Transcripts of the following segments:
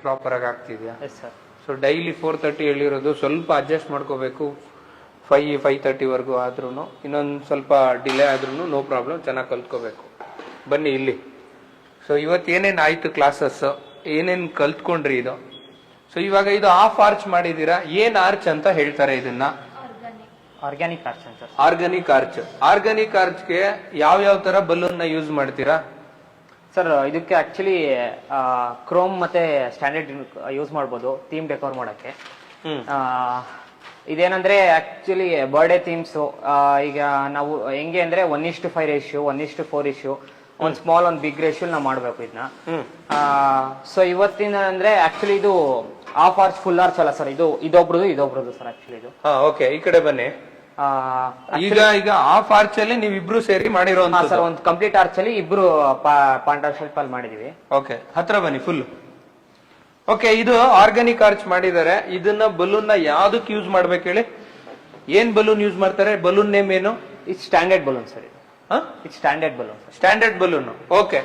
Proper ಆಗಿ ಆಗ್ತಿದ್ಯಾ? Yes sir. So daily 4:30 ಹೇಳಿರೋದು ಸ್ವಲ್ಪ ಅಡ್ಜಸ್ಟ್ ಮಾಡ್ಕೋಬೇಕು. 5:30 ಆದ್ರೂ ಇನ್ನೊಂದು ಸ್ವಲ್ಪ ಡಿಲೇ ಆದ್ರೂ ನೋ ಪ್ರಾಬ್ಲಮ್, ಚೆನ್ನಾಗಿ ಕಲ್ತ್ಕೋಬೇಕು. ಬನ್ನಿ ಇಲ್ಲಿ. ಸೊ ಇವತ್ತು ಏನೇನು ಆಯ್ತು ಕ್ಲಾಸಸ್, ಏನೇನು ಕಲ್ತ್ಕೊಂಡ್ರಿ ಇದು? ಸೊ ಇವಾಗ ಇದು ಹಾಫ್ ಆರ್ಚ್ ಮಾಡಿದೀರಾ, ಏನ್ ಆರ್ಚ್ ಅಂತ ಹೇಳ್ತಾರೆ ಇದನ್ನ? ಆರ್ಗ್ಯಾನಿಕ್ ಆರ್ಚ್ ಅಂತ. Organic arch. ಆರ್ಗಾನಿಕ್ ಆರ್ಚ್ಗೆ ಯಾವ ತರ ಬಲೂನ್ ಯೂಸ್ ಮಾಡ್ತೀರಾ ಸರ್? ಇದಕ್ಕೆ ಆಕ್ಚುಲಿ ಕ್ರೋಮ್ ಮತ್ತೆ ಸ್ಟ್ಯಾಂಡರ್ಡ್ ಯೂಸ್ ಮಾಡ್ಬೋದು ಥೀಮ್ ಡೆಕೋರ್ ಮಾಡಕ್ಕೆ. ಇದೇನಂದ್ರೆ ಆಕ್ಚುಲಿ ಬರ್ಡೇ ಥೀಮ್ಸ್ ಈಗ ನಾವು ಹೆಂಗೆ ಅಂದ್ರೆ 1:5 ರೇಷಿಯೋ, 1:4 ರೇಷಿಯೋ, ಒಂದ್ ಸ್ಮಾಲ್ ಒಂದ್ ಬಿಗ್ ರೇಷಿಯೋ ನಾವು ಮಾಡ್ಬೇಕು ಇದನ್ನ. ಸೊ ಇವತ್ತಿನ ಅಂದ್ರೆ ಆಕ್ಚುಲಿ ಇದು ಹಾಫ್ ಆರ್ಚ್ ಫುಲ್ ಆರ್ಚ್ ಅಲ್ಲ ಸರ್, ಇದೊಬ್ರದು ಸರ್ ಆಕ್ಚುಲಿ ಇದು. ಓಕೆ, ಈ ಕಡೆ ಬನ್ನಿ. ಈಗ ಹಾಫ್ ಆರ್ಚ್ ಅಲ್ಲಿ ನೀವು ಇಬ್ರು ಸೇರಿ ಮಾಡಿರೋ ಸರ್, ಒಂದು ಕಂಪ್ಲೀಟ್ ಆರ್ಚ್ ಅಲ್ಲಿ ಇಬ್ರು ಪಾರ್ಟ್ನರ್ಶಿಪ್ ಅಲ್ಲಿ ಮಾಡಿದೀವಿ. ಓಕೆ, ಹತ್ರ ಬನ್ನಿ ಫುಲ್. ಓಕೆ, ಇದು ಆರ್ಗಾನಿಕ್ ಆರ್ಚ್ ಮಾಡಿದ್ದಾರೆ. ಇದನ್ನ ಬಲೂನ್ ಯಾವ್ದಕ್ ಯೂಸ್ ಮಾಡ್ಬೇಕು ಹೇಳಿ? ಏನ್ ಬಲೂನ್ ಯೂಸ್ ಮಾಡ್ತಾರೆ? ಬಲೂನ್ ನೇಮ್ ಏನು? ಇದು ಸ್ಟ್ಯಾಂಡರ್ಡ್ ಬಲೂನ್ ಸರ್. ಇದು standard balloon. Standard balloon. Okay,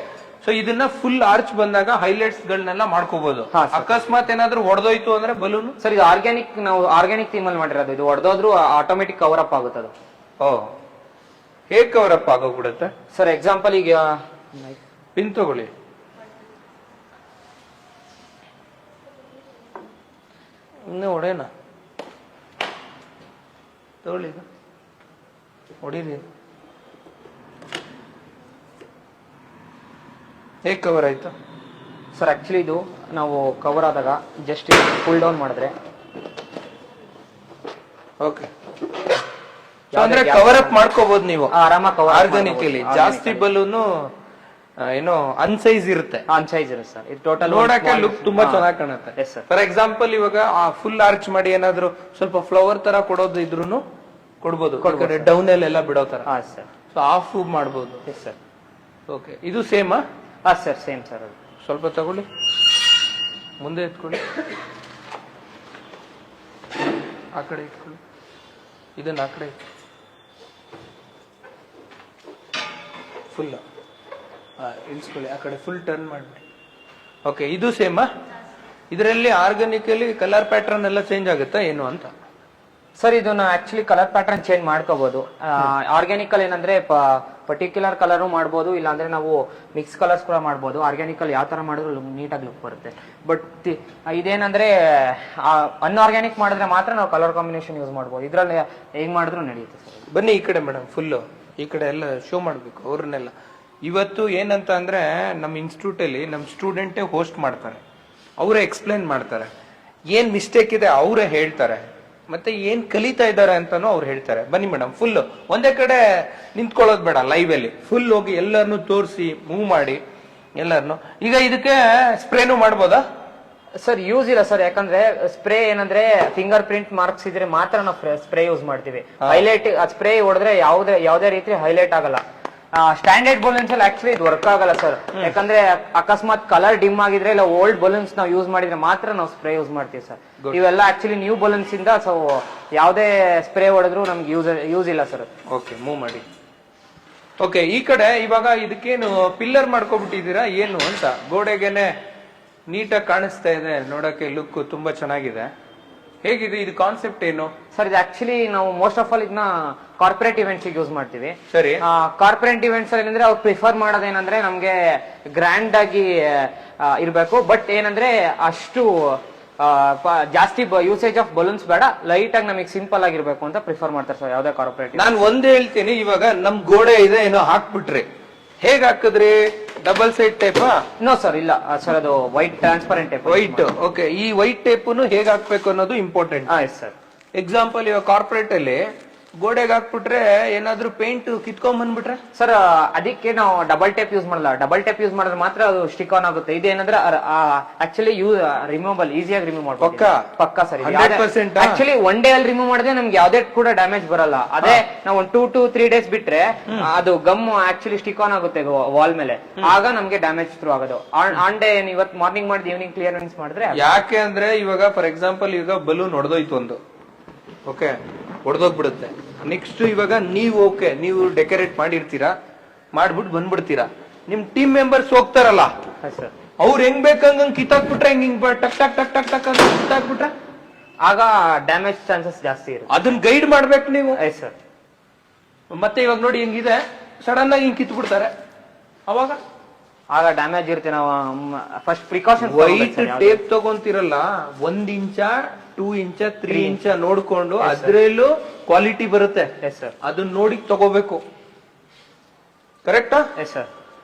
so ಇದನ್ನ ಫುಲ್ ಆರ್ಚ್ ಬಂದಾಗ ಹೈಲೈಟ್ಸ್ ಗಳನ್ನೆಲ್ಲ ಮಾಡ್ಕೋಬಹುದು. ಅಕಸ್ಮಾತ್ ಏನಾದ್ರೂ ಹೊಡೆದೋಯ್ತು ಅಂದ್ರೆ ಬಲೂನ್ ಸರ್, ಇದು ಆರ್ಗ್ಯಾನಿಕ್, ನಾವು ಆರ್ಗ್ಯಾನಿಕ್ ಥೀಮ್ ಅಲ್ಲಿ ಮಾಡಿರೋದು. ಇದು ಹೊಡೆದೋದ್ರೂ ಆಟೋಮೆಟಿಕ್ ಕವರ್ ಅಪ್ ಆಗುತ್ತೆ ಅದು. ಹೇಗ್ ಕವರ್ ಅಪ್ ಆಗೋಗ್ಬಿಡುತ್ತೆ ಸರ್? ಎಕ್ಸಾಂಪಲ್ ಈಗ ಪಿನ್ ತಗೊಳ್ಳಿ. ಇನ್ನೇ ಹೊಡೆಯೋಣ, ತಗೊಳ್ಳಿ, ಹೊಡೀರಿ. ಹೇಗ್ ಕವರ್ ಆಯ್ತು ಸರ್? ಆಕ್ಚುಲಿ ಇದು ನಾವು ಕವರ್ ಆದಾಗ ಜಸ್ಟ್ ಫುಲ್ ಡೌನ್ ಮಾಡಿದ್ರೆ ಓಕೆ, ಅಂದ್ರೆ ಕವರ್ ಅಪ್ ಮಾಡ್ಕೋಬಹುದು ನೀವು ಆರಾಮಾಗಿ. ಕವರ್ ಆರ್ಗಾನಿಕ್ ಅಲ್ಲಿ ಜಾಸ್ತಿ ಬಲೂನು ಏನೋ ಅನ್ಸೈಜ್ ಇರುತ್ತೆ. ಅನ್ಸೈಜ್ ಇರುತ್ತೆ ಸರ್. ಇದು ಟೋಟಲ್ ನೋಡಕ್ಕೆ ಲುಕ್ ತುಂಬಾ ಚೆನ್ನಾಗಿ ಕಾಣುತ್ತೆ. ಫಾರ್ ಎಕ್ಸಾಂಪಲ್ ಇವಾಗ ಫುಲ್ ಆರ್ಚ್ ಮಾಡಿ ಏನಾದ್ರು ಸ್ವಲ್ಪ ಫ್ಲವರ್ ತರ ಕೊಡೋದು ಇದ್ರೂ ಕೊಡ್ಬೋದು, ಡೌನ್ ಎಲ್ಲ ಬಿಡೋ ತರ. ಸೊ ಆಫ್ ಮಾಡ್ಬೋದು. ಸರ್. ಓಕೆ, ಇದು ಸೇಮಾ? Sir, same sir. ಅದು ಸ್ವಲ್ಪ ತಗೊಳ್ಳಿ, ಮುಂದೆ ಎತ್ಕೊಳ್ಳಿ, ಆ ಕಡೆ ಇಟ್ಕೊಳ್ಳಿ, ಇದನ್ನ ಆ ಕಡೆ ಫುಲ್ ಇಳಿಸ್ಕೊಳ್ಳಿ, ಆ ಕಡೆ ಫುಲ್ ಟರ್ನ್ ಮಾಡ್ಬಿಡಿ. ಓಕೆ, ಇದು ಸೇಮಾ? ಇದರಲ್ಲಿ ಆರ್ಗಾನಿಕಲಿ ಕಲರ್ ಪ್ಯಾಟರ್ನ್ ಎಲ್ಲ ಚೇಂಜ್ ಆಗುತ್ತಾ ಏನು ಅಂತ? ಸರ್, ಇದನ್ನ ಆಕ್ಚುಲಿ ಕಲರ್ ಪ್ಯಾಟರ್ನ್ ಚೇಂಜ್ ಮಾಡ್ಕೋಬಹುದು. ಆರ್ಗ್ಯಾನಿಕಲ್ ಏನಂದ್ರೆ ಪರ್ಟಿಕ್ಯುಲರ್ ಕಲರ್ ಮಾಡಬಹುದು, ಇಲ್ಲಾಂದ್ರೆ ನಾವು ಮಿಕ್ಸ್ ಕಲರ್ಸ್ ಕೂಡ ಮಾಡಬಹುದು. ಆರ್ಗ್ಯಾನಿಕಲ್ ಯಾವ ತರ ಮಾಡಿದ್ರು ನೀಟಾಗಿ ಲುಕ್ ಬರುತ್ತೆ. ಬಟ್ ಇದೇನಂದ್ರೆ ಅನ್ಆರ್ಗ್ಯಾನಿಕ್ ಮಾಡಿದ್ರೆ ಮಾತ್ರ ನಾವು ಕಲರ್ ಕಾಂಬಿನೇಷನ್ ಯೂಸ್ ಮಾಡಬಹುದು. ಇದ್ರಲ್ಲಿ ಹೆಂಗ್ ಮಾಡಿದ್ರು ನಡೆಯುತ್ತೆ ಸರ್. ಬನ್ನಿ ಈ ಕಡೆ ಮೇಡಮ್, ಫುಲ್ ಈ ಕಡೆ ಎಲ್ಲ ಶೋ ಮಾಡ್ಬೇಕು ಅವ್ರನ್ನೆಲ್ಲ. ಇವತ್ತು ಏನಂತ ಅಂದ್ರೆ ನಮ್ಮ ಇನ್ಸ್ಟಿಟ್ಯೂಟ್ ಅಲ್ಲಿ ನಮ್ಮ ಸ್ಟೂಡೆಂಟೇ ಹೋಸ್ಟ್ ಮಾಡ್ತಾರೆ, ಅವರೇ ಎಕ್ಸ್ಪ್ಲೈನ್ ಮಾಡ್ತಾರೆ, ಏನ್ ಮಿಸ್ಟೇಕ್ ಇದೆ ಅವರೇ ಹೇಳ್ತಾರೆ, ಮತ್ತೆ ಏನ್ ಕಲಿತಾ ಇದ್ದಾರೆ ಅಂತಾನು ಅವ್ರು ಹೇಳ್ತಾರೆ. ಬನ್ನಿ ಮೇಡಮ್, ಫುಲ್ ಒಂದೇ ಕಡೆ ನಿಂತ್ಕೊಳ್ಳೋದು ಬೇಡ, ಲೈವ್ ಅಲ್ಲಿ ಫುಲ್ ಹೋಗಿ ಎಲ್ಲರನ್ನು ತೋರಿಸಿ ಮೂವ್ ಮಾಡಿ ಎಲ್ಲರನ್ನು. ಈಗ ಇದಕ್ಕೆ ಸ್ಪ್ರೇನು ಮಾಡ್ಬೋದಾ ಸರ್? ಯೂಸ್ ಇಲ್ಲ ಸರ್, ಯಾಕಂದ್ರೆ ಸ್ಪ್ರೇ ಏನಂದ್ರೆ ಫಿಂಗರ್ ಪ್ರಿಂಟ್ ಮಾರ್ಕ್ಸ್ ಇದ್ರೆ ಮಾತ್ರ ನಾವು ಸ್ಪ್ರೇ ಯೂಸ್ ಮಾಡ್ತೀವಿ. ಹೈಲೈಟ್ ಸ್ಪ್ರೇ ಹೊಡೆದ್ರೆ ಯಾವುದೇ ರೀತಿ ಹೈಲೈಟ್ ಆಗಲ್ಲ. ಸ್ಟ್ಯಾಂಡರ್ಡ್ ಬಲೂನ್ಸ್ ಅಲ್ಲಿ ಆಕ್ಚುಲಿ ಇದು ವರ್ಕ್ ಆಗಲ್ಲ ಸರ್, ಯಾಕಂದ್ರೆ ಅಕಸ್ಮಾತ್ ಕಲರ್ ಡಿಮ್ ಆಗಿದ್ರೆ ಇಲ್ಲ ಓಲ್ಡ್ ಬಲೂನ್ಸ್ ನಾವು ಯೂಸ್ ಮಾಡಿದ್ರೆ ಮಾತ್ರ ನಾವು ಸ್ಪ್ರೇ ಯೂಸ್ ಮಾಡ್ತೀವಿ ಸರ್. ಇವೆಲ್ಲ ಆಕ್ಚುಲಿ ನ್ಯೂ ಬಲೂನ್ಸ್ ಇಂದ, ಸೊ ಯಾವುದೇ ಸ್ಪ್ರೇ ಹೊಡೆದ್ರು ನಮ್ಗೆ ಯೂಸ್ ಇಲ್ಲ ಸರ್. ಓಕೆ, ಮೂವ್ ಮಾಡಿ. ಓಕೆ, ಈ ಕಡೆ ಇವಾಗ ಇದಕ್ಕೇನು ಪಿಲ್ಲರ್ ಮಾಡ್ಕೊಬಿಟ್ಟಿದ್ದೀರಾ ಏನು ಅಂತ? ಗೋಡೆಗೆನೆ ನೀಟಾಗಿ ಕಾಣಿಸ್ತಾ ಇದೆ, ನೋಡಕ್ಕೆ ಲುಕ್ ತುಂಬಾ ಚೆನ್ನಾಗಿದೆ. ಹೇಗಿದೆ ಇದು ಕಾನ್ಸೆಪ್ಟ್ ಏನು ಸರ್? ಇದು ಆಕ್ಚುಲಿ ನಾವು ಮೋಸ್ಟ್ ಆಫ್ ಆಲ್ ಇದನ್ನ ಕಾರ್ಪೊರೇಟ್ ಇವೆಂಟ್ಸ್ ಯೂಸ್ ಮಾಡ್ತೀವಿ. ಸರಿ. ಕಾರ್ಪೊರೇಟ್ ಇವೆಂಟ್ಸ್ ಅಲ್ಲಿ ಏನಂದ್ರೆ ಅವ್ರು ಪ್ರಿಫರ್ ಮಾಡೋದೇನಂದ್ರೆ ನಮ್ಗೆ ಗ್ರ್ಯಾಂಡ್ ಆಗಿ ಇರ್ಬೇಕು, ಬಟ್ ಏನಂದ್ರೆ ಅಷ್ಟು ಜಾಸ್ತಿ ಯೂಸೇಜ್ ಆಫ್ ಬಲೂನ್ಸ್ ಬೇಡ, ಲೈಟ್ ಆಗಿ ನಮಗೆ ಸಿಂಪಲ್ ಆಗಿರ್ಬೇಕು ಅಂತ ಪ್ರಿಫರ್ ಮಾಡ್ತಾರೆ ಸರ್ ಯಾವ್ದೇ ಕಾರ್ಪೊರೇಟ್. ನಾನು ಒಂದ್ ಹೇಳ್ತೀನಿ, ಇವಾಗ ನಮ್ ಗೋಡೆ ಇದೆ ಏನೋ ಹಾಕ್ಬಿಟ್ರಿ, ಹೇಗ್ ಹಾಕಿದ್ರಿ? Double side tape? No sir, ಇಲ್ಲ ಸರ್, ಅದು white transparent tape. White. Okay, ಈ ವೈಟ್ ಟೇಪ್ ಹೇಗ್ ಹಾಕ್ಬೇಕು ಅನ್ನೋದು ಇಂಪಾರ್ಟೆಂಟ್. ಸರ್. ಎಕ್ಸಾಂಪಲ್ ಇವಾಗ ಕಾರ್ಪೊರೇಟ್ ಅಲ್ಲಿ ಗೋಡೆಗೆ ಹಾಕ್ಬಿಟ್ರೆ ಏನಾದ್ರೂ ಪೇಂಟ್ ಕಿತ್ಕೊಂಡ್ ಬಂದ್ಬಿಟ್ರೆ ಸರ್, ಅದಕ್ಕೆ ನಾವು ಡಬಲ್ ಟೇಪ್ ಯೂಸ್ ಮಾಡಲ್ಲ. ಡಬಲ್ ಟೇಪ್ ಯೂಸ್ ಮಾಡಿದ್ರೆ ಮಾತ್ರ ಅದು ಸ್ಟಿಕ್ ಆನ್ ಆಗುತ್ತೆ. ಇದೇನಂದ್ರೆ ಆಕ್ಚುಲಿ ರಿಮೂವಬಲ್, ಈಸಿಯಾಗಿ ರಿಮೂವ್ ಮಾಡ್ಬೋದು. ಪಕ್ಕಾ ಸರ್. ಆಕ್ಚುಲಿ ಒನ್ ಡೇ ಅಲ್ಲಿ ರಿಮೂವ್ ಮಾಡಿದ್ರೆ ನಮ್ಗೆ ಯಾವ್ದೇ ಕೂಡ ಡ್ಯಾಮೇಜ್ ಬರಲ್ಲ. ಅದೇ ನಾವು 2 to 3 days ಬಿಟ್ರೆ ಅದು ಗಮ್ ಆಕ್ಚುಲಿ ಸ್ಟಿಕ್ ಆನ್ ಆಗುತ್ತೆ ವಾಲ್ ಮೇಲೆ, ಆಗ ನಮ್ಗೆ ಡ್ಯಾಮೇಜ್ ಥ್ರೂ ಆಗೋದು. ಆನ್ ಡೇ ಇವತ್ತು ಮಾರ್ನಿಂಗ್ ಮಾಡಿದ್ ಈವ್ನಿಂಗ್ ಕ್ಲಿಯರೆನ್ಸ್ ಮಾಡಿದ್ರೆ. ಯಾಕೆ ಅಂದ್ರೆ ಇವಾಗ ಫಾರ್ ಎಕ್ಸಾಂಪಲ್ ಈಗ ಬಲೂನ್ ಹೊಡೆದೋಯ್ತು ಒಂದು, ಓಕೆ, ಹೊಡೆದೋಗ್ಬಿಡುತ್ತೆ. ನೆಕ್ಸ್ಟ್ ಇವಾಗ ನೀವು ಡೆಕೋರೇಟ್ ಮಾಡಿರ್ತೀರಾ, ಮಾಡ್ಬಿಟ್ಟು ಬಂದ್ಬಿಡ್ತೀರಾ, ನಿಮ್ ಟೀಮ್ ಮೆಂಬರ್ಸ್ ಹೋಗ್ತಾರಲ್ಲ, ಅವ್ರು ಹೆಂಗ್ ಬೇಕಂಗ ಕಿತ್ತಾಕ್ಬಿಟ್ರೆ ಹಿಂಗ್ ಟಕ್ ಟಕ್ ಟಕ್ ಟಕ್ ಟಕ್ ಅಂತ ಕಿತ್ತಾಕ್ಬಿಟ್ರೆ ಆಗ ಡ್ಯಾಮೇಜ್ ಚಾನ್ಸಸ್ ಜಾಸ್ತಿ ಇರುತ್ತೆ. ಅದನ್ನ ಗೈಡ್ ಮಾಡ್ಬೇಕು ನೀವು. Yes sir. ಮತ್ತೆ ಇವಾಗ ನೋಡಿ ಹೆಂಗಿದೆ, ಸಡನ್ ಆಗಿ ಹಿಂಗ್ ಕಿತ್ ಬಿಡ್ತಾರೆ, ಅವಾಗ ಆಗ ಡ್ಯಾಮೇಜ್ ಇರುತ್ತೆ. ನಾವು ಫಸ್ಟ್ ಪ್ರಿಕಾಷನ್ ವೈಟ್ ಟೇಪ್ ತಗೊಂತಿರಲ್ಲ, 1 ಇಂಚ 2 ಇಂಚ 3 ಇಂಚ ನೋಡ್ಕೊಂಡು ಅದ್ರಲ್ಲೂ ಕ್ವಾಲಿಟಿ ಬರುತ್ತೆ. Yes sir. ಅದನ್ನ ನೋಡಿ ತಗೋಬೇಕು. ಕರೆಕ್ಟಾ? Yes sir.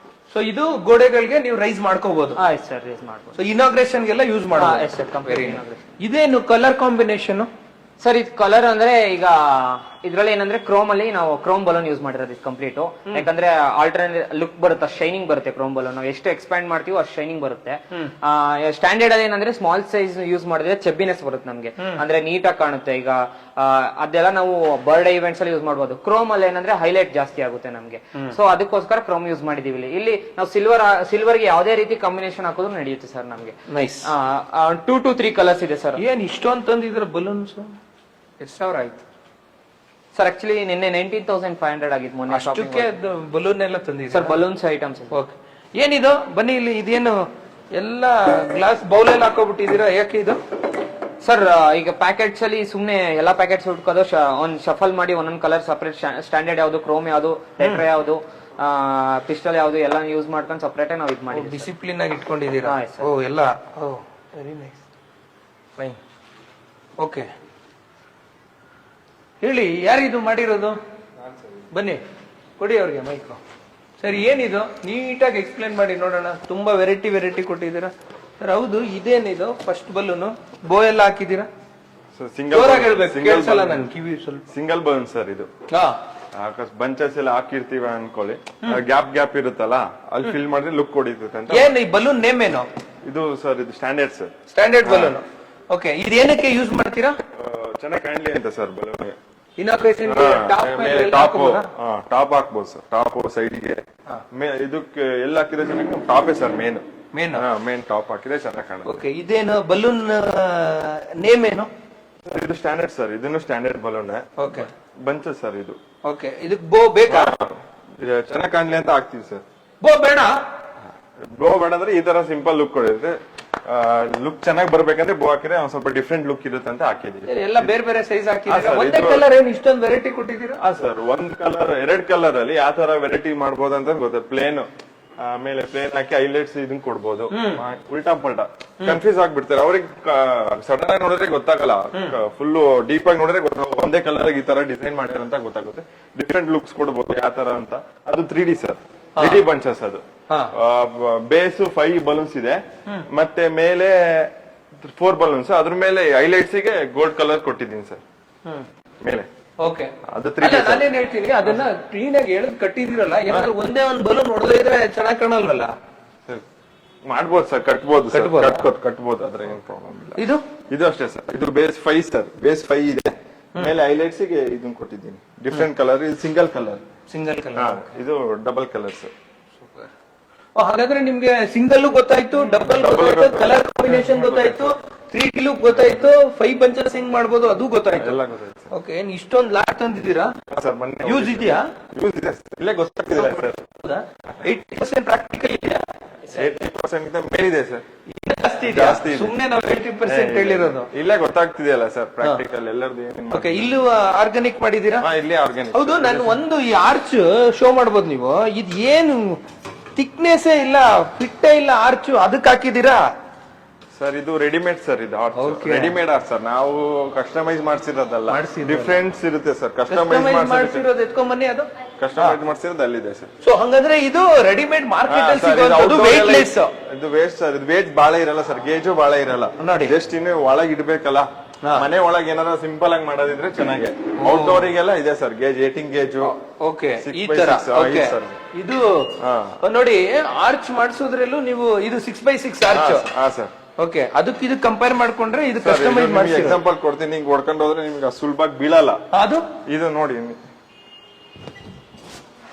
ಸೊ ಇದು ಗೋಡೆಗಳಿಗೆ ನೀವು ರೈಸ್ ಮಾಡ್ಕೋಬಹುದು. ಎಸ್ ಸರ್, ರೈಸ್ ಮಾಡ್ಬೋದು. ಸೊ ಇನಾಗ್ರೇಷನ್ ಗೆಲ್ಲ ಯೂಸ್ ಮಾಡಬಹುದು. Yes sir, complete inauguration. ಇದೇನು ಕಲರ್ ಕಾಂಬಿನೇಷನ್ ಸರ್? ಇದು ಕಲರ್ ಅಂದ್ರೆ ಈಗ ಇದ್ರಲ್ಲಿ ಏನಂದ್ರೆ ಕ್ರೋಮ್ ಅಲ್ಲಿ ನಾವು ಕ್ರೋಮ್ ಬಲೂನ್ ಯೂಸ್ ಮಾಡಿರೋದು ಇದು ಕಂಪ್ಲೀಟ್. ಯಾಕಂದ್ರೆ ಆಲ್ಟರ್ನೇಟ್ ಲುಕ್ ಬರುತ್ತೆ, ಶೈನಿಂಗ್ ಬರುತ್ತೆ ಕ್ರೋಮ್ ಬಲೂನ್. ನಾವು ಎಷ್ಟು ಎಕ್ಸ್ಪ್ಯಾಂಡ್ ಮಾಡ್ತೀವೋ ಅಷ್ಟು ಶೈನಿಂಗ್ ಬರುತ್ತೆ. ಸ್ಟ್ಯಾಂಡರ್ಡ್ ಅಲ್ಲಿ ಏನಂದ್ರೆ ಸ್ಮಾಲ್ ಸೈಜ್ ಯೂಸ್ ಮಾಡಿದ್ರೆ ಚೆಬ್ಬಿನೆಸ್ ಬರುತ್ತೆ ನಮ್ಗೆ, ಅಂದ್ರೆ ನೀಟಾಗಿ ಕಾಣುತ್ತೆ. ಈಗ ಅದೆಲ್ಲ ನಾವು ಬರ್ಡೇ ಇವೆಂಟ್ಸ್ ಅಲ್ಲಿ ಯೂಸ್ ಮಾಡಬಹುದು. ಕ್ರೋಮ್ ಅಲ್ಲಿ ಏನಂದ್ರೆ ಹೈಲೈಟ್ ಜಾಸ್ತಿ ಆಗುತ್ತೆ ನಮ್ಗೆ. ಸೊ ಅದಕ್ಕೋಸ್ಕರ ಕ್ರೋಮ್ ಯೂಸ್ ಮಾಡಿದೀವಿ. ಇಲ್ಲಿ ನಾವು ಸಿಲ್ವರ್ಗೆ ಯಾವುದೇ ರೀತಿ ಕಾಂಬಿನೇಷನ್ ಹಾಕೋದು ನಡೆಯುತ್ತೆ ಸರ್ ನಮ್ಗೆ. ನೈಸ್. 2 to 3 ಕಲರ್ಸ್ ಇದೆ ಸರ್. ಏನ್ ಇಷ್ಟೊಂದು ತಂದಿದ್ರ ಬಲೂನ್ಸ್? ಎಷ್ಟು ಸಾವಿರ ಆಯ್ತು ಸರ್? ಆಕ್ಚುಲಿ ನಿನ್ನೆ 19,500 ಆಗಿತ್ತು ಮೊನ್ನೆ ಅಷ್ಟಕ್ಕೆ ಬಲೂನ್ ಎಲ್ಲ ತಂದಿದ್ದೀರಾ ಸರ್? Balloons items. ಓಕೆ. ಏನಿದು? ಬನ್ನಿ ಇಲ್ಲಿ. ಇದೇನು ಎಲ್ಲ ಗ್ಲಾಸ್ ಬೌಲ್ ಎಲ್ಲ ಹಾಕೋಬಿಟ್ಟಿದ್ದೀರಾ, ಯಾಕೆ ಇದು? ಸರ್ ಈಗ ಪ್ಯಾಕೆಟ್ಸ್ ಅಲ್ಲಿ ಸುಮ್ನೆ ಎಲ್ಲಾ ಪ್ಯಾಕೆಟ್ಸ್ ಹುಡ್ಕೋದು, ಒಂದ್ ಶಫಲ್ ಮಾಡಿ ಒಂದೊಂದ್ ಕಲರ್ ಸಪರೇಟ್, ಸ್ಟ್ಯಾಂಡರ್ಡ್ ಯಾವ್ದು, ಕ್ರೋಮ್ ಯಾವ್ದು, ಟೆಟ್ರಾ ಯಾವ್ದು, ಪಿಸ್ಟಲ್ ಯಾವ್ದು ಎಲ್ಲ ಯೂಸ್ ಮಾಡ್ಕೊಂಡು ಸಪರೇಟ್ ನಾವು ಇದು ಮಾಡಿ ಡಿಸಿಪ್ಲಿನ್ ಆಗಿ ಇಟ್ಕೊಂಡಿದ್ದೀರಾ. ಓ ಎಲ್ಲ. ಓ ವೆರಿ ನೈಸ್, ಫೈನ್. ಓಕೆ, ಹೇಳಿ ಯಾರಿದು ಮಾಡಿರೋದು? ಬನ್ನಿ ಕೊಡಿ ಅವ್ರಿಗೆ ಮೈಕು. ಸರಿ, ಏನಿದು? ನೀಟಾಗಿ ಎಕ್ಸ್ಪ್ಲೇನ್ ಮಾಡಿ ನೋಡೋಣ. ತುಂಬಾ ವೆರೈಟಿ ಕೊಟ್ಟಿದ್ದೀರಾ ಸರ್. ಹೌದು, ಇದೇನಿದು? ಫಸ್ಟ್ ಬಲೂನು ಬೋ ಎಲ್ಲ ಹಾಕಿದ್ದೀರಾ? ನನ್ ಕಿವಿ ಸ್ವಲ್ಪ. ಸಿಂಗಲ್ ಬಲೂನ್ ಸರ್ ಇದು. ಬಂಚಸ್ ಎಲ್ಲ ಹಾಕಿರ್ತೀವ ಅನ್ಕೊಳ್ಳಿ, ಗ್ಯಾಪ್ ಇರುತ್ತಲ್ಲ, ಅಲ್ಲಿ ಫಿಲ್ ಮಾಡಿದ್ರೆ ಲುಕ್ ಹೊಡಿತೈತೆ ಅಂತ. ಏನ್ ಈ ಬಲೂನ್ ನೇಮ್ ಏನು? ಇದು ಸರ್ ಇದು standard sir. Standard balloon. Okay, ಇದೇನಕ್ಕೆ ಯೂಸ್ ಮಾಡ್ತೀರಾ? ಚೆನ್ನಾಗಿ ಕಾಣ್ಲಿ ಅಂತ ಸರ್ ಬಲೂನ್. ಟಾಪ್ ಹಾಕ್ಬೋದು ಸರ್, ಟಾಪ್ ಸೈಡ್ಗೆ. ಇದಕ್ಕೆ ಎಲ್ಲ ಹಾಕಿದ್ರೆ ಚೆನ್ನಾಗಿ ಟಾಪೇ ಸರ್ ಮೇನ್ ಟಾಪ್ ಹಾಕಿದ್ರೆ ಚೆನ್ನಾಗಿ ಕಾಣುತ್ತೆ. ಓಕೆ, ಇದೇನು ಬಲೂನ್ ನೇಮ್ ಏನು? ಇದು ಸ್ಟ್ಯಾಂಡರ್ಡ್ ಸರ್, ಇದನ್ನು standard balloon. Okay, bunches sir ಇದು. ಓಕೆ, ಇದಕ್ಕೆ ಬೋ ಬೇಕಾ? ಚೆನ್ನಾಗಿ ಕಾಣ್ಲಿ ಅಂತ ಹಾಕ್ತೀವಿ ಸರ್. ಬೋ ಬೇಡ? ಬೋ ಬೇಡ ಅಂದ್ರೆ ಈ ತರ ಸಿಂಪಲ್ ಲುಕ್ ಕೊಡುತ್ತೆ. ಲುಕ್ ಚೆನ್ನಾಗಿ ಬರ್ಬೇಕಂದ್ರೆ ಬೋ ಹಾಕಿದ್ರೆ ಒಂದ್ ಸ್ವಲ್ಪ ಡಿಫ್ರೆಂಟ್ ಲುಕ್ ಇರುತ್ತೆ ಅಂತ ಹಾಕಿದೀವಿ. ಎಲ್ಲ ಬೇರೆ ಸೈಜ್ ಹಾಕಿದ್ರೆ ಒಂದೇ ಕಲರ್ ಏನು ಇಷ್ಟೊಂದು ವೆರೈಟಿ ಕೊಟ್ಟಿದ್ದೀರಾ? ಸರ್, ಒಂದ್ ಕಲರ್ 2 ಕಲರ್ ಅಲ್ಲಿ ಯಾವ ತರ ವೆರೈಟಿ ಮಾಡ್ಬೋದು ಅಂತ ಗೊತ್ತ. ಪ್ಲೇನ್ ಆಮೇಲೆ ಪ್ಲೇನ್ ಹಾಕಿ ಹೈಲೈಟ್ಸ್ ಇದನ್ನ ಕೊಡ್ಬೋದು. ಉಲ್ಟಾ ಪಲ್ಟಾ ಕನ್ಫ್ಯೂಸ್ ಆಗ್ಬಿಡ್ತಾರೆ ಅವ್ರಿಗೆ. ಸಡನ್ ಆಗಿ ನೋಡಿದ್ರೆ ಗೊತ್ತಾಗಲ್ಲ, ಫುಲ್ ಡೀಪ್ ಆಗಿ ನೋಡಿದ್ರೆ ಗೊತ್ತಾಗ ಒಂದೇ ಕಲರ್ ಈ ತರ ಡಿಸೈನ್ ಮಾಡ್ಯಾರ ಅಂತ ಗೊತ್ತಾಗುತ್ತೆ. ಡಿಫ್ರೆಂಟ್ ಲುಕ್ಸ್ ಕೊಡ್ಬೋದು ಯಾವ ತರ ಅಂತ. ಅದು 3D ಸರ್, 3D ಬಂಚಸ್. ಅದು ಬೇಸ್ 5 ಬಲೂನ್ಸ್ ಇದೆ, ಮತ್ತೆ ಮೇಲೆ 4 ಬಲೂನ್ಸ್. ಅದ್ರ ಮೇಲೆ ಹೈಲೈಟ್ಸ್ ಗೆ ಗೋಲ್ಡ್ ಕಲರ್ ಕೊಟ್ಟಿದ್ದೀನಿ ಸರ್ ಮೇಲೆ. ಓಕೆ, ನಾನೇನ್ ಹೇಳ್ತೀನಿ, ಅದನ್ನ ಕ್ಲೀನ್ ಆಗಿ ಎಳೆದು ಕಟ್ಟಿದಿರಲ್ಲ. ಯಾಕಂದ್ರೆ ಒಂದೇ ಒಂದು ಬಲೂನ್ ಹೊಡೆದ್ರೆ ಇದ್ರೆ ಚೆನ್ನಾಗಿ ಕಾಣಲ್ವಲ್ಲ. ಮಾಡ್ಬೋದು ಸರ್, ಕಟ್ಬೋದು, ಅದ್ರ ಏನ್ ಪ್ರಾಬ್ಲಮ್ ಇಲ್ಲ. ಇದು ಅಷ್ಟೇ ಸರ್. ಇದು ಬೇಸ್ 5 ಸರ್, ಬೇಸ್ 5 ಇದೆ. ಮೇಲೆ ಹೈಲೈಟ್ಸ್ ಗೆ ಇದನ್ನ ಕೊಟ್ಟಿದ್ದೀನಿ ಡಿಫ್ರೆಂಟ್ ಕಲರ್. ಇದು ಸಿಂಗಲ್ ಕಲರ್. ಇದು ಡಬಲ್ ಕಲರ್ ಸರ್. ಹಾಗಾದ್ರೆ ನಿಮ್ಗೆ ಸಿಂಗಲ್ ಗೊತ್ತಾಯ್ತು, ಡಬಲ್ ಗೊತ್ತಾಯ್ತು, ಕಲರ್ ಕಾಂಬಿನೇಷನ್ ಗೊತ್ತಾಯ್ತು, 3D ಲುಕ್ ಗೊತ್ತಾಯ್ತು, 5 ಬಂಚಸ್ ಹೆಂಗ್ ಮಾಡ್ಬೋದು ಅದು ಗೊತ್ತಾಯ್ತು. ಎಲ್ಲ ಗೊತ್ತಾಯ್ತು. ಓಕೆ, ಏನ್ ಇಷ್ಟೊಂದು ಲಾಟ್ ತಂದಿದ್ದೀರಾ? ಯೂಸ್ ಇದೆಯಾ? ಯೂಸ್ ಇದೆ, ಇಲ್ಲೇ ಗೊತ್ತಾಗ್ತಿದೆ ಸರ್. 80% ಪ್ರಾಕ್ಟಿಕಲ್ ಇದೆಯಾ? 80% ಮೇಲಿದೆ ಸರ್. ಜಾಸ್ತಿ ಇದೆ. ಸುಮ್ನೆ ನಾವು 80% ಹೇಳಿರೋದು. ಇಲ್ಲೇ ಗೊತ್ತಾಗ್ತಿದೆಯಲ್ಲ ಸರ್ ಪ್ರಾಕ್ಟಿಕಲ್ ಎಲ್ಲರದು. ಓಕೆ, ಇಲ್ಲೂ ಆರ್ಗಾನಿಕ್ ಮಾಡಿದೀರಾ? ಇಲ್ಲೇ ಆರ್ಗಾನಿಕ್. ಹೌದು, ನಾನು ಒಂದು ಈ ಆರ್ಚ್ ಶೋ ಮಾಡ್ಬೋದು ನೀವು. ಇದು ಏನು ಥಿಕ್ನೆಸ್ ಇಲ್ಲ, ಫಿಟ್ಟೇ ಇಲ್ಲ ಆರ್ಚ್, ಅದಕ್ಕೆ ಹಾಕಿದೀರಾ ಸರ್? ಇದು ರೆಡಿಮೇಡ್ ಸರ್. ಇದು ರೆಡಿಮೇಡ್ ಆರ್ಟ್ ಸರ್. ನಾವು ಕಸ್ಟಮೈಸ್ ಮಾಡ್ಸಿರೋದಲ್ಲ, ಡಿಫ್ರೆನ್ಸ್ ಇರುತ್ತೆ ಸರ್. ಕಸ್ಟಮೈಸ್ ಮಾಡ್ಸಿರೋದು ಎತ್ಕೊಂಡ್ ಬನ್ನಿ. ಅದು ಕಸ್ಟಮೈಸ್ ಮಾಡ್ಸಿರೋದು ಅಲ್ಲಿದೆ ಸರ್. ಸೊ ಹಂಗಂದ್ರೆ ಇದು ರೆಡಿಮೇಡ್ ಮಾರ್ಕೆಟ್ ಅಲ್ಲಿ ಸಿಗೋದು ವೇಟ್ಲೆಸ್. ಇದು ವೇಸ್ಟ್ ಸರ್. ಇದು ವೇಟ್ ಬಾಳ ಇರಲ್ಲ ಸರ್, ಗೇಜು ಬಾಳ ಇರಲ್ಲ. ನೋಡಿ, ಜಸ್ಟ್ ಇನ್ನು ಒಳಗೆ ಇಡ್ಬೇಕಲ್ಲ, ಮನೆ ಒಳಗೆ ಏನಾರ ಸಿಂಪಲ್ ಆಗಿ ಮಾಡೋದಿದ್ರೆ ಚೆನ್ನಾಗಿ. ಔಟ್ಡೋರಿಗೆಲ್ಲ ಇದೆ ಸರ್ ಗೇಜ್, 18 ಗೇಜು. ಓಕೆ, ಈ ತರ. ಇದು ನೋಡಿ, ಆರ್ಚ್ ಮಾಡಿಸೋದ್ರಲ್ಲೂ ನೀವು ಇದು 6x6 ಆರ್ಚ್. ಸರ್. ಓಕೆ, ಅದಕ್ಕೆ ಇದು ಕಂಪೇರ್ ಮಾಡ್ಕೊಂಡ್ರೆ ಇದು ಕಸ್ಟಮೈಸ್ ಮಾಡಿ. ಎಕ್ಸಾಂಪಲ್ ಕೊಡ್ತೀನಿ, ಹಿಂಗ್ ಹೊಡ್ಕೊಂಡು ಹೋದ್ರೆ ನಿಮ್ಗೆ ಸುಲಭವಾಗಿ ಬೀಳಲ್ಲ. ಅದು ಇದು ನೋಡಿ.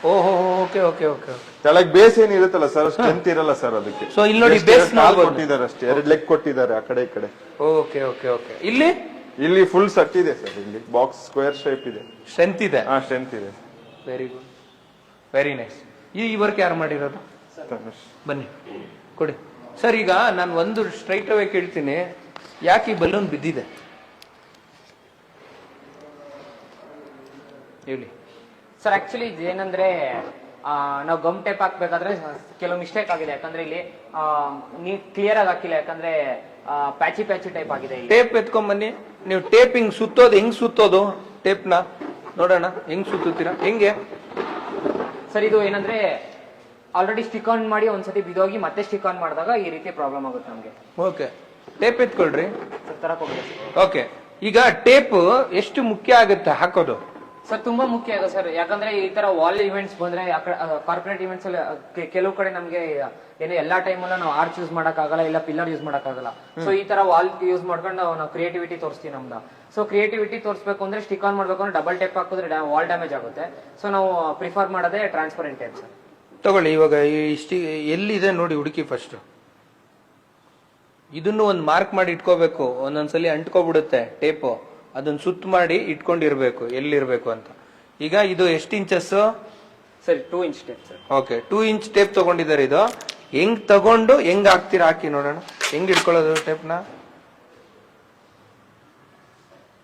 ಓಹೋ, ಓಕೆ ಓಕೆ ಓಕೆ. ಕೆಳಗೆ ಬೇಸ್ ಏನ್ ಇರುತ್ತಲ್ಲ ಸರ್, ಸ್ಟ್ರೆಂತ್ ಇರಲ್ಲ ಸರ್ ಅದಕ್ಕೆ. ಸೊ ಇಲ್ಲಿ ನೋಡಿ, ಬೇಸ್ ಕೊಟ್ಟಿದ್ದಾರೆ ಅಷ್ಟೇ, 2 ಲೆಗ್ ಕೊಟ್ಟಿದ್ದಾರೆ ಆ ಕಡೆ ಈ ಕಡೆ. Okay okay okay. ಇಲ್ಲಿ ಫುಲ್ ಸೆಟ್ ಇದೆ ಸರ್. ಇಲ್ಲಿ ಬಾಕ್ಸ್ ಸ್ಕ್ವೇರ್ ಶೇಪ್ ಇದೆ, ಸ್ಟ್ರೆಂತ್ ಇದೆ. ಸ್ಟ್ರೆಂತ್ ಇದೆ. Very good, very nice. ಈ ವರ್ಕ್ ಯಾರು ಮಾಡಿರೋದು? ಬನ್ನಿ ಕೊಡಿ. ಸರ್ ಈಗ ನಾನು ಒಂದು ಸ್ಟ್ರೈಟ್ ಅವೇ ಕೇಳ್ತೀನಿ, ಯಾಕೆ ಈ ಬಲೂನ್ ಬಿದ್ದಿದೆ ಹೇಳಿ ಸರ್ ಆಕ್ಚುಲಿ ಏನಂದ್ರೆ ನಾವು ಗಮ್ ಟೇಪ್ ಹಾಕ್ಬೇಕಾದ್ರೆ ಕೆಲವು ಮಿಸ್ಟೇಕ್ ಆಗಿದೆ. ಯಾಕಂದ್ರೆ ಇಲ್ಲಿ ನೀವು ಕ್ಲಿಯರ್ ಆಗಿ ಹಾಕಿಲ್ಲ, ಯಾಕಂದ್ರೆ ಪ್ಯಾಚಿ ಟೈಪ್ ಆಗಿದೆ ಇಲ್ಲಿ. ಟೇಪ್ ಎತ್ಕೊಂಡ್ ಬನ್ನಿ. ನೀವು ಟೇಪ್ ಹಿಂಗ್ ಸುತ್ತೋದು, ಹೆಂಗ್ ಸುತ್ತೋದು ಟೇಪ್ನ ನೋಡೋಣ, ಹೆಂಗ್ ಸುತ್ತೀರಾ ಹೆಂಗೆ? ಸರ್ ಇದು ಏನಂದ್ರೆ ಆಲ್ರೆಡಿ ಸ್ಟಿಕ್ ಆನ್ ಮಾಡಿ ಒಂದ್ಸತಿ ಬಿದೋಗಿ ಮತ್ತೆ ಸ್ಟಿಕ್ ಆನ್ ಮಾಡಿದಾಗ ಈ ರೀತಿ ಪ್ರಾಬ್ಲಮ್ ಆಗುತ್ತೆ ನಮ್ಗೆ. ಓಕೆ, ಟೇಪ್ ಎತ್ಕೊಳ್ರಿ. ತರಕ್ ಹೋಗಿದೆ ಓಕೆ, ಈಗ ಟೇಪ್ ಎಷ್ಟು ಮುಖ್ಯ ಆಗುತ್ತೆ ಹಾಕೋದು? ಸರ್ ತುಂಬಾ ಮುಖ್ಯ ಆಗುತ್ತೆ ಸರ್. ಯಾಕಂದ್ರೆ ಈ ತರ ವಾಲ್ ಇವೆಂಟ್ಸ್ ಬಂದ್ರೆ ಕಾರ್ಪೊರೇಟ್ ಇವೆಂಟ್ಸ್ ಅಲ್ಲಿ ಕೆಲವು ಕಡೆ ನಮ್ಗೆ ಏನೋ ಎಲ್ಲಾ ಟೈಮಲ್ಲ ನಾವು ಆರ್ಚ್ ಯೂಸ್ ಮಾಡಕ್ಕಾಗಲ್ಲ, ಇಲ್ಲ ಪಿಲ್ಲರ್ ಯೂಸ್ ಮಾಡಕ್ಕಾಗಲ್ಲ. ಸೊ ಈ ತರ ವಾಲ್ ಯೂಸ್ ಮಾಡ್ಕೊಂಡು ನಾವು ಕ್ರಿಯೇಟಿವಿಟಿ ತೋರಿಸ್ತೀವಿ ನಮ್ದು. ಸೊ ಕ್ರಿಯೇಟಿವಿಟಿ ತೋರಿಸ್ಬೇಕು ಅಂದ್ರೆ ಸ್ಟಿಕ್ ಆನ್ ಮಾಡ್ಬೇಕು ಅಂದ್ರೆ ಡಬಲ್ ಟೇಪ್ ಹಾಕಿದ್ರೆ ವಾಲ್ ಡ್ಯಾಮೇಜ್ ಆಗುತ್ತೆ. ಸೊ ನಾವು ಪ್ರಿಫರ್ ಮಾಡೋದೇ ಟ್ರಾನ್ಸ್ಪರೆಂಟ್ ಟೇಪ್ ಸರ್. ತಗೊಳ್ಳಿ, ಇವಾಗ ಎಲ್ಲಿದೆ ನೋಡಿ ಹುಡುಕಿ ಫಸ್ಟ್. ಇದನ್ನು ಒಂದು ಮಾರ್ಕ್ ಮಾಡಿ ಇಟ್ಕೋಬೇಕು. ಒಂದೊಂದ್ಸಲಿ ಅಂಟ್ಕೋಬಿಡುತ್ತೆ ಟೇಪು, ಅದನ್ನ ಸುತ್ತ ಮಾಡಿ ಇಟ್ಕೊಂಡಿರ್ಬೇಕು ಎಲ್ಲಿರ್ಬೇಕು ಅಂತ. ಈಗ ಇದು ಎಷ್ಟು inches sir? 2 inch tape sir. Okay, 2 inch tape ತಗೊಂಡಿದ್ದಾರೆ. ಇದು ಹೆಂಗ್ ತಗೊಂಡು ಹೆಂಗ್ ಹಾಕ್ತೀರಾ ಹಾಕಿ ನೋಡೋಣ. ಹೆಂಗ್ ಇಟ್ಕೊಳ್ಳೋದು ಟೇಪ್ನ?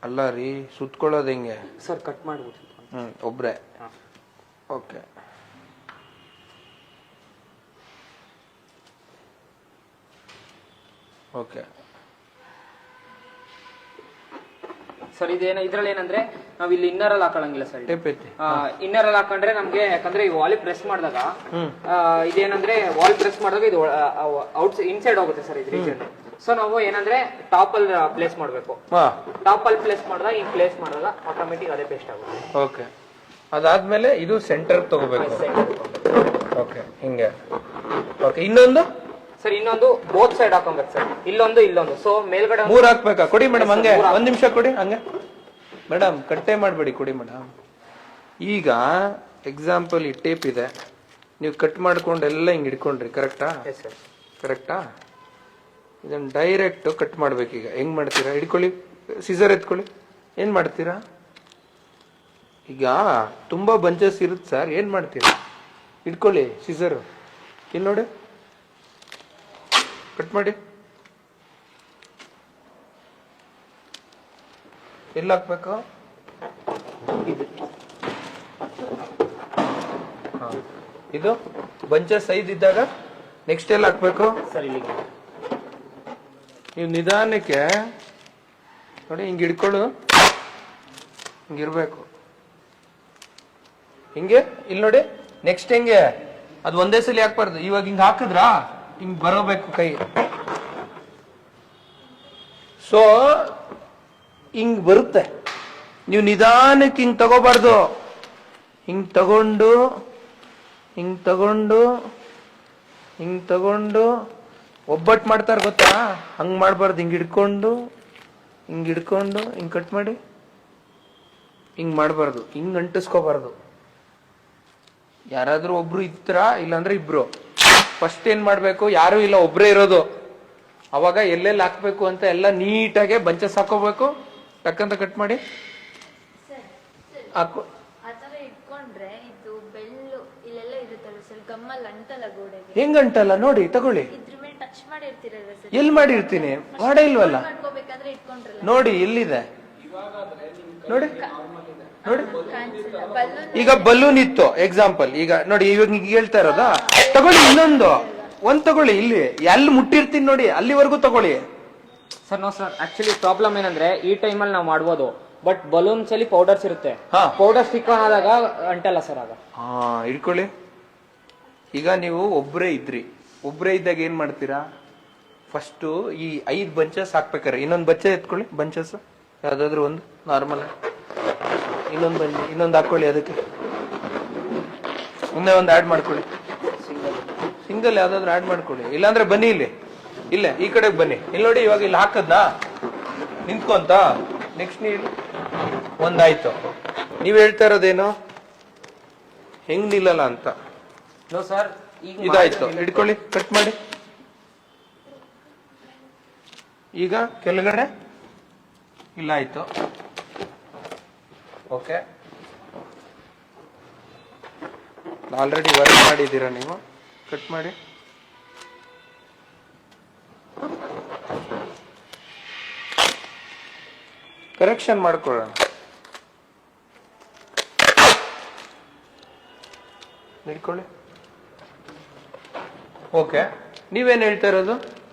ಅಲ್ಲ ರೀ, ಸುತ್ಕೊಳ್ಳೋದು ಹೆಂಗೆ ಸರ್? ಕಟ್ ಮಾಡ್ಬಿಟ್ಟು ಒಬ್ರೆ. Okay, okay sir. ಇದ್ರಲ್ಲಿ ಏನಂದ್ರೆ ನಾವ್ ಇಲ್ಲಿ ಇನ್ನರ್ ಅಲ್ಲಿ ಹಾಕೊಳ್ಳಂಗಿಲ್ಲ ಸರ್. ಟೇಪ್ ಐತಿ. ಇನ್ನರ್ ಅಲ್ಲಿ ಹಾಕೊಂಡ್ರೆ ನಮ್ಗೆ, ಯಾಕಂದ್ರೆ ಈ ವಾಲ್ ಪ್ರೆಸ್ ಮಾಡಿದಾಗ ಇದೇನಂದ್ರೆ ವಾಲ್ ಪ್ರೆಸ್ ಮಾಡಿದಾಗ ಇದು ಔಟ್ ಇನ್ಸೈಡ್ ಹೋಗುತ್ತೆ ಸರ್ ಇದು ರೀಜನ್. ಸೊ ನಾವು ಏನಂದ್ರೆ ಟಾಪ್ ಅಲ್ಲಿ ಪ್ಲೇಸ್ ಮಾಡ್ಬೇಕು. ಟಾಪ್ ಅಲ್ಲಿ ಪ್ಲೇಸ್ ಮಾಡಿದಾಗ ಹಿಂಗ್ ಪ್ಲೇಸ್ ಮಾಡಿದಾಗ ಆಟೋಮೆಟಿಕ್ ಅದೇ ಪೇಸ್ಟ್ ಆಗುತ್ತೆ. ಓಕೆ, ಅದಾದ್ಮೇಲೆ ಇದು ಸೆಂಟರ್ ತಗೋಬೇಕು. ಓಕೆ, ಹಿಂಗೆ. ಓಕೆ, ಇನ್ನೊಂದು ಸರ್, ಇನ್ನೊಂದು ಬೋತ್ ಸೈಡ್ ಹಾಕೊಬೇಕು ಸರ್. ಇಲ್ಲೊಂದು. ಸೊ ಮೇಲ್ಗಡೆ 3 ಹಾಕ್ಬೇಕಾ? ಕೊಡಿ ಮೇಡಮ್, ಹಂಗೆ ಒಂದ್ ನಿಮಿಷ ಕೊಡಿ. ಹಂಗೆ ಮೇಡಮ್, ಕಟ್ಟೆ ಮಾಡ್ಬೇಡಿ, ಕೊಡಿ ಮೇಡಮ್. ಈಗ ಎಕ್ಸಾಂಪಲ್ ಈ ಟೇಪ್ ಇದೆ, ನೀವು ಕಟ್ ಮಾಡ್ಕೊಂಡು ಎಲ್ಲ ಹಿಂಗ್ ಹಿಡ್ಕೊಂಡ್ರಿ, ಕರೆಕ್ಟಾ? ಕರೆಕ್ಟಾ? ಇದನ್ನ ಡೈರೆಕ್ಟ್ ಕಟ್ ಮಾಡ್ಬೇಕೀಗ. ಹೆಂಗ್ ಮಾಡ್ತೀರಾ? ಹಿಡ್ಕೊಳ್ಳಿ, ಸಿಸರ್ ಎತ್ಕೊಳ್ಳಿ. ಏನ್ ಮಾಡ್ತೀರಾ? ಈಗ ತುಂಬಾ ಬಂಚಸ್ ಇರುತ್ತೆ ಸರ್, ಏನ್ ಮಾಡ್ತೀರಾ? ಹಿಡ್ಕೊಳ್ಳಿ ಸಿಸರ್, ಇಲ್ಲಿ ನೋಡಿ, ಕಟ್ ಮಾಡಿ. ಎಲ್ಲಿ ಹಾಕ್ಬೇಕು? ಇದು ಬಂಚಸ್ 5 ಇದ್ದಾಗ ನೆಕ್ಸ್ಟ್ ಎಲ್ಲಿ ಹಾಕ್ಬೇಕು? ಸರ್ ಇಲ್ಲಿ ನೀವು ನಿಧಾನಕ್ಕೆ ನೋಡಿ, ಹಿಂಗೆ ಹಿಡ್ಕೊಳ್ಳು, ಹಿಂಗಿರ್ಬೇಕು, ಹಿಂಗೆ. ಇಲ್ಲಿ ನೋಡಿ, ನೆಕ್ಸ್ಟ್ ಹೆಂಗೆ? ಅದು ಒಂದೇ ಸಲ ಹಾಕ್ಬಾರ್ದು. ಇವಾಗ ಹಿಂಗ್ ಹಾಕಿದ್ರಾ ಹಿಂಗ್ ಬರೋಬೇಕು ಕೈ. ಸೊ ಹಿಂಗ್ ಬರುತ್ತೆ. ನೀವು ನಿಧಾನಕ್ಕೆ ಹಿಂಗ್ ತಗೋಬಾರ್ದು. ಹಿಂಗ್ ತಗೊಂಡು ಹಿಂಗ್ ತಗೊಂಡು ಹಿಂಗ್ ತಗೊಂಡು ಒಬ್ಬಟ್ಟು ಮಾಡ್ತಾರ ಗೊತ್ತಾ? ಹಂಗ್ ಮಾಡ್ಬಾರ್ದು. ಹಿಂಗ್ ಹಿಡ್ಕೊಂಡು ಹಿಂಗ್ ಕಟ್ ಮಾಡಿ ಹಿಂಗ್ ಮಾಡ್ಬಾರ್ದು. ಹಿಂಗ್ ಅಂಟಿಸ್ಕೋಬಾರ್ದು. ಯಾರಾದ್ರೂ ಒಬ್ರು ಇದ್ರಾ, ಇಲ್ಲಾಂದ್ರೆ ಇಬ್ರು. ಫಸ್ಟ್ ಏನ್ ಮಾಡ್ಬೇಕು? ಯಾರು ಇಲ್ಲ, ಒಬ್ರೇ ಇರೋದು. ಅವಾಗ ಎಲ್ಲೆಲ್ಲಿ ಹಾಕ್ಬೇಕು ಅಂತ ಎಲ್ಲ ನೀಟಾಗೆ ಬಂಚಸ್ ಹಾಕೋಬೇಕು. ಟಕ್ಕಂತ ಕಟ್ ಮಾಡಿ ಹಾಕು. ಹೆಂಗ್ ಅಂಟಲ್ಲ ನೋಡಿ, ತಗೊಳ್ಳಿ. ಎಲ್ಲಿ ಮಾಡಿರ್ತೀನಿ? ಮಾಡೇ ಇಲ್ವಲ್ಲ ನೋಡಿ, ಎಲ್ಲಿದೆ ನೋಡಿ. ನೋಡಿ, ಈಗ ಬಲೂನ್ ಇತ್ತು ಎಕ್ಸಾಂಪಲ್. ಈಗ ನೋಡಿ, ಇವಾಗ ಹೇಳ್ತಾ ಇರೋದಾ? ತಗೊಳ್ಳಿ, ಒಂದ್ ತಗೊಳ್ಳಿ. ಇಲ್ಲಿ ಎಲ್ಲಿ ಮುಟ್ಟಿರ್ತೀನಿ ನೋಡಿ, ಅಲ್ಲಿವರೆಗೂ ತಗೊಳ್ಳಿ ಸರ್. ನೋ ಸರ್, ಆಕ್ಚುಲಿ ಪ್ರಾಬ್ಲಮ್ ಏನಂದ್ರೆ ಈ ಟೈಮಲ್ಲಿ ನಾವು ಮಾಡ್ಬೋದು, ಬಟ್ ಬಲೂನ್ಸ್ ಅಲ್ಲಿ ಪೌಡರ್ಸ್ ಇರುತ್ತೆ. ಪೌಡರ್ ಸ್ಟಿಕ್ ಆನ್ ಆದಾಗ ಅಂಟಲ್ಲ ಸರ್ ಆಗ. ಇಟ್ಕೊಳ್ಳಿ. ಈಗ ನೀವು ಒಬ್ರೇ ಇದ್ದಾಗ ಏನ್ ಮಾಡ್ತೀರಾ? ಫಸ್ಟ್ ಈ 5 ಬಂಚಸ್ ಹಾಕ್ಬೇಕಾರೆ ಇನ್ನೊಂದು ಬಚ್ಚೆ ಎತ್ಕೊಳ್ಳಿ. ಬಂಚಸ್ ಯಾವ್ದಾದ್ರು ಒಂದು ನಾರ್ಮಲ್, ಇನ್ನೊಂದು ಹಾಕೊಳ್ಳಿ. ಅದಕ್ಕೆ ಮುಂದೆ ಒಂದು ಆಡ್ ಮಾಡ್ಕೊಳ್ಳಿ. ಸಿಂಗಲ್ ಯಾವ್ದಾದ್ರು ಆಡ್ ಮಾಡ್ಕೊಳ್ಳಿ. ಇಲ್ಲಾಂದ್ರೆ ಬನ್ನಿ ಇಲ್ಲೇ ಈ ಕಡೆಗೆ ಬನ್ನಿ. ಇಲ್ಲಿ ನೋಡಿ, ಇವಾಗ ಇಲ್ಲಿ ಹಾಕದ್ನಾ ನಿಂತ್ಕೊಂತ. ನೆಕ್ಸ್ಟ್ ನೀವು ಒಂದಾಯ್ತು. ನೀವ್ ಹೇಳ್ತಾ ಇರೋದೇನು? ಹೆಂಗ್ ನಿಲ್ಲಲ್ಲ ಅಂತ. ನೋ ಸರ್, ಇದಾಯ್ತು. ಹಿಡ್ಕೊಳ್ಳಿ, ಕಟ್ ಮಾಡಿ. ಈಗ ಕೆಳಗಡೆ ಇಲ್ಲ ಆಯ್ತು. ಓಕೆ, ಆಲ್ರೆಡಿ ವರ್ಕ್ ಮಾಡಿದ್ದೀರಾ ನೀವು. ಕಟ್ ಮಾಡಿ. ಕರೆಕ್ಷನ್ ಮಾಡ್ಕೊಳ್ಳೋಣ. ನಿಡ್ಕೊಳ್ಳಿ. ಓಕೆ, ನೀವೇನ್ ಹೇಳ್ತಾ ಇರೋದು?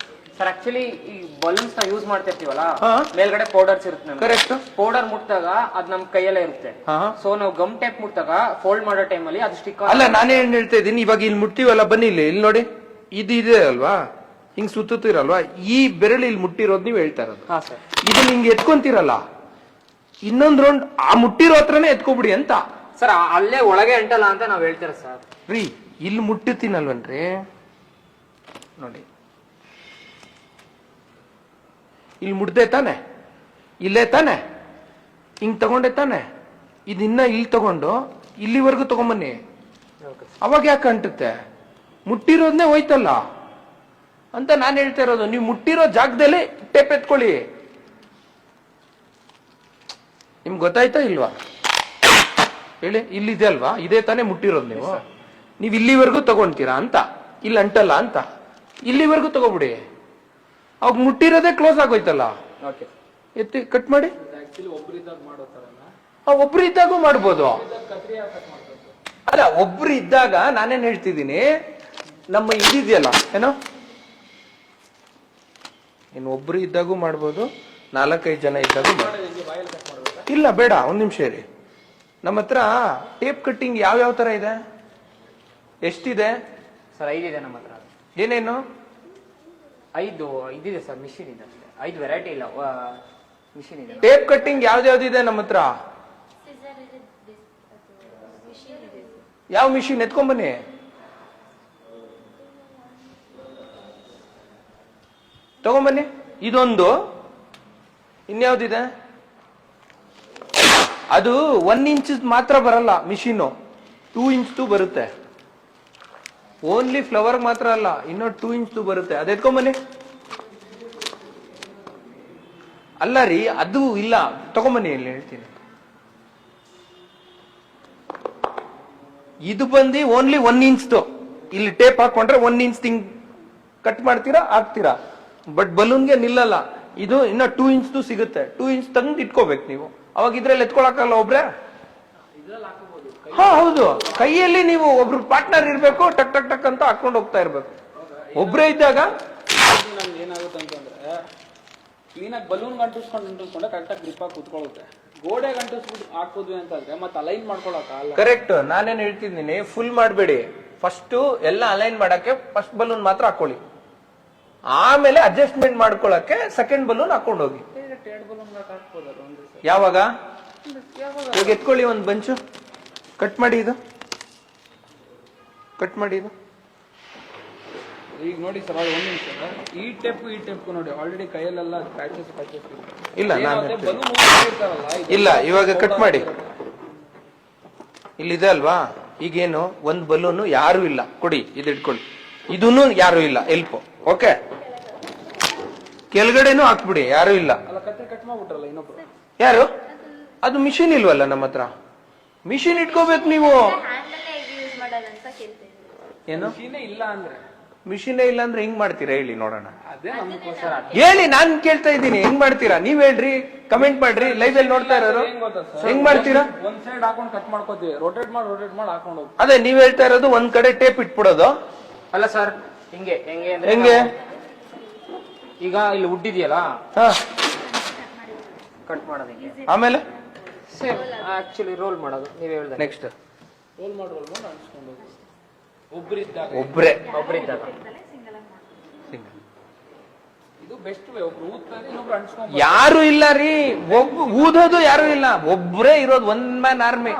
ಸರ್ ಆಕ್ಚುಲಿ ಈ ಬಲೂನ್ಸ್ ನ ಯೂಸ್ ಮಾಡ್ತಿರ್ತೀವಲ್ಲ, ಹಾ. ಮೇಲ್ಗಡೆ ಪೌಡರ್ಸ್ ಇರುತ್ತೆ. ಕರೆಕ್ಟ್. ಪೌಡರ್ ಮುಟ್ಟಾಗ ಅದ್ ನಮ್ ಕೈಯಲ್ಲೇ ಇರುತ್ತೆ. ಹಾ. ಸೊ ನಾವು ಗಮ್ ಟೇಪ್ ಮುಟ್ಟಾಗ ಫೋಲ್ಡ್ ಮಾಡೋ ಟೈಮ್ ಅಲ್ಲಿ ಅದು ಸ್ಟಿಕ್ ಅಲ್ಲ, ನಾನೇನ್ ಹೇಳ್ತಾ ಇದ್ದೀನಿ, ಇವಾಗ ಇಲ್ಲಿ ಮುಟ್ತೀವಲ್ಲ, ಬನ್ನಿ ಇಲ್ಲಿ ನೋಡಿ, ಇದು ಇದೆ ಅಲ್ವಾ, ಹಿಂಗ್ ಸುತ್ತಿರಲ್ವಾ, ಈ ಬೆರಳು ಇಲ್ಲಿ ಮುಟ್ಟಿರೋದು ನೀವು ಹೇಳ್ತಾ ಇರೋದು. ಹಾ ಸರ್. ಇದು ನಿಂಗೆ ಎತ್ಕೊಂತೀರಲ್ಲ, ಇನ್ನೊಂದ್ ರೌಂಡ್ ಆ ಮುಟ್ಟಿರೋ ಹತ್ರನೇ ಎತ್ಕೊಬಿಡಿ ಅಂತ. ಸರ್ ಅಲ್ಲೇ ಒಳಗೆ ಅಂಟಲ್ಲ ಅಂತ ನಾವ್ ಹೇಳ್ತೀರ ಸರ್. ರೀ, ಇಲ್ಲಿ ಮುಟ್ಟುತ್ತೀನಲ್ವನ್ರಿ, ನೋಡಿ ಇಲ್ಲಿ ಮುಡ್ದೆ ತಾನೆ, ಇಲ್ಲೇ ತಾನೆ, ಹಿಂಗ್ ತಗೊಂಡೆ ತಾನೆ, ಇದಿನ್ನ ಇಲ್ಲಿ ತಗೊಂಡು ಇಲ್ಲಿವರೆಗೂ ತಗೊಂಬನ್ನಿ. ಅವಾಗ ಯಾಕೆ ಅಂಟುತ್ತೆ? ಮುಟ್ಟಿರೋದ್ನೇ ಹೋಯ್ತಲ್ಲ ಅಂತ ನಾನು ಹೇಳ್ತಾ ಇರೋದು. ನೀವು ಮುಟ್ಟಿರೋ ಜಾಗದಲ್ಲಿ ಟೇಪ್ ಎತ್ಕೊಳ್ಳಿ. ನಿಮ್ಗೆ ಗೊತ್ತಾಯ್ತಾ ಇಲ್ವಾ? ಹೇಳಿ, ಇಲ್ಲಿದೆ ಅಲ್ವಾ, ಇದೇ ತಾನೇ ಮುಟ್ಟಿರೋದು. ನೀವು ಇಲ್ಲಿವರೆಗೂ ತಗೊಂತೀರಾ ಅಂತ, ಇಲ್ಲಿ ಅಂಟಲ್ಲ ಅಂತ, ಇಲ್ಲಿವರೆಗೂ ತಗೋಬಿಡಿ. ಅವಾಗ ಮುಟ್ಟಿರೋದೇ ಕ್ಲೋಸ್ ಆಗೋಯ್ತಲ್ಲ. ಎತ್ತಿ ಕಟ್ ಮಾಡಿ. ಒಬ್ರು ಇದ್ದಾಗೂ ಮಾಡ್ಬೋದು. ಅಲ್ಲ, ಒಬ್ರು ಇದ್ದಾಗ ನಾನೇನ್ ಹೇಳ್ತಿದ್ದೀನಿ, ನಮ್ಮ ಇದಿದೆಯಲ್ಲ ಏನೋ, ಇನ್ನು ಒಬ್ರು ಇದ್ದಾಗೂ ಮಾಡ್ಬೋದು, 4-5 ಜನ ಇದ್ದಾಗೂ ಮಾಡ್ಬೋದು. ಇಲ್ಲ ಬೇಡ, ಒಂದ್ ನಿಮಿಷ ಇರಿ. ನಮ್ಮ ಹತ್ರ ಟೇಪ್ ಕಟ್ಟಿಂಗ್ ಯಾವ ತರ ಇದೆ, ಎಷ್ಟಿದೆ ಸರ್? 5 ಇದೆ ನಮ್ಮ ಹತ್ರ. ಏನೇನು? 5 ಇದಿದೆ ಸರ್, ಮಿಷಿನ್ ಇದೆ. 5 ವೆರೈಟಿ ಇಲ್ಲ, ಮಿಷಿನ್ ಇದೆ. ಟೇಪ್ ಕಟ್ಟಿಂಗ್ ಯಾವ್ದಾವ್ದಿದೆ ನಮ್ಮ ಹತ್ರ? ಯಾವ ಮಿಷಿನ್? ಎತ್ಕೊಂಬನ್ನಿ. ತಗೊಂಬನ್ನಿ. ಇದೊಂದು, ಇನ್ಯಾವ್ದಿದೆ? ಅದು 1 ಇಂಚ್ ಮಾತ್ರ ಬರಲ್ಲ ಮಿಷಿನು, 2 ಇಂಚ್ ಬರುತ್ತೆ. ಓನ್ಲಿ ಫ್ಲವರ್ ಮಾತ್ರ ಅಲ್ಲ, ಇನ್ನೂ 2 ಇಂಚ್ ಬರುತ್ತೆ. ಅದ್ ಎತ್ಕೊಂಬನ್ನಿ. ಅಲ್ಲ ರೀ, ಅದು ಇಲ್ಲ, ತಗೊಂಬನ್ನಿ, ಇಲ್ಲಿ ಹೇಳ್ತೀನಿ. ಇದು ಬಂದು ಓನ್ಲಿ 1 ಇಂಚ್. ಇಲ್ಲಿ ಟೇಪ್ ಹಾಕೊಂಡ್ರೆ 1 ಇಂಚ್ ತಿಂಗ್ ಕಟ್ ಮಾಡ್ತೀರಾ, ಹಾಕ್ತೀರಾ. ಬಟ್ ಬಲೂನ್ಗೆ ನಿಲ್ಲಲ್ಲ. ಇದು ಇನ್ನ 2 ಇಂಚ್ ಸಿಗುತ್ತೆ. 2 ಇಂಚ್ ತಂದು ಇಟ್ಕೋಬೇಕು ನೀವು. ಅವಾಗ ಇದ್ರಲ್ಲಿ ಎತ್ಕೊಳಕಲ್ಲ ಒಬ್ರೆ. ಹಾ ಹೌದು, ಕೈಯಲ್ಲಿ ನೀವು ಒಬ್ರು ಪಾರ್ಟ್ನರ್ ಇರ್ಬೇಕು, ಟಕ್ ಟಕ್ ಟಕ್ ಅಂತ ಹಾಕೊಂಡು ಹೋಗ್ತಾ ಇರ್ಬೇಕು. ಒಬ್ರೇ ಇದ್ದಾಗ ಏನಾಗುತ್ತೆ ಅಂತಂದ್ರೆ, ಕ್ಲೀನಾಗಿ ಬಲೂನ್ ಅಂಟಿಸ್ಕೊಂಡ್ರೆ ಕರೆಕ್ಟಾಗಿ ಗ್ರಿಪ್ ಆಗಿ ಕುತ್ಕೊಳ್ಳುತ್ತೆ. ಗೋಡೆ ಅಂಟಿಸ್ಬಿಟ್ಟು ಹಾಕೋದ್ವಿ ಅಂತಂದ್ರೆ ಮತ್ತೆ ಅಲೈನ್ ಮಾಡ್ಕೊಳಕ್ಕಾಗಲ್ಲ. ಕರೆಕ್ಟ್. ನಾನೇನ್ ಹೇಳ್ತಿದ್ದೀನಿ, ಫುಲ್ ಮಾಡಬೇಡಿ. ಫಸ್ಟ್ ಎಲ್ಲ ಅಲೈನ್ ಮಾಡಕ್ಕೆ ಫಸ್ಟ್ ಬಲೂನ್ ಮಾತ್ರ ಹಾಕೊಳ್ಳಿ, ಆಮೇಲೆ ಅಡ್ಜಸ್ಟ್ಮೆಂಟ್ ಮಾಡ್ಕೊಳಕ್ಕೆ ಸೆಕೆಂಡ್ ಬಲೂನ್ ಹಾಕೊಂಡು ಹೋಗಿ. ಯಾವಾಗ? ಇವಾಗ ಎತ್ಕೊಳ್ಳಿ ಒಂದು ಬಂಚು, ಕಟ್ ಮಾಡಿ. ಇದು ಕಟ್ ಮಾಡಿ. ಇದು ಈಗ ನೋಡಿ ಸರ್, ಅದು 1 ನಿಮಿಷ. ಈ ಟೆಪ್ ನೋಡಿ, ಆಲ್ರೆಡಿ ಕೈಯಲ್ಲೆಲ್ಲ ಪ್ಯಾಚಸ್ ಇಲ್ಲ, ನಾನು ಬಲೂನ್ ಇಲ್ಲ. ಇವಾಗ ಕಟ್ ಮಾಡಿ. ಇಲ್ಲಿದೆ ಅಲ್ವಾ, ಈಗೇನು ಒಂದ್ ಬಲೂನು ಯಾರು ಇಲ್ಲ, ಕೊಡಿ, ಇದು ಇಟ್ಕೊಳ್ಳಿ. ಇದೂನು ಯಾರು ಇಲ್ಲ, ಎಲ್ಪ್. ಓಕೆ, ಕೆಳಗಡೆನೂ ಹಾಕ್ಬಿಡಿ, ಯಾರು ಇಲ್ಲ. ಅಲ್ಲ, ಕಟ್ ಮಾಡ್ಬಿಟ್ರಲ್ಲ ಇನ್ನೊಬ್ರು. ಯಾರು? ಅದು ಮಿಷಿನ್ ಇಲ್ವಲ್ಲ ನಮ್ಮ ಹತ್ರ. ಮಿಷಿನ್ ಇಟ್ಕೋಬೇಕು ನೀವು. ಏನು ಇಲ್ಲ ಅಂದ್ರೆ? ಮಿಷಿನೇ ಇಲ್ಲ ಅಂದ್ರೆ ಹೆಂಗ್ ಮಾಡ್ತೀರಾ ಹೇಳಿ ನೋಡೋಣ. ಅದೇ ನಮ್ಗೋಸ್ಕರ ಹೇಳಿ, ನಾನ್ ಕೇಳ್ತಾ ಇದ್ದೀನಿ, ಹೆಂಗ್ ಮಾಡ್ತೀರಾ ನೀವ್ ಹೇಳ್ರಿ, ಕಮೆಂಟ್ ಮಾಡ್ರಿ. ಲೈವ್ ಅಲ್ಲಿ ನೋಡ್ತಾ ಇರೋರು ಹೆಂಗ್ ಮಾಡ್ತೀರಾ? ಒಂದ್ ಸೈಡ್ ಹಾಕೊಂಡು ಕಟ್ ಮಾಡ್ಕೋತೀವಿ, ರೋಟೇಟ್ ಮಾಡಿ ಹಾಕೊಂಡು ಹೋಗ್ತೀವಿ. ಅದೇ ನೀವ್ ಹೇಳ್ತಾ ಇರೋದು ಒಂದ್ ಕಡೆ ಟೇಪ್ ಇಟ್ಬಿಡೋದು. ಅಲ್ಲ ಸರ್, ಹಿಂಗೆ ಹೆಂಗೆ ಅಂದ್ರೆ ಹೆಂಗೆ? ಈಗ ಇಲ್ಲಿ ವುಡ್ ಇದೆಯಲ್ಲ, ಹಾ, ಕಟ್ ಮಾಡೋದು ಹಿಂಗೆ, ಆಮೇಲೆ ಆಕ್ಚುಲಿ ರೋಲ್ ಮಾಡೋದು. ನೀವ್ ಹೇಳ್ದೆ ನೆಕ್ಸ್ಟ್ ರೋಲ್ ಮಾಡಿ ಅನ್ಸ್ಕೊಂಡು ಹೋಗಿ. ಒಬ್ರಿದ್ದಾಗ ಒಬ್ಬರಿದ್ದಾಗ ಇದು ಬೆಸ್ಟ್ ವೇ. ಒಬ್ರು ಊದ್ತಾರೆ, ಇನ್ನೊಬ್ರು ಅನ್ಸ್ಕೊಂಡು. ಯಾರು ಇಲ್ಲ ರೀ, ಊದೋದು ಯಾರು ಇಲ್ಲ, ಒಬ್ರೇ ಇರೋದು, 1 ಮ್ಯಾನ್ ಆರ್ಮಿ.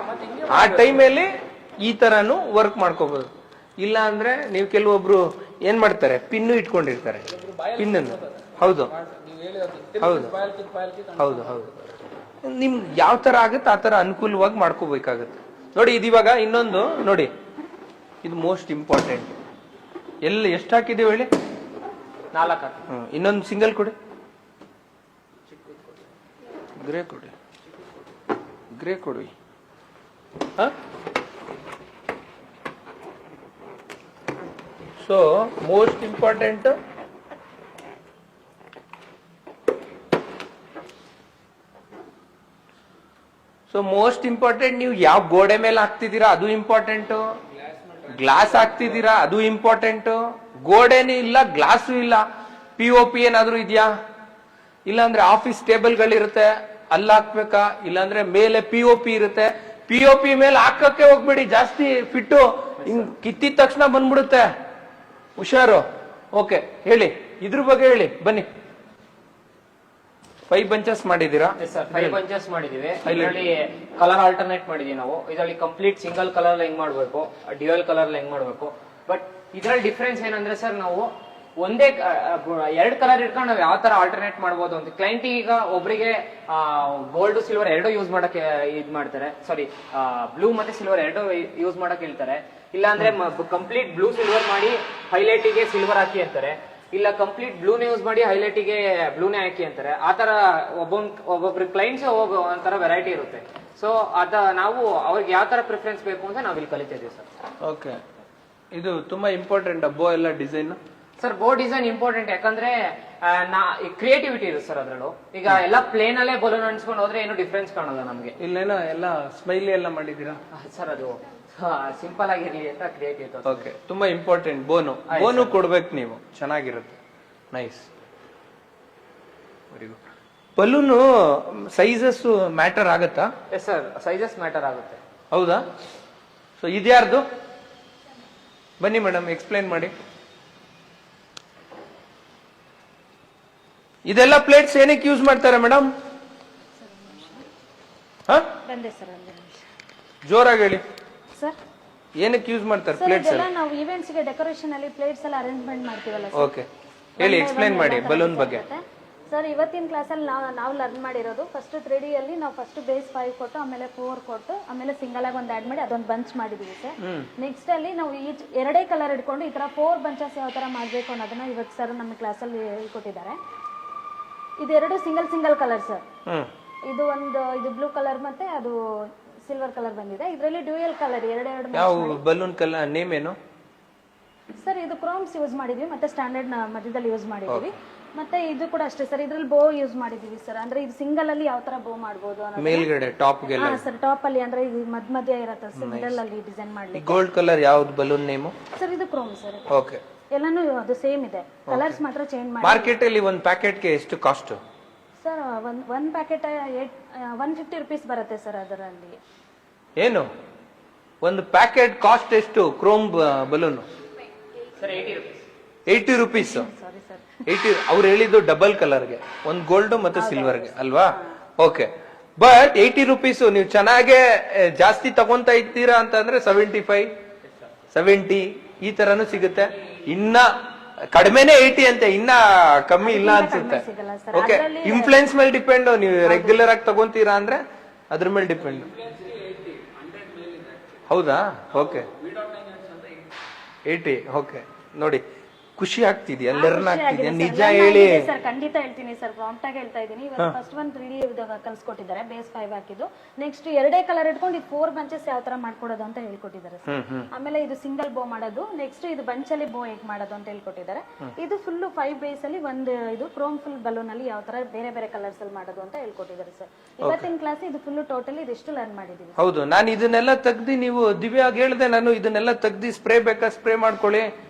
ಆ ಟೈಮಲ್ಲಿ ಈ ತರಾನು ವರ್ಕ್ ಮಾಡ್ಕೋಬಹುದು. ಇಲ್ಲ ಅಂದ್ರೆ ನೀವು ಕೆಲವೊಬ್ರು ಏನ್ ಮಾಡ್ತಾರೆ, ಪಿನ್ನು ಇಟ್ಕೊಂಡಿರ್ತಾರೆ, ಪಿನ್ನನ್ನು. ಹೌದು ಹೌದು ಹೌದು ಹೌದು. ನಿಮ್ಗೆ ಯಾವ ತರ ಆಗುತ್ತೆ ಆ ತರ ಅನುಕೂಲವಾಗಿ ಮಾಡ್ಕೋಬೇಕಾಗತ್ತೆ. ನೋಡಿ, ಇದಿವಾಗ ಇನ್ನೊಂದು ನೋಡಿ, ಇದು ಮೋಸ್ಟ್ ಇಂಪಾರ್ಟೆಂಟ್. ಎಷ್ಟು ಹಾಕಿದೀವಿ ಹೇಳಿ? 4. ಇನ್ನೊಂದು ಸಿಂಗಲ್ ಕೊಡಿ, ಗ್ರೇ ಕೊಡಿ, ಗ್ರೇ ಕೊಡಿ. So most important so most important ನೀವು ಯಾವ ಗೋಡೆ ಮೇಲೆ ಹಾಕ್ತಿದ್ದೀರಾ ಅದು ಇಂಪಾರ್ಟೆಂಟ್, ಗ್ಲಾಸ್ ಹಾಕ್ತಿದ್ದೀರಾ ಅದು ಇಂಪಾರ್ಟೆಂಟ್. ಗೋಡೆನೂ ಇಲ್ಲ, ಗ್ಲಾಸು ಇಲ್ಲ, POP ಏನಾದ್ರೂ ಇದೆಯಾ? ಇಲ್ಲಾಂದ್ರೆ ಆಫೀಸ್ ಟೇಬಲ್ಗಳಿರುತ್ತೆ ಅಲ್ಲಿ ಹಾಕ್ಬೇಕಾ? ಇಲ್ಲಾಂದ್ರೆ ಮೇಲೆ POP ಇರುತ್ತೆ, POP ಮೇಲೆ ಹಾಕಕ್ಕೆ ಹೋಗ್ಬೇಡಿ, ಜಾಸ್ತಿ ಫಿಟ್ಟು ಹಿಂಗ್ ಕಿತ್ತಿದ ತಕ್ಷಣ ಬಂದ್ಬಿಡುತ್ತೆ, ಹುಷಾರು. ಓಕೆ, ಹೇಳಿ ಇದ್ರ ಬಗ್ಗೆ ಹೇಳಿ ಬನ್ನಿ. 5 ಬಂಚಸ್ ಮಾಡಿದೀರಾ? ಸರ್ 5 ಬಂಚಸ್ ಮಾಡಿದೀವಿ. ಇದರಲ್ಲಿ ಕಲರ್ ಆಲ್ಟರ್ನೇಟ್ ಮಾಡಿದೀವಿ ನಾವು. ಇದರಲ್ಲಿ ಕಂಪ್ಲೀಟ್ ಸಿಂಗಲ್ ಕಲರ್ ಹೆಂಗ್ ಮಾಡ್ಬೇಕು, ಡ್ಯುಯಲ್ ಕಲರ್ ಹೆಂಗ್ ಮಾಡ್ಬೇಕು. ಬಟ್ ಇದ್ರಲ್ಲಿ ಡಿಫ್ರೆನ್ಸ್ ಏನಂದ್ರೆ ಸರ್, ನಾವು ಒಂದೇ 2 ಕಲರ್ ಇಟ್ಕೊಂಡು ನಾವು ಯಾವ ತರ ಆಲ್ಟರ್ನೇಟ್ ಮಾಡ್ಬೋದು ಅಂತ. ಕ್ಲೈಂಟ್ ಈಗ ಒಬ್ರಿಗೆ ಗೋಲ್ಡ್ ಸಿಲ್ವರ್ ಎರಡು ಯೂಸ್ ಮಾಡಕ್ಕೆ ಇದ್ ಮಾಡ್ತಾರೆ, ಸಾರಿ ಬ್ಲೂ ಮತ್ತೆ ಸಿಲ್ವರ್ ಎರಡು ಯೂಸ್ ಮಾಡಕ್ ಹೇಳ್ತಾರೆ. ಇಲ್ಲ ಅಂದ್ರೆ ಕಂಪ್ಲೀಟ್ ಬ್ಲೂ ಸಿಲ್ವರ್ ಮಾಡಿ ಹೈಲೈಟ್ ಗೆ ಸಿಲ್ವರ್ ಹಾಕಿ ಅಂತಾರೆ. ಇಲ್ಲ ಕಂಪ್ಲೀಟ್ ಬ್ಲೂನೇ ಯೂಸ್ ಮಾಡಿ ಹೈಲೈಟ್ ಗೆ ಬ್ಲೂನೇ ಹಾಕಿ ಅಂತಾರೆ. ಆತರ ಒಬ್ಬೊಬ್ರು ಕ್ಲೈಂಟ್ಸ್ ಒಂಥರ ವೆರೈಟಿ ಇರುತ್ತೆ. ಸೊ ನಾವು ಅವ್ರಿಗೆ ಯಾವ ತರ ಪ್ರಿಫರೆನ್ಸ್ ಬೇಕು ಅಂತ ನಾವ್ ಇಲ್ಲಿ ಕಲಿತಾ ಇದೀವಿ ಸರ್. ಓಕೆ, ಇದು ತುಂಬಾ ಇಂಪಾರ್ಟೆಂಟ್ ಬೋ ಎಲ್ಲ ಡಿಸೈನ್. ಸರ್ ಬೋ ಡಿಸೈನ್ ಇಂಪಾರ್ಟೆಂಟ್, ಯಾಕಂದ್ರೆ ಕ್ರಿಯೇಟಿವಿಟಿ ಇರುತ್ತೆ ಸರ್ ಅದ್ರಲ್ಲೂ. ಈಗ ಎಲ್ಲ ಪ್ಲೇನ್ ಅಲ್ಲೇ ಬಲೂನ್ ಅನ್ಸ್ಕೊಂಡು ಹೋದ್ರೆ ಏನು ಡಿಫ್ರೆನ್ಸ್ ಕಾಣಲ್ಲ ನಮಗೆ. ಇಲ್ಲೇನೋ ಎಲ್ಲ ಸ್ಮೈಲಿ ಎಲ್ಲ ಮಾಡಿದೀರಾ? ಸರ್ ಅದು ಸಿಂಪಲ್ ಆಗಿರ್ಲಿ ಅಂತ ಕ್ರಿಯೇಟಿವ್. ಓಕೆ, ತುಂಬಾ ಇಂಪಾರ್ಟೆಂಟ್ ಬೋನು ಕೊಡ್ಬೇಕು ನೀವು, ಚೆನ್ನಾಗಿರುತ್ತೆ. Nice, very good. Balloon sizes matter ಆಗತ್ತಾ? ಎಸ್ ಸರ್, ಸೈಜಸ್ ಮ್ಯಾಟರ್ ಆಗುತ್ತೆ. ಹೌದಾ? ಸೊ ಇದ್ಯಾರ್ದು? ಬನ್ನಿ ಮೇಡಮ್, ಎಕ್ಸ್ಪ್ಲೈನ್ ಮಾಡಿ. ಇದೆಲ್ಲ ಪ್ಲೇಟ್ಸ್ ಏನಕ್ಕೆ ಯೂಸ್ ಮಾಡ್ತಾರೆ ಮೇಡಮ್? ಜೋರಾಗಿ ಹೇಳಿ ಸರ್. ಏನಕ್ಕೆ ಯೂಸ್ ಮಾಡ್ತಾರೆ ಸರ್ ಪ್ಲೇಟ್ಸ್? ಇದೆಲ್ಲ ನಾವು ಈವೆಂಟ್ಸ್ ಗೆ ಡೆಕೋರೇಷನ್ ಅಲ್ಲಿ ಪ್ಲೇಟ್ಸ್ ಎಲ್ಲ ಅರೇಂಜ್ಮೆಂಟ್ ಮಾಡ್ತೀವಲ್ಲ ಸರ್. ಓಕೆ, ಹೇಳಿ, ಎಕ್ಸ್ಪ್ಲೈನ್ ಮಾಡಿ ಬಲೂನ್ ಬಗ್ಗೆ. ಸರ್ ಇವತ್ತಿನ ಕ್ಲಾಸಲ್ಲಿ ನಾವು ಲರ್ನ್ ಮಾಡಿರೋದು ಫಸ್ಟ್ 3D ಅಲ್ಲಿ ನಾವು ಫಸ್ಟ್ ಬೇಸ್ 5 ಕೊಟ್ಟು ಆಮೇಲೆ 4 ಕೊಟ್ಟು ಆಮೇಲೆ ಸಿಂಗಲ್ ಆಗಿ ಒಂದು ಆಡ್ ಮಾಡಿ ಅದೊಂದು ಬಂಚ್ ಮಾಡಿದೀವಿ ಸರ್. ನೆಕ್ಸ್ಟ್ ಅಲ್ಲಿ ನಾವು ಎರಡೇ ಕಲರ್ ಇಟ್ಕೊಂಡು ಈ ತರ 4 ಬಂಚಸ್ ಯಾವ ತರ ಮಾಡ್ಬೇಕು ಅನ್ನೋದನ್ನ ಇವತ್ತು ಸರ್ ನಮ್ಮ ಕ್ಲಾಸಲ್ಲಿ ಹೇಳ್ಕೊಟ್ಟಿದ್ದಾರೆ. ಇದೆರಡು ಸಿಂಗಲ್ ಕಲರ್ ಸರ್. ಇದು ಬ್ಲೂ ಕಲರ್ ಮತ್ತೆ ಅದು ಸಿಲ್ವರ್ ಕಲರ್ ಬಂದಿದೆ. ಇದರಲ್ಲಿ ಡ್ಯೂಯಲ್ ಕಲರ್ ಎರಡು ಯಾವ ಬಲೂನ್ ಕಲರ್ ನೇಮ್ ಏನು ಸರ್? ಇದು ಕ್ರೋಮ್ಸ್ ಯೂಸ್ ಮಾಡಿದೀವಿ ಮತ್ತೆ ಸ್ಟ್ಯಾಂಡರ್ಡ್ ಮಧ್ಯದಲ್ಲಿ ಯೂಸ್ ಮಾಡಿದೀವಿ. ಮತ್ತೆ ಇದು ಕೂಡ ಅಷ್ಟೇ ಸರ್, ಇದ್ರಲ್ಲಿ ಬೋ ಯೂಸ್ ಮಾಡಿದೀವಿ ಸರ್. ಅಂದ್ರೆ ಇದು ಸಿಂಗಲ್ ಅಲ್ಲಿ ಯಾವ ತರ ಬೋ ಮಾಡಬಹುದು ಅನ್ನೋದು. ಮೇಲ್ಗಡೆ ಟಾಪ್ ಗೆಲ್ಲ ಸರ್ ಟಾಪ್ ಅಲ್ಲಿ ಅಂದ್ರೆ ಇದು ಮಧ್ಯ ಇರುತ್ತೆ ಸರ್, ಮಿಡಲ್ ಅಲ್ಲಿ ಡಿಸೈನ್ ಮಾಡ್ಲಿಕ್ಕೆ. ಗೋಲ್ಡ್ ಕಲರ್ ಯಾವ್ದು ಬಲೂನ್ ನೇಮ್ ಸರ್? ಇದು ಕ್ರೋಮ್ ಸರ್. ಓಕೆ, ಎಲ್ಲಾನು ಅದು ಸೇಮ್ ಇದೆ, ಕಲರ್ಸ್ ಮಾತ್ರ ಚೇಂಜ್ ಮಾಡಿ. ಮಾರ್ಕೆಟ್ ಅಲ್ಲಿ ಒಂದು ಪ್ಯಾಕೆಟ್ ಗೆ ಎಷ್ಟು cost sir? One packet 150 rupees ಬರುತ್ತೆ ಸರ್. ಅದರಲ್ಲಿ ಏನು ಒಂದು ಪ್ಯಾಕೆಟ್ ಕಾಸ್ಟ್ ಎಷ್ಟು? Chrome balloon sir 80 rupees. 80 rupees. Sorry sir, 80. ಅವ್ರು ಹೇಳಿದ್ದು ಡಬಲ್ ಕಲರ್ಗೆ, ಒಂದು ಗೋಲ್ಡ್ ಮತ್ತೆ ಸಿಲ್ವರ್ಗೆ ಅಲ್ವಾ? ಓಕೆ, ಬಟ್ 80 ರುಪೀಸ್ ನೀವು ಚೆನ್ನಾಗೆ ಜಾಸ್ತಿ ತಗೊಂತಾ ಇದ್ದೀರಾ ಅಂತಂದ್ರೆ 75, 70 ಈ ತರನು ಸಿಗುತ್ತೆ. ಇನ್ನ ಕಡಿಮೆನೆ 80 ಅಂತೆ, ಇನ್ನ ಕಮ್ಮಿ ಇಲ್ಲ ಅನ್ಸುತ್ತೆ. ಓಕೆ, ಇನ್ಫ್ಲೂಯೆನ್ಸ್ ಮೇಲೆ ಡಿಪೆಂಡ್. ನೀವು ರೆಗ್ಯುಲರ್ ಆಗಿ ತಗೊಂತೀರಾ ಅಂದ್ರೆ ಅದ್ರ ಮೇಲೆ ಡಿಪೆಂಡ್. ಹೌದಾ? ಓಕೆ, 80. ಓಕೆ, ನೋಡಿ ಖುಷಿ ಆಗ್ತಿದ್ಯಾ? ಲರ್ನ್ ಆಗ್ತಿದ್ಯಾ? ನಿಜ ಹೇಳಿ ಸರ್. ಖಂಡಿತ ಹೇಳ್ತೀನಿ ಸರ್, ಪ್ರಾಂಪ್ಟ್ ಆಗಿ ಹೇಳ್ತಾ ಇದ್ದೀನಿ. ಇವಾಗ ಫಸ್ಟ್ ಒಂದು 3D ಕಲ್ಸ್ಕೊಟ್ಟಿದ್ದಾರೆ, ಬೇಸ್ 5 ಹಾಕಿದ್ದು. ನೆಕ್ಸ್ಟ್ ಎರಡೇ ಕಲರ್ ಇಟ್ಕೊಂಡು ಇದು 4 ಬಂಚಸ್ ಯಾವ ತರ ಮಾಡ್ಕೊಡೋದು ಅಂತ ಹೇಳ್ಕೊಟ್ಟಿದ್ದಾರೆ ಸರ್. ಆಮೇಲೆ ಇದು ಸಿಂಗಲ್ ಬೋ ಮಾಡೋದು, ನೆಕ್ಸ್ಟ್ ಇದು ಬಂಚಲ್ಲಿ ಬೋ ಹೇಗ್ ಮಾಡೋದು ಅಂತ ಹೇಳ್ಕೊಟ್ಟಿದ್ದಾರೆ. ಇದು ಫುಲ್ 5 ಬೇಸ್ ಅಲ್ಲಿ ಒಂದು ಇದು ಕ್ರೋಮ್ ಫುಲ್ ಬಲೂನ್ ಅಲ್ಲಿ ಯಾವ ತರ ಬೇರೆ ಬೇರೆ ಕಲರ್ಸ್ ಅಲ್ಲಿ ಮಾಡೋದು ಅಂತ ಹೇಳ್ಕೊಟ್ಟಿದ್ದಾರೆ ಸರ್. ಇವತ್ತಿನ ಕ್ಲಾಸ್ ಇದು ಫುಲ್ ಟೋಟಲ್ ಇದಿಷ್ಟು ಲರ್ನ್ ಮಾಡಿದೀವಿ. ಹೌದು, ನಾನು ಇದನ್ನೆಲ್ಲ ತೆಗ್ದಿ, ನೀವು ದಿವ್ಯಾಗ್ ಹೇಳ್ದೆ, ನಾನು ಇದನ್ನೆಲ್ಲ ತೆಗ್ದಿ ಸ್ಪ್ರೇ ಬೇಕಾ ಸ್ಪ್ರೇ ಮಾಡ್ಕೊಳ್ಳಿ,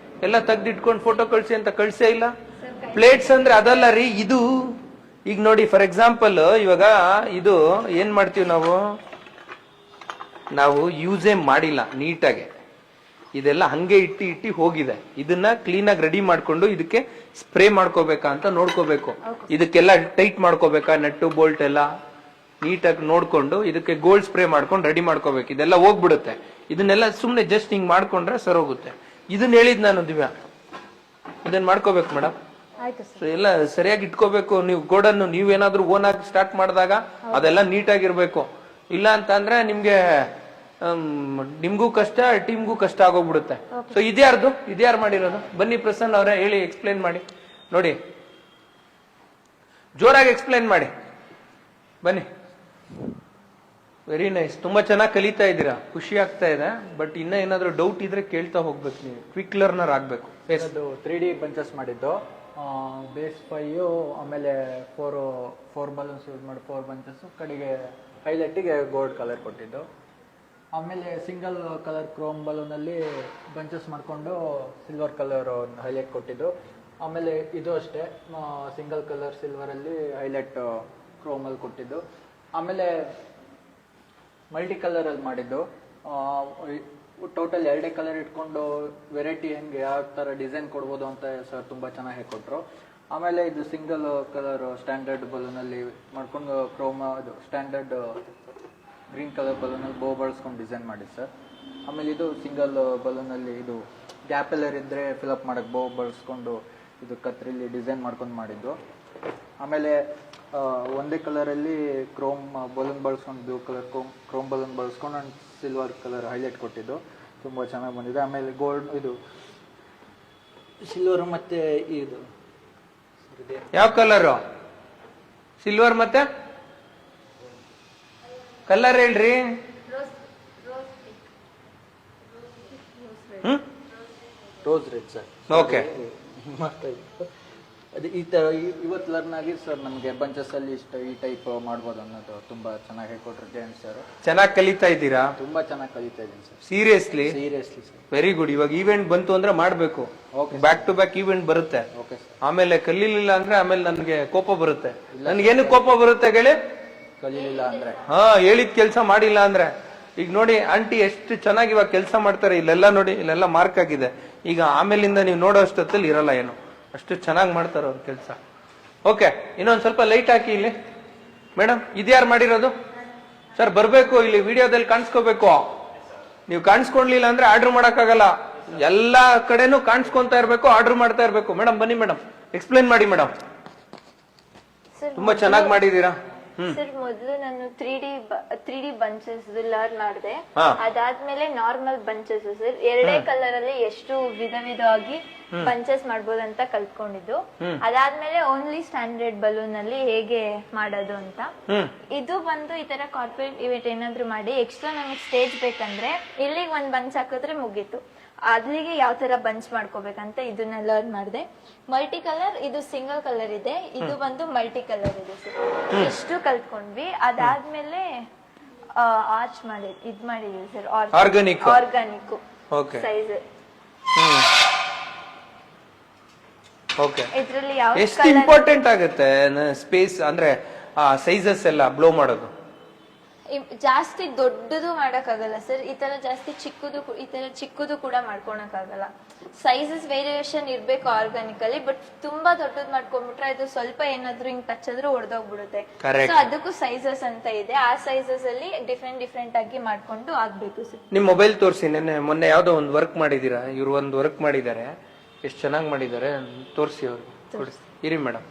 ಎಲ್ಲ ತೆಗ್ದಿಟ್ಕೊಂಡು ಫೋಟೋ ಕಳ್ಸಿ ಅಂತ ಕಳ್ಸೇ ಇಲ್ಲ. ಪ್ಲೇಟ್ಸ್ ಅಂದ್ರೆ ಅದಲ್ಲ ರೀ, ಇದು ಈಗ ನೋಡಿ ಫಾರ್ ಎಕ್ಸಾಂಪಲ್ ಇವಾಗ ಇದು ಏನ್ ಮಾಡ್ತೀವಿ ನಾವು ಯೂಸೇ ಮಾಡಿಲ್ಲ ನೀಟಾಗಿ, ಇದೆಲ್ಲ ಹಂಗೆ ಇಟ್ಟಿ ಹೋಗಿದೆ. ಇದನ್ನ ಕ್ಲೀನ್ ಆಗಿ ರೆಡಿ ಮಾಡ್ಕೊಂಡು ಇದಕ್ಕೆ ಸ್ಪ್ರೇ ಮಾಡ್ಕೋಬೇಕಾ ಅಂತ ನೋಡ್ಕೋಬೇಕು. ಇದಕ್ಕೆಲ್ಲ ಟೈಟ್ ಮಾಡ್ಕೋಬೇಕಾ, ನಟ್ಟು ಬೋಲ್ಟ್ ಎಲ್ಲ ನೀಟಾಗಿ ನೋಡ್ಕೊಂಡು ಇದಕ್ಕೆ ಗೋಲ್ಡ್ ಸ್ಪ್ರೇ ಮಾಡ್ಕೊಂಡು ರೆಡಿ ಮಾಡ್ಕೋಬೇಕು. ಇದೆಲ್ಲ ಹೋಗ್ಬಿಡುತ್ತೆ. ಇದನ್ನೆಲ್ಲ ಸುಮ್ನೆ ಜಸ್ಟ್ ಹಿಂಗ್ ಮಾಡ್ಕೊಂಡ್ರೆ ಸರೋಗುತ್ತೆ. ಇದನ್ನ ಹೇಳಿದ್ ನಾನು ದಿವ್ಯಾ, ಇದನ್ನ ಮಾಡ್ಕೋಬೇಕು ಮೇಡಮ್. ಎಲ್ಲ ಸರಿಯಾಗಿ ಇಟ್ಕೋಬೇಕು. ನೀವು ಗೋಡನ್ನು ನೀವೇನಾದ್ರೂ ಓನ್ ಆಗಿ ಸ್ಟಾರ್ಟ್ ಮಾಡಿದಾಗ ಅದೆಲ್ಲ ನೀಟಾಗಿರ್ಬೇಕು. ಇಲ್ಲ ಅಂತ ಅಂದ್ರೆ ನಿಮ್ಗೂ ಕಷ್ಟ, ಟೀಮ್ಗೂ ಕಷ್ಟ ಆಗೋಗ್ಬಿಡುತ್ತೆ. ಸೊ ಇದ್ಯಾರು ಮಾಡಿರೋದು? ಬನ್ನಿ ಪ್ರಸನ್ನ ಅವರೇ, ಹೇಳಿ, ಎಕ್ಸ್ಪ್ಲೈನ್ ಮಾಡಿ. ನೋಡಿ, ಜೋರಾಗಿ ಎಕ್ಸ್ಪ್ಲೈನ್ ಮಾಡಿ, ಬನ್ನಿ. ವೆರಿ ನೈಸ್, ತುಂಬಾ ಚೆನ್ನಾಗಿ ಕಲಿತಾ ಇದ್ದೀರಾ, ಖುಷಿ ಆಗ್ತಾ ಇದೆ. ಬಟ್ ಇನ್ನ ಏನಾದ್ರು ಡೌಟ್ ಇದ್ರೆ ಕೇಳ್ತಾ ಹೋಗ್ಬೇಕು, ನೀವು ಕ್ವಿಕ್ ಲರ್ನರ್ ಆಗ್ಬೇಕು. ಅದು 3D ಬಂಚಸ್ ಮಾಡಿದ್ದು, ಬೇಸ್ 5 ಆಮೇಲೆ 4 ಬಲೂನ್ಸ್ ಯೂಸ್ ಮಾಡಿ 4 ಬಂಚಸ್, ಕಡೆಗೆ ಹೈಲೈಟಿಗೆ ಗೋಲ್ಡ್ ಕಲರ್ ಕೊಟ್ಟಿದ್ದು. ಆಮೇಲೆ ಸಿಂಗಲ್ ಕಲರ್ ಕ್ರೋಮ್ ಬಲೂನಲ್ಲಿ ಬಂಚಸ್ ಮಾಡಿಕೊಂಡು ಸಿಲ್ವರ್ ಕಲರ್ ಹೈಲೈಟ್ ಕೊಟ್ಟಿದ್ದು. ಆಮೇಲೆ ಇದು ಅಷ್ಟೇ ಸಿಂಗಲ್ ಕಲರ್ ಸಿಲ್ವರಲ್ಲಿ ಹೈಲೈಟ್ ಕ್ರೋಮಲ್ಲಿ ಕೊಟ್ಟಿದ್ದು. ಆಮೇಲೆ ಮಲ್ಟಿ ಕಲರಲ್ಲಿ ಮಾಡಿದ್ದು. ಟೋಟಲ್ 2 ಕಲರ್ ಇಟ್ಕೊಂಡು ವೆರೈಟಿ ಹೆಂಗೆ ಯಾವ ಥರ ಡಿಸೈನ್ ಕೊಡ್ಬೋದು ಅಂತ ಸರ್ ತುಂಬ ಚೆನ್ನಾಗಿ ಹೇಳ್ಕೊಟ್ರು. ಆಮೇಲೆ ಇದು ಸಿಂಗಲ್ ಕಲರ್ ಸ್ಟ್ಯಾಂಡರ್ಡ್ ಬಲೂನಲ್ಲಿ ಮಾಡ್ಕೊಂಡು ಅದು ಸ್ಟ್ಯಾಂಡರ್ಡ್ ಗ್ರೀನ್ ಕಲರ್ ಬಲೂನಲ್ಲಿ ಬೋ ಬಳಸ್ಕೊಂಡು ಡಿಸೈನ್ ಮಾಡಿದ್ದು ಸರ್. ಆಮೇಲೆ ಇದು ಸಿಂಗಲ್ ಬಲೂನಲ್ಲಿ ಇದು ಗ್ಯಾಪ್ ಎಲ್ಲರ್ ಇದ್ದರೆ ಫಿಲಪ್ ಮಾಡೋಕ್ಕೆ ಬೋ ಬಳಸ್ಕೊಂಡು ಇದು ಕತ್ರಿಲಿ ಡಿಸೈನ್ ಮಾಡ್ಕೊಂಡು ಮಾಡಿದ್ದು. ಆಮೇಲೆ ಒಂದೇ ಕಲರಲ್ಲಿ ಕ್ರೋಮ್ ಬಲೂನ್ ಬಳಸ್ಕೊಂಡು ಬ್ಲೂ ಕಲರ್ ಕ್ರೋಮ್ ಬಲೂನ್ ಬಳಸ್ಕೊಂಡು ನಾನು ಸಿಲ್ವರ್ ಕಲರ್ ಹೈಲೈಟ್ ಕೊಟ್ಟಿದ್ದು. ತುಂಬ ಚೆನ್ನಾಗಿ ಬಂದಿದೆ. ಆಮೇಲೆ ಗೋಲ್ಡ್ ಇದು ಸಿಲ್ವರ್ ಮತ್ತೆ ಇದು ಯಾವ ಕಲರು? ಸಿಲ್ವರ್ ಮತ್ತೆ ಕಲರ್ ಹೇಳ್ರಿ. Rose red sir. ಓಕೆ. ಅದು ಈ ಥರ ಇವತ್ತು ಲರ್ನ್ ಆಗಿ ಸರ್ ನಮಗೆ ಬಂಚಸ್ಸಲ್ಲಿ ಈ ಟೈಪ್ ಮಾಡ್ಬೋದು ಅನ್ನೋದು ತುಂಬ ಚೆನ್ನಾಗಿ ಹೇಳ್ಕೊಟ್ರು ಜಯಂತ್ ಸರ್. ಚೆನ್ನಾಗಿ ಕಲಿತಾ ಇದ್ದೀರಾ? ತುಂಬ ಚೆನ್ನಾಗಿ ಕಲಿತಾ ಇದ್ದೀನಿ sir. Seriously sir. Very good. ಇವಾಗ ಈವೆಂಟ್ ಬಂತು ಅಂದ್ರೆ ಮಾಡ್ಬೇಕು. ಬ್ಯಾಕ್ ಟು ಬ್ಯಾಕ್ ಈವೆಂಟ್ ಬರುತ್ತೆ. Okay sir. ಆಮೇಲೆ ಕಲೀಲಿಲ್ಲ ಅಂದ್ರೆ ಆಮೇಲೆ ನನಗೆ ಕೋಪ ಬರುತ್ತೆ. ನನ್ಗೇನು ಕೋಪ ಬರುತ್ತೆ ಹೇಳಿ? ಕಲೀಲಿಲ್ಲ ಅಂದ್ರೆ ಹೇಳಿದ ಕೆಲಸ ಮಾಡಿಲ್ಲ ಅಂದ್ರೆ. ಈಗ ನೋಡಿ ಆಂಟಿ ಎಷ್ಟು ಚೆನ್ನಾಗಿ ಇವಾಗ ಕೆಲಸ ಮಾಡ್ತಾರೆ. ಇಲ್ಲೆಲ್ಲ ನೋಡಿ, ಇಲ್ಲೆಲ್ಲ ಮಾರ್ಕ್ ಆಗಿದೆ. ಈಗ ಆಮೇಲಿಂದ ನೀವು ನೋಡೋ ಅಷ್ಟೊತ್ತಲ್ಲಿ ಇರಲ್ಲ ಏನು, ಅಷ್ಟು ಚೆನ್ನಾಗಿ ಮಾಡ್ತಾರೆ ಅವ್ರ ಕೆಲಸ. ಓಕೆ, ಇನ್ನೊಂದ್ ಸ್ವಲ್ಪ ಲೈಟ್ ಹಾಕಿ ಇಲ್ಲಿ ಮೇಡಮ್. ಇದ್ಯಾರು ಮಾಡಿರೋದು ಸರ್? ಬರ್ಬೇಕು ಇಲ್ಲಿ ವಿಡಿಯೋದಲ್ಲಿ ಕಾಣಿಸ್ಕೋಬೇಕು. ನೀವು ಕಾಣಿಸ್ಕೊಂಡ್ಲಿಲ್ಲ ಅಂದ್ರೆ ಆರ್ಡರ್ ಮಾಡಕ್ಕಾಗಲ್ಲ. ಎಲ್ಲಾ ಕಡೆನೂ ಕಾಣಿಸ್ಕೊಂತಾ ಇರ್ಬೇಕು, ಆರ್ಡರ್ ಮಾಡ್ತಾ ಇರ್ಬೇಕು. ಮೇಡಮ್ ಬನ್ನಿ ಮೇಡಮ್, ಎಕ್ಸ್ಪ್ಲೈನ್ ಮಾಡಿ ಮೇಡಮ್. ತುಂಬಾ ಚೆನ್ನಾಗಿ ಮಾಡಿದೀರಾ. ಸರ್ ಮೊದಲು ನಾನು 3D ಬಂಚಸ್ ಲರ್ನ್ ಮಾಡಿದೆ. ಅದಾದ್ಮೇಲೆ ನಾರ್ಮಲ್ ಬಂಚಸ್ ಸರ್ 2 ಕಲರ್ ಅಲ್ಲಿ ಎಷ್ಟು ವಿಧವಾಗಿ ಬಂಚಸ್ ಮಾಡ್ಬೋದು ಅಂತ ಕಲ್ತ್ಕೊಂಡಿದ್ದು. ಅದಾದ್ಮೇಲೆ ಓನ್ಲಿ ಸ್ಟ್ಯಾಂಡರ್ಡ್ ಬಲೂನ್ ಅಲ್ಲಿ ಹೇಗೆ ಮಾಡೋದು ಅಂತ. ಇದು ಬಂದು ಈ ತರ ಕಾರ್ಪೊರೇಟ್ ಇವೆಂಟ್ ಏನಾದ್ರು ಮಾಡಿ ಎಕ್ಸ್ಟ್ರಾ ನಮಗೆ ಸ್ಟೇಜ್ ಬೇಕಂದ್ರೆ ಇಲ್ಲಿಗೆ ಒಂದ್ ಬಂಚ್ ಹಾಕಿದ್ರೆ ಮುಗೀತು. ಅಲ್ಲಿಗೆ ಯಾವ ತರ ಬಂಚ್ ಮಾಡ್ಕೋಬೇಕಂತ ಇದನ್ನ ಲರ್ನ್ ಮಾಡಿದೆ. ಮಲ್ಟಿ ಕಲರ್, ಇದು ಸಿಂಗಲ್ ಕಲರ್ ಇದೆ, ಇದು ಬಂದು ಮಲ್ಟಿ ಕಲರ್ ಇದೆ ಸರ್. ಇಷ್ಟು ಕಲ್ತ್ಕೊಂಡ್ವಿ. ಅದಾದ್ಮೇಲೆ ಆರ್ಚ್ ಮಾಡಿದೀವಿ ಸರ್. Organic size. ಇದ್ರಲ್ಲಿ ಯಾವ ಎಷ್ಟು ಇಂಪಾರ್ಟೆಂಟ್ ಆಗುತ್ತೆ ಸ್ಪೇಸ್ ಅಂದ್ರೆ ಸೈಜಸ್ ಎಲ್ಲ ಬ್ಲೋ ಮಾಡೋದು? ಜಾಸ್ತಿ ದೊಡ್ಡದು ಮಾಡಕ್ಕಾಗಲ್ಲ ಸರ್. ಈ ತರ ಜಾಸ್ತಿ ಚಿಕ್ಕದು ಕೂಡ ಮಾಡ್ಕೊಳಕ್ ಆಗಲ್ಲ. ಸೈಜಸ್ ವೇರಿಯೇಷನ್ ಇರ್ಬೇಕು ಆರ್ಗಾನಿಕ್ ಅಲ್ಲಿ. ಬಟ್ ತುಂಬಾ ದೊಡ್ಡದ್ ಮಾಡ್ಕೊಂಡ್ಬಿಟ್ರೆ ಅದು ಸ್ವಲ್ಪ ಏನಾದ್ರು ಹಿಂಗ್ ಟಚ್ ಆದ್ರೂ ಹೊಡೆದೋಗ್ಬಿಡುತ್ತೆ. ಸೊ ಅದಕ್ಕೂ ಸೈಜಸ್ ಅಂತ ಇದೆ. ಆ ಸೈಜಸ್ ಅಲ್ಲಿ ಡಿಫ್ರೆಂಟ್ ಆಗಿ ಮಾಡ್ಕೊಂಡು ಆಗ್ಬೇಕು ಸರ್. ನಿಮ್ ಮೊಬೈಲ್ ತೋರಿಸಿ. ಮೊನ್ನೆ ಯಾವ್ದೋ ಒಂದು ವರ್ಕ್ ಮಾಡಿದೀರಾ? ಇವ್ರು ಒಂದು ವರ್ಕ್ ಮಾಡಿದ್ದಾರೆ, ಎಷ್ಟು ಚೆನ್ನಾಗಿ ಮಾಡಿದ್ದಾರೆ ತೋರಿಸಿ. ಅವ್ರು ಇರಿ ಮೇಡಮ್.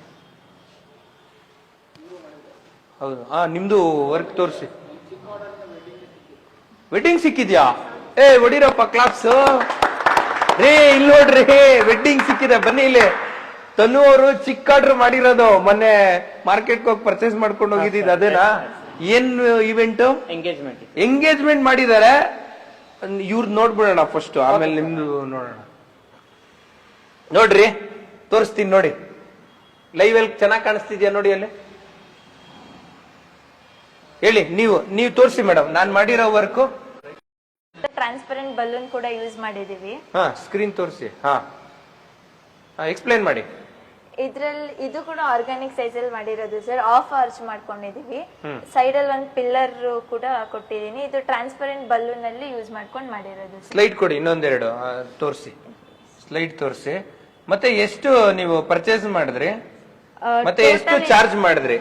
ಹೌದು, ನಿಮ್ದು ವರ್ಕ್ ತೋರಿಸಿ. ವೆಡ್ಡಿಂಗ್ ಸಿಕ್ಕಿದ್ಯಾ? ಹೊಡಿರಪ್ಪ ಕ್ಲಾಪ್ಸ್ ರೇ. ಇಲ್ಲಿ ನೋಡ್ರಿ, ವೆಡ್ಡಿಂಗ್ ಸಿಕ್ಕಿದೆ. ಬನ್ನಿ ಇಲ್ಲಿ. ತನು ಅವರು ಚಿಕ್ಕ ಆರ್ಡರ್ ಮಾಡಿರೋದು. ಮೊನ್ನೆ ಮಾರ್ಕೆಟ್ ಹೋಗಿ ಪರ್ಚೇಸ್ ಮಾಡ್ಕೊಂಡು ಹೋಗಿದ್ದು ಅದೇನಾ? ಏನ್ ಇವೆಂಟ್? ಎಂಗೇಜ್ಮೆಂಟ್ ಮಾಡಿದ್ದಾರೆ. ಇವ್ರದ್ದು ನೋಡ್ಬಿಡೋಣ ಫಸ್ಟ್, ಆಮೇಲೆ ನಿಮ್ದು ನೋಡೋಣ. ನೋಡ್ರಿ, ತೋರಿಸ್ತೀನಿ ನೋಡಿ. ಲೈವ್ ಅಲ್ಲಿ ಚೆನ್ನಾಗಿ ಕಾಣಿಸ್ತಿದ್ಯಾ ನೋಡಿ ಅಲ್ಲಿ? ಹೇಳಿ, ನೀವು ತೋರಿಸಿ ಮೇಡಮ್. ನಾನ್ ಮಾಡಿರೋ ವರ್ಕ್ ಟ್ರಾನ್ಸ್ಪರೆಂಟ್ ಬಲೂನ್ ಕೂಡ ಯೂಸ್ ಮಾಡಿದೀವಿ. ಸ್ಕ್ರೀನ್ ತೋರಿಸಿ. ಎಕ್ಸ್ಪ್ಲೈನ್ ಮಾಡಿ. ಇದ್ರಲ್ಲಿ ಇದು ಕೂಡ ಆರ್ಗಾನಿಕ್ ಸೈಜ್ ಅಲ್ಲಿ ಮಾಡಿರೋದು ಸರ್. ಆಫ್ ಆರ್ಚ್ ಮಾಡ್ಕೊಂಡಿದೀವಿ. ಸೈಡ್ ಅಲ್ಲಿ ಒಂದು ಪಿಲ್ಲರ್ ಕೂಡ ಕೊಟ್ಟಿದೀನಿ. ಇದು ಟ್ರಾನ್ಸ್ಪರೆಂಟ್ ಬಲೂನ್ ಅಲ್ಲಿ ಯೂಸ್ ಮಾಡ್ಕೊಂಡು ಮಾಡಿರೋದು. ಸ್ಲೈಡ್ ಕೊಡಿ, ಇನ್ನೊಂದೆರಡು ತೋರಿಸಿ. ಸ್ಲೈಡ್ ತೋರಿಸಿ. ಮತ್ತೆ ಎಷ್ಟು ನೀವು ಪರ್ಚೇಸ್ ಮಾಡಿದ್ರಿ? ಮತ್ತೆ ಎಷ್ಟು ಚಾರ್ಜ್ ಮಾಡಿದ್ರಿ?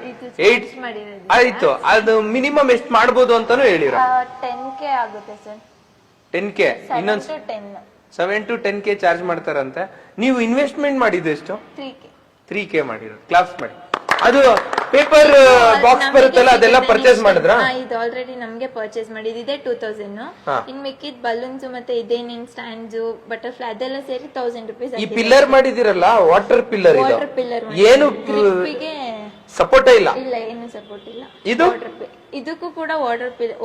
8 ಆಯ್ತು. ಅದು ಮಿನಿಮಮ್ ಎಷ್ಟು ಮಾಡ್ಬೋದು ಅಂತಾನು ಹೇಳಿರ? 10K ಆಗುತ್ತೆ ಸರ್. 10K. ಇನ್ನೊಂದು 7 to 10K ಚಾರ್ಜ್ ಮಾಡ್ತಾರಂತೆ. ನೀವು ಇನ್ವೆಸ್ಟ್ಮೆಂಟ್ ಮಾಡಿದ್ದು ಎಷ್ಟು? 3K ಮಾಡಿರೋದು. ಕ್ಲಾಪ್ಸ್ ಮಾಡಿ. ಅದು ಪೇಪರ್ ಬಾಕ್ಸ್ ಬರುತ್ತಲ್ಲ, ಅದೆಲ್ಲ ಪರ್ಚೇಸ್ ಮಾಡಿದ್ರ? ಇದು ಆಲ್ರೆಡಿ ನಮ್ಗೆ ಪರ್ಚೇಸ್ ಮಾಡಿದೆ 2000. ಇನ್ ಮಿಕ್ಕಿದ್ ಬಲೂನ್ಸ್ ಮತ್ತೆ ಇದೇನೇನ್ ಸ್ಟ್ಯಾಂಡ್ಸ್, ಬಟರ್ಫ್ಲೈ ಅದೆಲ್ಲ ಸೇರಿ 1000 ರೂಪೀಸ್. ಈ ಪಿಲ್ಲರ್ ಮಾಡಿದಿರಲ್ಲ, ವಾಟರ್ ಪಿಲ್ಲರ್. ವಾಟರ್ ಪಿಲ್ಲರ್ ಏನು ಸಪೋರ್ಟೇ ಇಲ್ಲ? ಇಲ್ಲ, ಏನು ಸಪೋರ್ಟ್ ಇಲ್ಲ. ಇದಕ್ಕೂ ಕೂಡ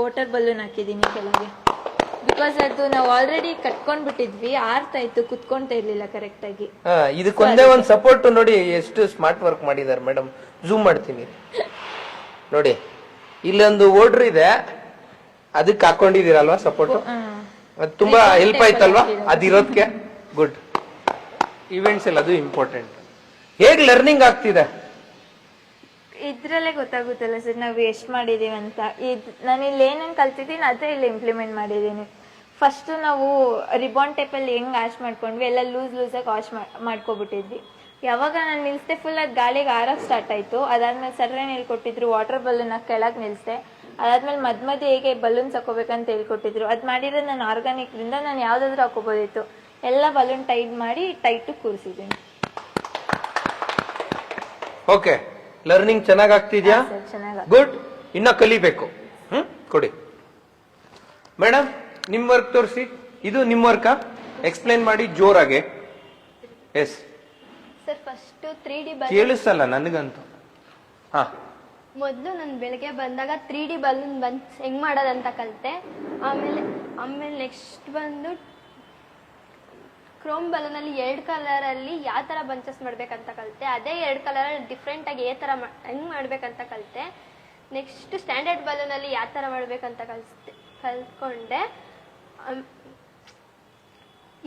ವಾಟರ್ ಬಲೂನ್ ಹಾಕಿದೀನಿ ಕೆಳಗೆ. ಬಿಕಾಸ್ ಅದು ನಾವು ಆಲ್ರೆಡಿ ಕಟ್ಕೊಂಡ್ ಬಿಟ್ಟಿದ್ವಿ, ಆರ್ತಾ ಇತ್ತು, ಕುತ್ಕೊಂತ ಇರ್ಲಿಲ್ಲ ಕರೆಕ್ಟ್ ಆಗಿ. ಇದಕ್ಕೊಂದೇ ಒಂದು ಸಪೋರ್ಟ್ ನೋಡಿ. ಎಷ್ಟು ಸ್ಮಾರ್ಟ್ ವರ್ಕ್ ಮಾಡಿದಾರೆ ಮೇಡಮ್. ಝೂಮ್ ಮಾಡ್ತೀನಿ ನೋಡಿ. ಇಲ್ಲೊಂದು ಓಡ್ರ್ ಇದೆ, ಅದಕ್ಕೆ ಹಾಕೊಂಡಿದ್ದೀರಲ್ವಾ ಸಪೋರ್ಟ್, ಅದು ತುಂಬಾ ಹೆಲ್ಪ್ ಆಯ್ತಲ್ವಾ ಅದಿರೋದಕ್ಕೆ. ಗುಡ್. ಇವೆಂಟ್ಸ್ ಎಲ್ಲ ಅದು ಇಂಪಾರ್ಟೆಂಟ್. ಹೇಗ್ ಲರ್ನಿಂಗ್ ಆಗ್ತಿದೆ? ಇದ್ರಲ್ಲೇ ಗೊತ್ತಾಗುತ್ತಲ್ಲ ಸರ್ ನಾವು ಎಷ್ಟು ಮಾಡಿದೀವಿ ಅಂತ. ನಾನು ಇಲ್ಲಿ ಏನೇನು ಕಲ್ತಿದ್ದೀನಿ ಅದೇ ಇಲ್ಲಿ ಇಂಪ್ಲಿಮೆಂಟ್ ಮಾಡಿದ್ದೀನಿ. ಫಸ್ಟ್ ನಾವು ರಿಬಾನ್ ಟೇಪಲ್ಲಿ ಹೆಂಗ್ ವಾಶ್ ಮಾಡ್ಕೊಂಡ್ವಿ, ಎಲ್ಲ ಲೂಸಾಗಿ ವಾಶ್ ಮಾಡ್ಕೊಬಿಟ್ಟಿದ್ವಿ. ಯಾವಾಗ ನಾನು ನಿಲ್ಸ್ದೆ ಫುಲ್ ಅದು ಗಾಳಿಗೆ ಆರಕ್ಕೆ ಸ್ಟಾರ್ಟ್ ಆಯ್ತು. ಅದಾದ್ಮೇಲೆ ಸರ್ರೇನು ಹೇಳ್ಕೊಟ್ಟಿದ್ರು, ವಾಟರ್ ಬಲೂನ್ ಕೆಳಗೆ ನಿಲ್ಸ್ದೆ. ಅದಾದ್ಮೇಲೆ ಮಧ್ಯ ಹೇಗೆ ಬಲೂನ್ಸ್ ಹಾಕೋಬೇಕಂತ ಹೇಳ್ಕೊಟ್ಟಿದ್ರು. ಅದು ಮಾಡಿರೋದು ನಾನು ಆರ್ಗಾನಿಕ್ದಿಂದ ನಾನು ಯಾವ್ದಾದ್ರು ಹಾಕೋಬೋದಿತ್ತು. ಎಲ್ಲ ಬಲೂನ್ ಟೈಟ್ ಮಾಡಿ ಟೈಟ್ ಕೂರಿಸಿದ್ದೀನಿ. ಓಕೆ, ಲರ್ನಿಂಗ್ ಚೆನ್ನಾಗ್ ಆಗ್ತಿದ್ಯಾ? ಚೆನ್ನಾಗಿ. ಗುಡ್. ಇನ್ನ ಕಲಿಬೇಕು. ಕೊಡಿ ಮೇಡಮ್, ನಿಮ್ ವರ್ಕ್ ತೋರಿಸಿ. ಇದು ನಿಮ್ ವರ್ಕಾ? ಎಕ್ಸ್ಪ್ಲೈನ್ ಮಾಡಿ ಜೋರಾಗೆ. ಎಸ್ ಸರ್, ಫಸ್ಟ್ 3D ಕೇಳಿಸಲ್ಲ ನನಗಂತೂ. ಹಾ, ಮೊದಲು ನಾನು ಬೆಳಗ್ಗೆ ಬಂದಾಗ 3D ಬಲೂನ್ ಹೆಂಗ್ ಮಾಡೋದಂತ ಕಲಿತೆ. ಆಮೇಲೆ ನೆಕ್ಸ್ಟ್ ಬಂದು ಕ್ರೋಮ್ ಬಲೂನ್ ಅಲ್ಲಿ 2 ಕಲರ್ ಅಲ್ಲಿ ಯಾವ ತರ ಬಂಚಸ್ ಮಾಡ್ಬೇಕಂತ ಕಲಿತೆ. ಅದೇ 2 ಕಲರ್ ಡಿಫ್ರೆಂಟ್ ಆಗಿ ಹೆಂಗ್ ಮಾಡ್ಬೇಕಂತ ಕಲಿತೆ. ನೆಕ್ಸ್ಟ್ ಸ್ಟ್ಯಾಂಡರ್ಡ್ ಬಲೂನ್ ಅಲ್ಲಿ ಯಾವ ತರ ಮಾಡ್ಬೇಕಂತ ಕಲ್ತ್ಕೊಂಡೆ.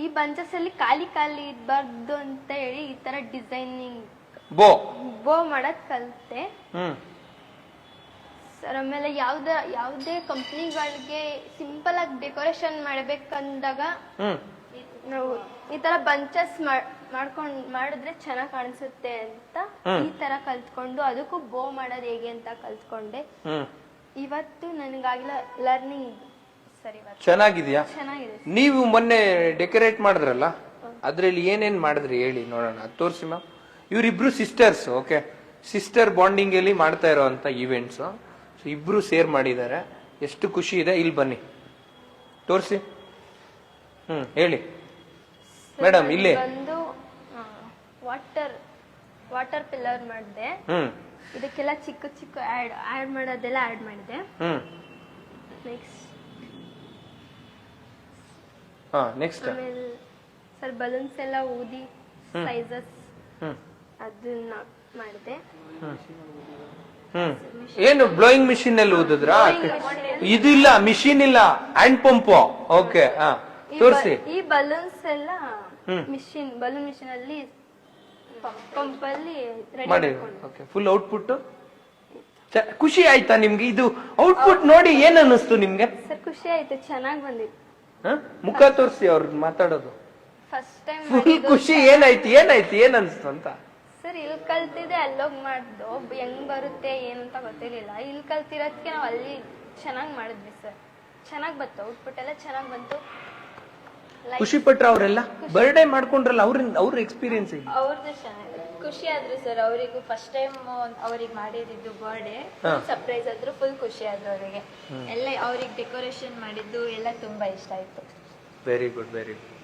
ಈ ಬಂಚಸ್ ಅಲ್ಲಿ ಖಾಲಿ ಇರಬಾರ್ದು ಅಂತ ಹೇಳಿ ಈ ತರ ಡಿಸೈನಿಂಗ್ ಬೋ ಮಾಡಕ್ ಕಲಿತೆ ಸರ್. ಆಮೇಲೆ ಯಾವುದೇ ಕಂಪ್ನಿಗಳಿಗೆ ಸಿಂಪಲ್ ಆಗಿ ಡೆಕೋರೇಷನ್ ಮಾಡ್ಬೇಕಂದಾಗ ನಾವು ಈ ತರ ಬಂಚಸ್ ಮಾಡಿದ್ರೆ ಚೆನ್ನಾಗ್ ಕಾಣಿಸುತ್ತೆ ಅಂತ ಈ ತರ ಕಲ್ತ್ಕೊಂಡು ಅದಕ್ಕೂ ಬೋ ಮಾಡೋದು ಹೇಗೆ ಅಂತ ಕಲ್ತ್ಕೊಂಡೆ. ಇವತ್ತು ನನಗಾಗಿಲ್ಲ ಲರ್ನಿಂಗ್ ಸರ್. ಇವತ್ತು ಚೆನ್ನಾಗಿದ್ಯಾ? ಚೆನ್ನಾಗಿದೆ. ನೀವು ಮೊನ್ನೆ ಡೆಕೋರೇಟ್ ಮಾಡಿದ್ರಲ್ಲ, ಅದ್ರಲ್ಲಿ ಏನೇನ್ ಮಾಡಿದ್ರಿ ಹೇಳಿ ನೋಡೋಣ. ಅದು ತೋರಿಸಿ ಮ್ಯಾಮ್. ಇವರಿಬ್ರು ಸಿಸ್ಟರ್ಸ್. ಓಕೆ, ಸಿಸ್ಟರ್ ಬಾಂಡಿಂಗ್ ಅಲ್ಲಿ ಮಾಡ್ತಾ ಇರೋಂತ ಇವೆಂಟ್ಸ್. ಇಬ್ರು ಸೇರ್ ಮಾಡಿದ್ದಾರೆ. ಎಷ್ಟು ಖುಷಿ ಇದೆ. ಇಲ್ಲಿ ಬನ್ನಿ ತೋರಿಸಿ. ಹೇಳಿ ಮೇಡಮ್. ಇಲ್ಲೇ ಒಂದು ವಾಟರ್ ಪಿಲ್ಲರ್ ಮಾಡಿದೆ. ಇದಕ್ಕೆಲ್ಲ ಚಿಕ್ಕ ಚಿಕ್ಕ ಆಡ್ ಮಾಡೋದೆಲ್ಲ ಆಡ್ ಮಾಡಿದೆ. ನೆಕ್ಸ್ಟ್ ಆಮೇಲೆ ಸರ್ ಬಲೂನ್ಸ್ ಎಲ್ಲ ಊದಿ ಸೈಜಸ್ ಅದನ್ನ ಮಾಡಿದೆ. ಏನು ಬ್ಲೋಯಿಂಗ್ ಮಿಷಿನ್ ಅಲ್ಲಿ ಊದಿದ್ರಾ? ಇದು ಇಲ್ಲ, ಮಿಷಿನ್ ಇಲ್ಲ, ಹ್ಯಾಂಡ್ ಪಂಪ್. ಓಕೆ, ತೋರಿಸಿ. ಈ ಬಲೂನ್ಸ್ ಎಲ್ಲ ಬಲೂನ್ ಮಿಷಿನ್ ಅಲ್ಲಿ ಪಂಪ್ ಅಲ್ಲಿ ಮಾಡಿ. ಓಕೆ, ಫುಲ್ ಔಟ್ಪುಟ್ ಖುಷಿ ಆಯ್ತಾ ನಿಮ್ಗೆ? ಇದು ಔಟ್ಪುಟ್ ನೋಡಿ ಏನ್ ಅನ್ನಿಸ್ತು ನಿಮ್ಗೆ? ಸರ್ ಖುಷಿ ಆಯ್ತು, ಚೆನ್ನಾಗಿ ಬಂದಿತ್ತು. ಮುಖ ತೋರಿಸಿ ಅವ್ರ ಮಾತಾಡೋದು. ಫಸ್ಟ್ ಟೈಮ್ ಫುಲ್ ಖುಷಿ. ಏನಾಯ್ತು ಏನ್ ಅನ್ಸ್ತು ಅಂತ? ಸರ್ ಇಲ್ಲಿ ಕಲ್ತಿದ್ದೆ ಅಲ್ಲೋಗಿ ಮಾಡ್ದು ಹೆಂಗ್ ಬರುತ್ತೆ ಏನು ಅಂತ ಗೊತ್ತಿರ್ಲಿಲ್ಲ. ಇಲ್ಲಿ ಕಲ್ತಿರೋದಕ್ಕೆ ನಾವು ಅಲ್ಲಿ ಚೆನ್ನಾಗಿ ಮಾಡಿದ್ವಿ ಸರ್. ಚೆನ್ನಾಗಿ ಬಂತು, ಔಟ್ಪುಟ್ ಎಲ್ಲ ಚೆನ್ನಾಗಿ ಬಂತು. ಖುಷಿ ಪಟ್ರ ಅವರೆಲ್ಲ ಬರ್ಡೇ ಮಾಡ್ಕೊಂಡ್ರಲ್ಲ, ಅವ್ರ ಎಕ್ಸ್ಪೀರಿಯನ್ಸ್ ಅವ್ರದ್ದು ಚೆನ್ನಾಗಿದೆ, ಖುಷಿ ಆದ್ರು ಸರ್. ಅವರಿಗೂ ಫಸ್ಟ್ ಟೈಮ್ ಅವ್ರಿಗೆ ಮಾಡಿದ್ದು ಬರ್ಡೇ ಸರ್ಪ್ರೈಸ್ ಆದ್ರು, ಫುಲ್ ಖುಷಿ ಆದ್ರು ಅವರಿಗೆ. ಎಲ್ಲ ಅವ್ರಿಗೆ ಡೆಕೋರೇಷನ್ ಮಾಡಿದ್ದು ಎಲ್ಲ ತುಂಬಾ ಇಷ್ಟ ಆಯ್ತು. Very good, very good.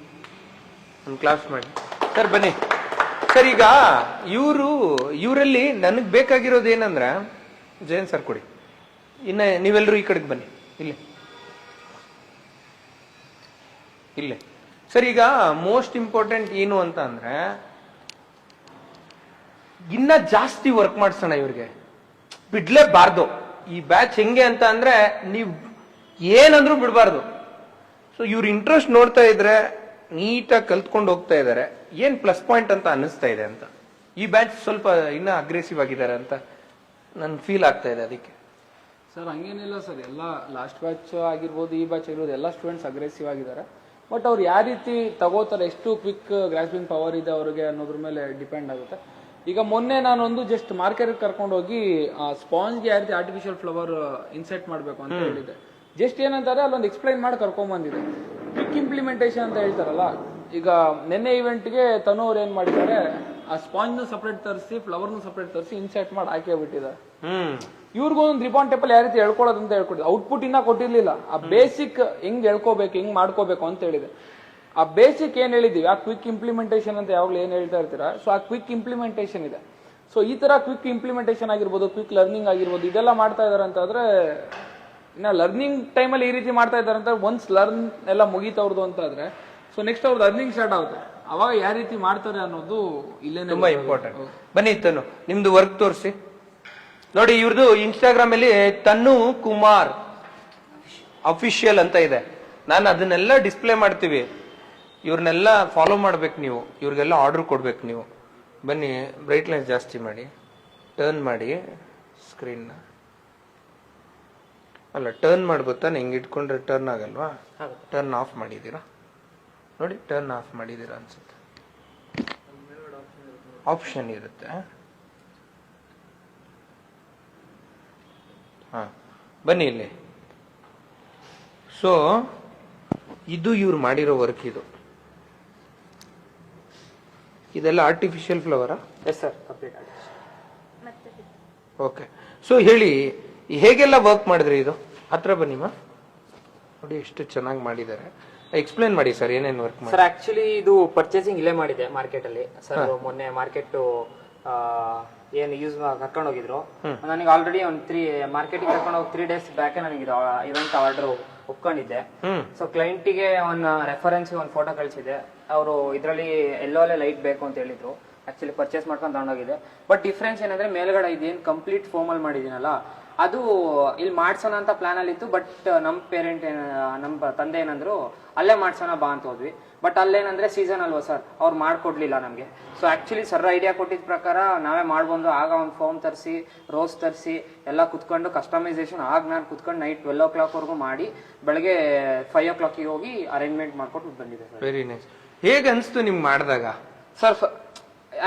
ಒಂದು ಕ್ಲಾಸ್ ಮಾಡಿ ಸರ್. ಬನ್ನಿ ಸರ್. ಈಗ ಇವರಲ್ಲಿ ನನಗ್ ಬೇಕಾಗಿರೋದು ಏನಂದ್ರ, ಜಯನ್ ಸರ್ ಕೊಡಿ. ಇನ್ನ ನೀವೆಲ್ಲರೂ ಈ ಕಡೆಗೆ ಬನ್ನಿ. ಇಲ್ಲೇ ಸರ್. ಈಗ ಮೋಸ್ಟ್ ಇಂಪಾರ್ಟೆಂಟ್ ಏನು ಅಂತ ಅಂದ್ರೆ, ಇನ್ನ ಜಾಸ್ತಿ ವರ್ಕ್ ಮಾಡ್ಸೋಣ ಇವ್ರಿಗೆ, ಬಿಡ್ಲೇಬಾರ್ದು. ಈ ಬ್ಯಾಚ್ ಹೆಂಗೆ ಅಂತ ಅಂದ್ರೆ, ನೀವ್ ಏನಂದ್ರೂ ಬಿಡಬಾರ್ದು. ಸೊ ಇವ್ರ ಇಂಟ್ರೆಸ್ಟ್ ನೋಡ್ತಾ ಇದ್ರೆ ನೀಟಾಗಿ ಕಲ್ತ್ಕೊಂಡು ಹೋಗ್ತಾ ಇದಾರೆ. ಏನ್ ಪ್ಲಸ್ ಪಾಯಿಂಟ್ ಅಂತ ಅನಿಸ್ತಾ ಇದೆ ಅಂತ, ಈ ಬ್ಯಾಚ್ ಸ್ವಲ್ಪ ಇನ್ನ ಅಗ್ರೆಸಿವ್ ಆಗಿದ್ದಾರೆ ಅಂತ ನನ್ ಫೀಲ್ ಆಗ್ತಾ ಇದೆ. ಅದಕ್ಕೆ ಸರ್ ಹಂಗೇನಿಲ್ಲ ಸರ್, ಎಲ್ಲ ಲಾಸ್ಟ್ ಬ್ಯಾಚ್ ಆಗಿರ್ಬೋದು, ಈ ಬ್ಯಾಚ್ ಆಗಿರ್ಬೋದು, ಎಲ್ಲ ಸ್ಟೂಡೆಂಟ್ಸ್ ಅಗ್ರೆಸಿವ್ ಆಗಿದ್ದಾರೆ. ಬಟ್ ಅವ್ರು ಯಾವ ರೀತಿ ತಗೋತಾರೆ, ಎಷ್ಟು ಕ್ವಿಕ್ ಗ್ರಾಸ್ಪಿಂಗ್ ಪವರ್ ಇದೆ ಅವ್ರಿಗೆ ಅನ್ನೋದ್ರ ಮೇಲೆ ಡಿಪೆಂಡ್ ಆಗುತ್ತೆ. ಈಗ ಮೊನ್ನೆ ನಾನೊಂದು ಜಸ್ಟ್ ಮಾರ್ಕೆಟ್ ಕರ್ಕೊಂಡು ಹೋಗಿ ಸ್ಪಾಂಜ್ಗೆ ಯಾವ ರೀತಿ ಆರ್ಟಿಫಿಷಿಯಲ್ ಫ್ಲವರ್ ಇನ್ಸೆಟ್ ಮಾಡಬೇಕು ಅಂತ ಹೇಳಿದ್ದೆ. ಜಸ್ಟ್ ಏನಂತಾರೆ ಅಲ್ಲೊಂದು ಎಕ್ಸ್ಪ್ಲೈನ್ ಮಾಡಿ ಕರ್ಕೊಂಡ್ ಬಂದಿದೆ. ಕ್ವಿಕ್ ಇಂಪ್ಲಿಮೆಂಟೇಷನ್ ಅಂತ ಹೇಳ್ತಾರಲ್ಲ, ಈಗ ನಿನ್ನೆ ಇವೆಂಟ್ಗೆ ತನು ಅವ್ರು ಏನ್ ಮಾಡಿದ್ದಾರೆ, ಆ ಸ್ಪಾಂಜ್ ನ ಸಪರೇಟ್ ತರಿಸಿ ಫ್ಲವರ್ನು ಸಪರೇಟ್ ತರಿಸಿ ಇನ್ಸೆಟ್ ಮಾಡಿ ಹಾಕಿ ಬಿಟ್ಟಿದ್ದಾರೆ. ಇವ್ರಿಗೊಂದು ರಿಬಾನ್ ಟೇಪಲ್ ಯಾವ ರೀತಿ ಹೇಳ್ಕೊಳೋದು ಅಂತ ಹೇಳ್ಕೊಟ್ಟಿದೆ. ಔಟ್ಪುಟ್ ಇನ್ನ ಕೊಟ್ಟಿರ್ಲಿಲ್ಲ. ಆ ಬೇಸಿಕ್ ಹೆಂಗ್ ಹೇಳ್ಕೋಬೇಕು, ಹೆಂಗ್ ಮಾಡ್ಕೋಬೇಕು ಅಂತ ಹೇಳಿದೆ. ಆ ಬೇಸಿಕ್ ಏನ್ ಹೇಳಿದೀವಿ, ಆ ಕ್ವಿಕ್ ಇಂಪ್ಲಿಮೆಂಟೇಷನ್ ಅಂತ ಯಾವಾಗ್ಲೂ ಏನ್ ಹೇಳ್ತಾ ಇರ್ತೀರಾ, ಸೊ ಆ ಕ್ವಿಕ್ ಇಂಪ್ಲಿಮೆಂಟೇಷನ್ ಇದೆ. ಸೊ ಈ ತರ ಕ್ವಿಕ್ ಇಂಪ್ಲಿಮೆಂಟೇಷನ್ ಆಗಿರ್ಬೋದು, ಕ್ವಿಕ್ ಲರ್ನಿಂಗ್ ಆಗಿರ್ಬೋದು, ಇದೆಲ್ಲ ಮಾಡ್ತಾ ಇದಾರೆ ಅಂತಂದ್ರೆ, ಇನ್ನ ಲರ್ನಿಂಗ್ ಟೈಮಲ್ಲಿ ಈ ರೀತಿ ಮಾಡ್ತಾ ಇದಾರೆ ಅಂತ ಒನ್ಸ್ ಲರ್ನ್ ಎಲ್ಲ ಮುಗೀತವ್ರದ್ದು ಅಂತ ಆದ್ರೆ, ಸೊ ನೆಕ್ಸ್ಟ್ ಅವ್ರದ್ದು ಅರ್ನಿಂಗ್ ಸ್ಟಾರ್ಟ್ ಆಗುತ್ತೆ. ಅವಾಗ ಯಾವ ರೀತಿ ಮಾಡ್ತಾರೆ ಅನ್ನೋದು ಇಲ್ಲೇ ತುಂಬಾ ಇಂಪಾರ್ಟೆಂಟ್. ಬನ್ನಿ ತನು, ನಿಮ್ದು ವರ್ಕ್ ತೋರಿಸಿ. ನೋಡಿ ಇವ್ರದ್ದು ಇನ್ಸ್ಟಾಗ್ರಾಮ್ ಅಲ್ಲಿ ತನ್ನು ಕುಮಾರ್ ಅಫಿಷಿಯಲ್ ಅಂತ ಇದೆ. ನಾನು ಅದನ್ನೆಲ್ಲ ಡಿಸ್ಪ್ಲೇ ಮಾಡ್ತೀವಿ. ಇವ್ರನ್ನೆಲ್ಲ ಫಾಲೋ ಮಾಡ್ಬೇಕು ನೀವು, ಇವ್ರಿಗೆಲ್ಲ ಆರ್ಡರ್ ಕೊಡ್ಬೇಕು ನೀವು. ಬನ್ನಿ, ಬ್ರೈಟ್ನೆಸ್ ಜಾಸ್ತಿ ಮಾಡಿ, ಟರ್ನ್ ಮಾಡಿ ಸ್ಕ್ರೀನ್ನ. ಅಲ್ಲ, ಟರ್ನ್ ಮಾಡ್ಬೋತಾನೆ, ಹಿಂಗೆ ಇಟ್ಕೊಂಡ್ರೆ ಟರ್ನ್ ಆಗಲ್ವಾ? ಟರ್ನ್ ಆಫ್ ಮಾಡಿದ್ದೀರಾ ನೋಡಿ, ಟರ್ನ್ ಆಫ್ ಮಾಡಿದ್ದೀರಾ ಅನ್ಸುತ್ತೆ. ಆಪ್ಷನ್ ಇರುತ್ತೆ. ಹಾ, ಬನ್ನಿ ಇಲ್ಲಿ. ಸೊ ಇದು ಇವ್ರು ಮಾಡಿರೋ ವರ್ಕ್. ಇದೆಲ್ಲ ಆರ್ಟಿಫಿಷಿಯಲ್ ಫ್ಲವರಾ? ಎಸ್ ಸರ್, ಕಂಪ್ಲೀಟ್ ಆಗಿದೆ. ಓಕೆ. ಸೊ ಹೇಳಿ, ಹೇಗೆಲ್ಲ ವರ್ಕ್ ಮಾಡಿದ್ರಿ? ಇದು ಹತ್ರ ಬನ್ನಿಮ್ಮ, ನೋಡಿ ಎಷ್ಟು ಚೆನ್ನಾಗಿ ಮಾಡಿದ್ದಾರೆ. ಎಕ್ಸ್ಪ್ಲೇನ್ ಮಾಡಿ ಸರ್, ಏನೇನು ವರ್ಕ್ ಮಾಡಿ. ಸರ್ ಆಕ್ಚುಲಿ ಇದು ಪರ್ಚೇಸಿಂಗ್ ಇಲ್ಲೇ ಮಾಡಿದೆ ಮಾರ್ಕೆಟ್ ಅಲ್ಲಿ ಸರ್. ಮೊನ್ನೆ ಮಾರ್ಕೆಟ್ ಏನು ಯೂಸ್ ಕರ್ಕೊಂಡು ಹೋಗಿದ್ರು. ನನಗೆ ಆಲ್ರೆಡಿ ಒಂದು ಮಾರ್ಕೆಟಿಗೆ ಕರ್ಕೊಂಡು ಹೋಗಿ 3 days ಬ್ಯಾಕ್ ನನಗೆ ಇವೆಂಟ್ ಆರ್ಡರ್ ಒಪ್ಕೊಂಡಿದ್ದೆ. ಸೊ ಕ್ಲೈಂಟಿಗೆ ಒಂದು ರೆಫರೆನ್ಸ್ ಒಂದು ಫೋಟೋ ಕಳಿಸಿದೆ. ಅವರು ಇದರಲ್ಲಿ ಎಲ್ಲೋಲೆ ಲೈಟ್ ಬೇಕು ಅಂತ ಹೇಳಿದ್ರು. ಆಕ್ಚುಲಿ ಪರ್ಚೇಸ್ ಮಾಡ್ಕೊಂಡು ತಗೊಂಡೋಗಿದೆ. ಬಟ್ ಡಿಫ್ರೆನ್ಸ್ ಏನಂದ್ರೆ ಮೇಲ್ಗಡೆ ಇದೇನು ಕಂಪ್ಲೀಟ್ ಫೋಮಲ್ ಮಾಡಿದೀನಲ್ಲ, ಅದು ಇಲ್ಲಿ ಮಾಡ್ಸೋಣ ಅಂತ ಪ್ಲಾನ್ ಅಲ್ಲಿ ಇತ್ತು. ಬಟ್ ನಮ್ಮ ತಂದೆ ಏನಂದ್ರು, ಅಲ್ಲೇ ಮಾಡ್ಸೋಣ ಬಾ ಅಂತ ಹೋದ್ವಿ. ಬಟ್ ಅಲ್ಲೇನಂದ್ರೆ ಸೀಸನ್ ಅಲ್ವಾ ಸರ್, ಅವ್ರು ಮಾಡ್ಕೊಡ್ಲಿಲ್ಲ ನಮ್ಗೆ. ಸೊ ಆಕ್ಚುಲಿ ಸರ್ ಐಡಿಯಾ ಕೊಟ್ಟಿದ ಪ್ರಕಾರ ನಾವೇ ಮಾಡ್ಬಂದು ಆಗ ಒಂದು ಫೋಮ್ ತರಿಸಿ, ರೋಸ್ ತರಿಸಿ ಎಲ್ಲ ಕುತ್ಕೊಂಡು ಕಸ್ಟಮೈಸೇಷನ್ ನಾನು ಕುತ್ಕೊಂಡು ನೈಟ್ 12 o'clock ವರೆಗೂ ಮಾಡಿ ಬೆಳಗ್ಗೆ 5 o'clock ಹೋಗಿ ಅರೇಂಜ್ಮೆಂಟ್ ಮಾಡ್ಕೊಟ್ಟು ಬಂದಿದೆ ಸರ್. Very nice. ಹೇಗೆ ಅನ್ಸ್ತು ನಿಮ್ಗೆ ಮಾಡಿದಾಗ? ಸರ್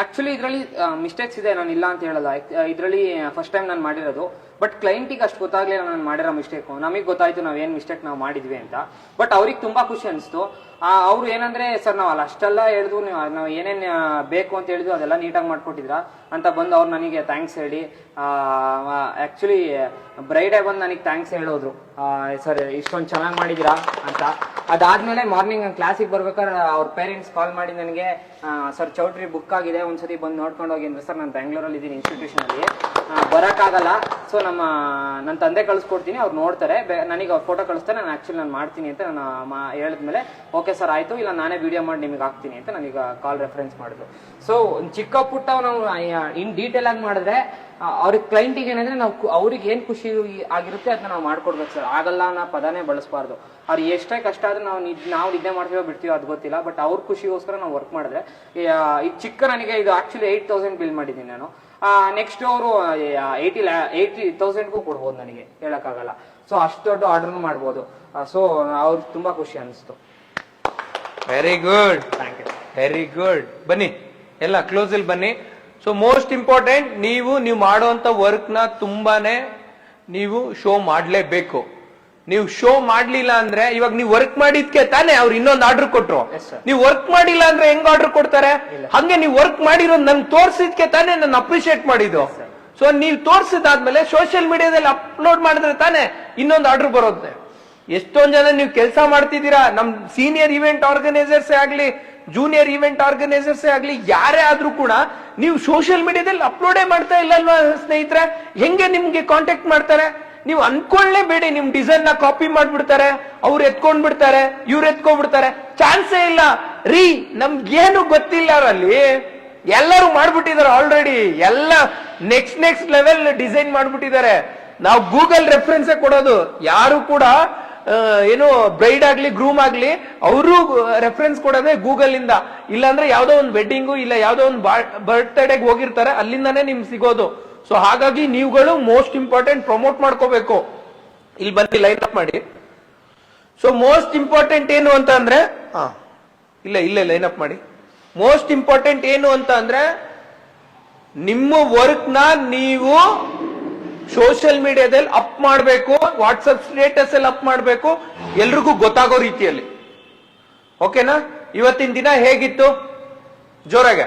ಆಕ್ಚುಲಿ ಇದರಲ್ಲಿ ಮಿಸ್ಟೇಕ್ಸ್ ಇದೆ, ನಾನು ಇಲ್ಲ ಅಂತ ಹೇಳಲ್ಲ. ಇದರಲ್ಲಿ ಫಸ್ಟ್ ಟೈಮ್ ನಾನು ಮಾಡಿರೋದು. ಬಟ್ ಕ್ಲೈಂಟಿಗೆ ಅಷ್ಟು ಗೊತ್ತಾಗ್ಲಿಲ್ಲ ನಾನು ಮಾಡಿರೋ ಮಿಸ್ಟೇಕ್. ನಮಗೆ ಗೊತ್ತಾಯ್ತು ನಾವೇನ್ ಮಿಸ್ಟೇಕ್ ನಾವು ಮಾಡಿದ್ವಿ ಅಂತ. ಬಟ್ ಅವ್ರಿಗೆ ತುಂಬಾ ಖುಷಿ ಅನಿಸ್ತು. ಅವ್ರು ಏನಂದ್ರೆ, ಸರ್ ನಾವು ಅಲ್ಲಿ ಅಷ್ಟೆಲ್ಲ ಹೇಳಿದ್ವು, ನಾವು ಏನೇನ್ ಬೇಕು ಅಂತ ಹೇಳಿದ್ವಿ ಅದೆಲ್ಲ ನೀಟಾಗಿ ಮಾಡ್ಕೊಟ್ಟಿದ್ರ ಅಂತ ಬಂದು ಅವ್ರು ನನಗೆ ಥ್ಯಾಂಕ್ಸ್ ಹೇಳಿ, ಆಕ್ಚುಲಿ ಬ್ರೈಡೇ ಬಂದು ನನಗೆ ಥ್ಯಾಂಕ್ಸ್ ಹೇಳೋದ್ರು, ಸರ್ ಇಷ್ಟೊಂದು ಚೆನ್ನಾಗಿ ಮಾಡಿದಿರಾ ಅಂತ. ಅದಾದ್ಮೇಲೆ ಮಾರ್ನಿಂಗ್ ಕ್ಲಾಸಿಗೆ ಬರ್ಬೇಕಾದ್ರೆ ಅವ್ರ ಪೇರೆಂಟ್ಸ್ ಕಾಲ್ ಮಾಡಿ ನನಗೆ, ಸರ್ ಚೌಟ್ರಿ ಬುಕ್ ಆಗಿದೆ, ಒಂದ್ಸತಿ ಬಂದು ನೋಡ್ಕೊಂಡು ಹೋಗಿ ಅಂದ್ರೆ, ಸರ್ ನಾನು ಬೆಂಗಳೂರಲ್ಲಿ ಇದ್ದೀನಿ ಇನ್ಸ್ಟಿಟ್ಯೂಷನ್ ಅಲ್ಲಿ, ಬರೋಕ್ಕಾಗಲ್ಲ. ಸೊ ನನ್ನ ತಂದೆ ಕಳಿಸ್ಕೊಡ್ತೀನಿ, ಅವ್ರು ನೋಡ್ತಾರೆ, ನನಗೆ ಅವ್ರ ಫೋಟೋ ಕಳಿಸ್ತಾರೆ, ನಾನು ಆಕ್ಚುಲಿ ನಾನು ಮಾಡ್ತೀನಿ ಅಂತ ನಾನು ಹೇಳಿದ್ಮೇಲೆ, ಓಕೆ ಸರ್ ಆಯ್ತು, ಇಲ್ಲ ನಾನೇ ವಿಡಿಯೋ ಮಾಡಿ ನಿಮಗೆ ಹಾಕ್ತೀನಿ ಅಂತ ನನಗೆ ಕಾಲ್ ರೆಫರೆನ್ಸ್ ಮಾಡಿದ್ರು. ಸೊ ಚಿಕ್ಕ ಪುಟ್ಟ ನಾವು ಇನ್ ಡೀಟೇಲ್ ಆಗಿ ಮಾಡಿದ್ರೆ ಅವ್ರಿಗೆ ಕ್ಲೈಂಟಿಗೆ ಏನಂದ್ರೆ ನಾವು ಅವ್ರಿಗೆ ಏನ್ ಖುಷಿ ಆಗಿರುತ್ತೆ ಅದನ್ನ ನಾವು ಮಾಡ್ಕೊಡ್ಬೇಕು ಸರ್. ಆಗಲ್ಲ ಅನ್ನೋ ಪದನೇ ಬಳಸಬಾರ್ದು. ಅವ್ರು ಎಷ್ಟೇ ಕಷ್ಟ ಆದ್ರೂ ನಾವು ನಿದ್ದೆ ಮಾಡ್ತೀವೋ ಬಿಡ್ತೀವೋ ಅದು ಗೊತ್ತಿಲ್ಲ. ಬಟ್ ಅವ್ರ ಖುಷಿಗೋಸ್ಕರ ನಾವು ವರ್ಕ್ ಮಾಡಿದ್ರೆ, ಈ ಚಿಕ್ಕ ನನಗೆ ಇದು ಆಕ್ಚುಲಿ 8,000 ಬಿಲ್ ಮಾಡಿದ್ದೀನಿ ನಾನು. ನೆಕ್ಸ್ಟ್ ಅವರು 80,000ಗೂ ಕೊಡ್ಬೋದು, ನನಗೆ ಹೇಳಕ್ಕಾಗಲ್ಲ. ಸೊ ಅಷ್ಟು ದೊಡ್ಡ ಆರ್ಡರ್ನು ಮಾಡ್ಬೋದು. ಸೊ ಅವ್ರಿಗೆ ತುಂಬಾ ಖುಷಿ ಅನಿಸ್ತು. Very good, thank you. Very good. ಬನ್ನಿ ಎಲ್ಲ ಕ್ಲೋಸ್ ಅಲ್ಲಿ ಬನ್ನಿ. ಸೊ ಮೋಸ್ಟ್ ಇಂಪಾರ್ಟೆಂಟ್, ನೀವು ಮಾಡುವಂತ ವರ್ಕ್ ನ ತುಂಬಾನೇ ನೀವು ಶೋ ಮಾಡ್ಲೇಬೇಕು. ನೀವು ಶೋ ಮಾಡ್ಲಿಲ್ಲ ಅಂದ್ರೆ, ಇವಾಗ ನೀವು ವರ್ಕ್ ಮಾಡಿದ್ಕೆ ತಾನೇ ಅವ್ರು ಇನ್ನೊಂದು ಆರ್ಡರ್ ಕೊಟ್ರು. ನೀವು ವರ್ಕ್ ಮಾಡಿಲ್ಲ ಅಂದ್ರೆ ಹೆಂಗ್ ಆರ್ಡರ್ ಕೊಡ್ತಾರೆ? ಹಂಗೆ ನೀವು ವರ್ಕ್ ಮಾಡಿರೋ ನನ್ ತೋರ್ಸಿದ್ಕೆ ತಾನೇ ನಾನು ಅಪ್ರಿಶಿಯೇಟ್ ಮಾಡಿದ್ದು. ಸೊ ನೀವು ತೋರ್ಸಿದಾದ್ಮೇಲೆ ಸೋಷಿಯಲ್ ಮೀಡಿಯಾದಲ್ಲಿ ಅಪ್ಲೋಡ್ ಮಾಡಿದ್ರೆ ತಾನೇ ಇನ್ನೊಂದು ಆರ್ಡರ್ ಬರುತ್ತೆ. ಎಷ್ಟೊಂದ್ ಜನ ನೀವು ಕೆಲಸ ಮಾಡ್ತಿದ್ದೀರಾ, ನಮ್ ಸೀನಿಯರ್ ಇವೆಂಟ್ ಆರ್ಗನೈಸರ್ಸೇ ಆಗ್ಲಿ, ಜೂನಿಯರ್ ಇವೆಂಟ್ ಆರ್ಗನೈಸರ್ಸೇ ಆಗ್ಲಿ, ಯಾರೇ ಆದ್ರೂ ಕೂಡ ನೀವು ಸೋಷಿಯಲ್ ಮೀಡಿಯಾದಲ್ಲಿ ಅಪ್ಲೋಡೇ ಮಾಡ್ತಾ ಇಲ್ಲ ಅಲ್ವಾ ಸ್ನೇಹಿತರೆ? ಹೆಂಗೆ ನಿಮ್ಗೆ ಕಾಂಟ್ಯಾಕ್ಟ್ ಮಾಡ್ತಾರೆ? ನೀವು ಅನ್ಕೊಳ್ಳೇಬೇಡಿ ನಿಮ್ ಡಿಸೈನ್ ನ ಕಾಪಿ ಮಾಡ್ಬಿಡ್ತಾರೆ, ಅವ್ರು ಎತ್ಕೊಂಡ್ ಬಿಡ್ತಾರೆ, ಇವ್ರು ಎತ್ಕೊಂಡ್ಬಿಡ್ತಾರೆ. ಚಾನ್ಸೇ ಇಲ್ಲ ರೀ. ನಮ್ಗೇನು ಗೊತ್ತಿಲ್ಲ ಅಲ್ಲಿ, ಎಲ್ಲರೂ ಮಾಡ್ಬಿಟ್ಟಿದ್ದಾರೆ ಆಲ್ರೆಡಿ. ಎಲ್ಲ ನೆಕ್ಸ್ಟ್ ಲೆವೆಲ್ ಡಿಸೈನ್ ಮಾಡ್ಬಿಟ್ಟಿದ್ದಾರೆ. ನಾವು ಗೂಗಲ್ ರೆಫರೆನ್ಸ್ ಕೊಡೋದು. ಯಾರು ಕೂಡ ಏನು ಬ್ರೈಡ್ ಆಗ್ಲಿ ಗ್ರೂಮ್ ಆಗ್ಲಿ ಅವರು ರೆಫರೆನ್ಸ್ ಕೊಡೋದೇ ಗೂಗಲ್ ಇಂದ. ಇಲ್ಲಾಂದ್ರೆ ಯಾವ್ದೋ ಒಂದು ವೆಡ್ಡಿಂಗು ಇಲ್ಲ ಯಾವ್ದೋ ಒಂದು ಬರ್ತ್ಡೇಗೆ ಹೋಗಿರ್ತಾರೆ, ಅಲ್ಲಿಂದಾನೇ ನಿಮ್ಗೆ ಸಿಗೋದು. ಸೊ ಹಾಗಾಗಿ ನೀವುಗಳು ಮೋಸ್ಟ್ ಇಂಪಾರ್ಟೆಂಟ್ ಪ್ರಮೋಟ್ ಮಾಡ್ಕೋಬೇಕು. ಇಲ್ಲಿ ಬಂದು ಲೈನ್ ಅಪ್ ಮಾಡಿ. ಸೊ ಮೋಸ್ಟ್ ಇಂಪಾರ್ಟೆಂಟ್ ಏನು ಅಂತ ಅಂದ್ರೆ, ಇಲ್ಲ ಲೈನ್ ಅಪ್ ಮಾಡಿ. ಮೋಸ್ಟ್ ಇಂಪಾರ್ಟೆಂಟ್ ಏನು ಅಂತ ಅಂದ್ರೆ, ನಿಮ್ಮ ವರ್ಕ್ ನ ನೀವು ಸೋಷಿಯಲ್ ಮೀಡಿಯಾದಲ್ಲಿ ಅಪ್ ಮಾಡಬೇಕು, ವಾಟ್ಸಪ್ ಸ್ಟೇಟಸ್ ಅಲ್ಲಿ ಅಪ್ ಮಾಡಬೇಕು, ಎಲ್ರಿಗೂ ಗೊತ್ತಾಗೋ ರೀತಿಯಲ್ಲಿ. ಓಕೆನಾ? ಇವತ್ತಿನ ದಿನ ಹೇಗಿತ್ತು? ಜೋರಾಗೆ.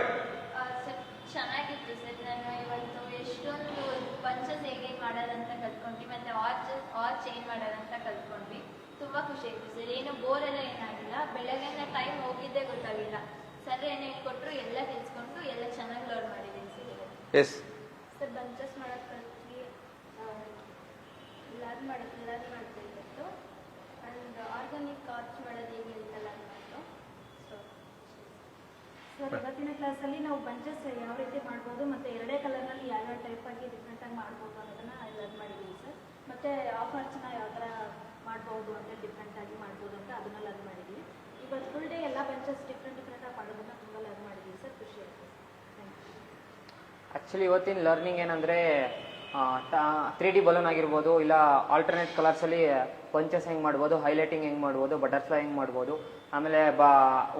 ಚೆನ್ನಾಗಿತ್ತು ಸರ್. ನಾನು ಇವತ್ತು ಎಷ್ಟೊಂದು ಪಂಚಸ್ ಹೇಗೆ ಮಾಡೋದಂತ ಕಲ್ತ್ಕೊಂಡ್ವಿ, ಮತ್ತೆ ಆರ್ ಚೇಂಜ್ ಮಾಡೋದಂತ ಕಲ್ತ್ಕೊಂಡ್ವಿ. ತುಂಬಾ ಖುಷಿ ಆಯ್ತು ಸರ್. ಏನು ಬೋರ್ ಎಲ್ಲ ಏನಾಗಿಲ್ಲ. ಬೆಳಗ್ಗೆ ಟೈಮ್ ಹೋಗಿದ್ದೇ ಗೊತ್ತಾಗಿಲ್ಲ. ಸರ್ ಏನು ಹೇಳ್ಕೊಟ್ರು ಎಲ್ಲ ತಿಳಿಸ್ಕೊಂಡು ಎಲ್ಲ ಚೆನ್ನಾಗಿ ಲರ್ನ್ ಮಾಡಿದ್ದೀನಿ ಸರ್. ಎಸ್ ಸರ್, ಬಂಚಸ್ ಮಾಡೋದು ಕಲ್ತ್ವಿ, ಲರ್ನ್ ಮಾಡ್ತಿತ್ತು. ಆ್ಯಂಡ್ ಆರ್ಗಾನಿಕ್ ಆರ್ಚ್ ಮಾಡೋದು ಹೇಗೆ ಅಂತ ಲರ್ನ್ ಮಾಡಿದ್ದು. ಸೊ ಸರ್ ಇವತ್ತಿನ ಕ್ಲಾಸಲ್ಲಿ ನಾವು ಬಂಚಸ್ ಯಾವ ರೀತಿ ಮಾಡ್ಬೋದು ಮತ್ತೆ ಎರಡೇ ಕಲರ್ನಲ್ಲಿ ಯಾವ್ಯಾವ ಟೈಪ್ ಆಗಿ ಡಿಫ್ರೆಂಟ್ ಆಗಿ ಮಾಡ್ಬೋದು ಅನ್ನೋದನ್ನ ಲರ್ನ್ ಮಾಡಿದ್ದೀವಿ ಸರ್. ಮತ್ತೆ ಆಫ್ ಆರ್ಚ್ನ ಯಾವ ಥರ ಮಾಡ್ಬೋದು ಅಂತ ಡಿಫ್ರೆಂಟ್ ಆಗಿ ಮಾಡ್ಬೋದು ಅಂತ ಅದನ್ನ ಲರ್ನ್ ಮಾಡಿದ್ದೀವಿ. ಇವತ್ತು ಫುಲ್ ಡೇ ಎಲ್ಲ ಬಂಚಸ್ ಡಿಫ್ರೆಂಟ್ ಆಗಿ ಮಾಡೋದನ್ನ ತುಂಬ ಲರ್ನ್ ಮಾಡಿದ್ದೀವಿ ಸರ್. ಖುಷಿ ಆಯ್ತು. Thank you. ಆಕ್ಚುಲಿ ಇವತ್ತಿನ ಲರ್ನಿಂಗ್ ಏನಂದ್ರೆ 3D ಬಲೂನ್ ಆಗಿರ್ಬೋದು, ಇಲ್ಲ ಆಲ್ಟರ್ನೇಟ್ ಕಲರ್ಸ್ ಅಲ್ಲಿ ಪಂಚಸ್ ಹೆಂಗ್ ಮಾಡ್ಬೋದು, ಹೈಲೈಟಿಂಗ್ ಹೆಂಗ್ ಮಾಡ್ಬೋದು, ಬಟರ್ಫ್ಲೈ ಹೆಂಗ್ ಮಾಡ್ಬೋದು, ಆಮೇಲೆ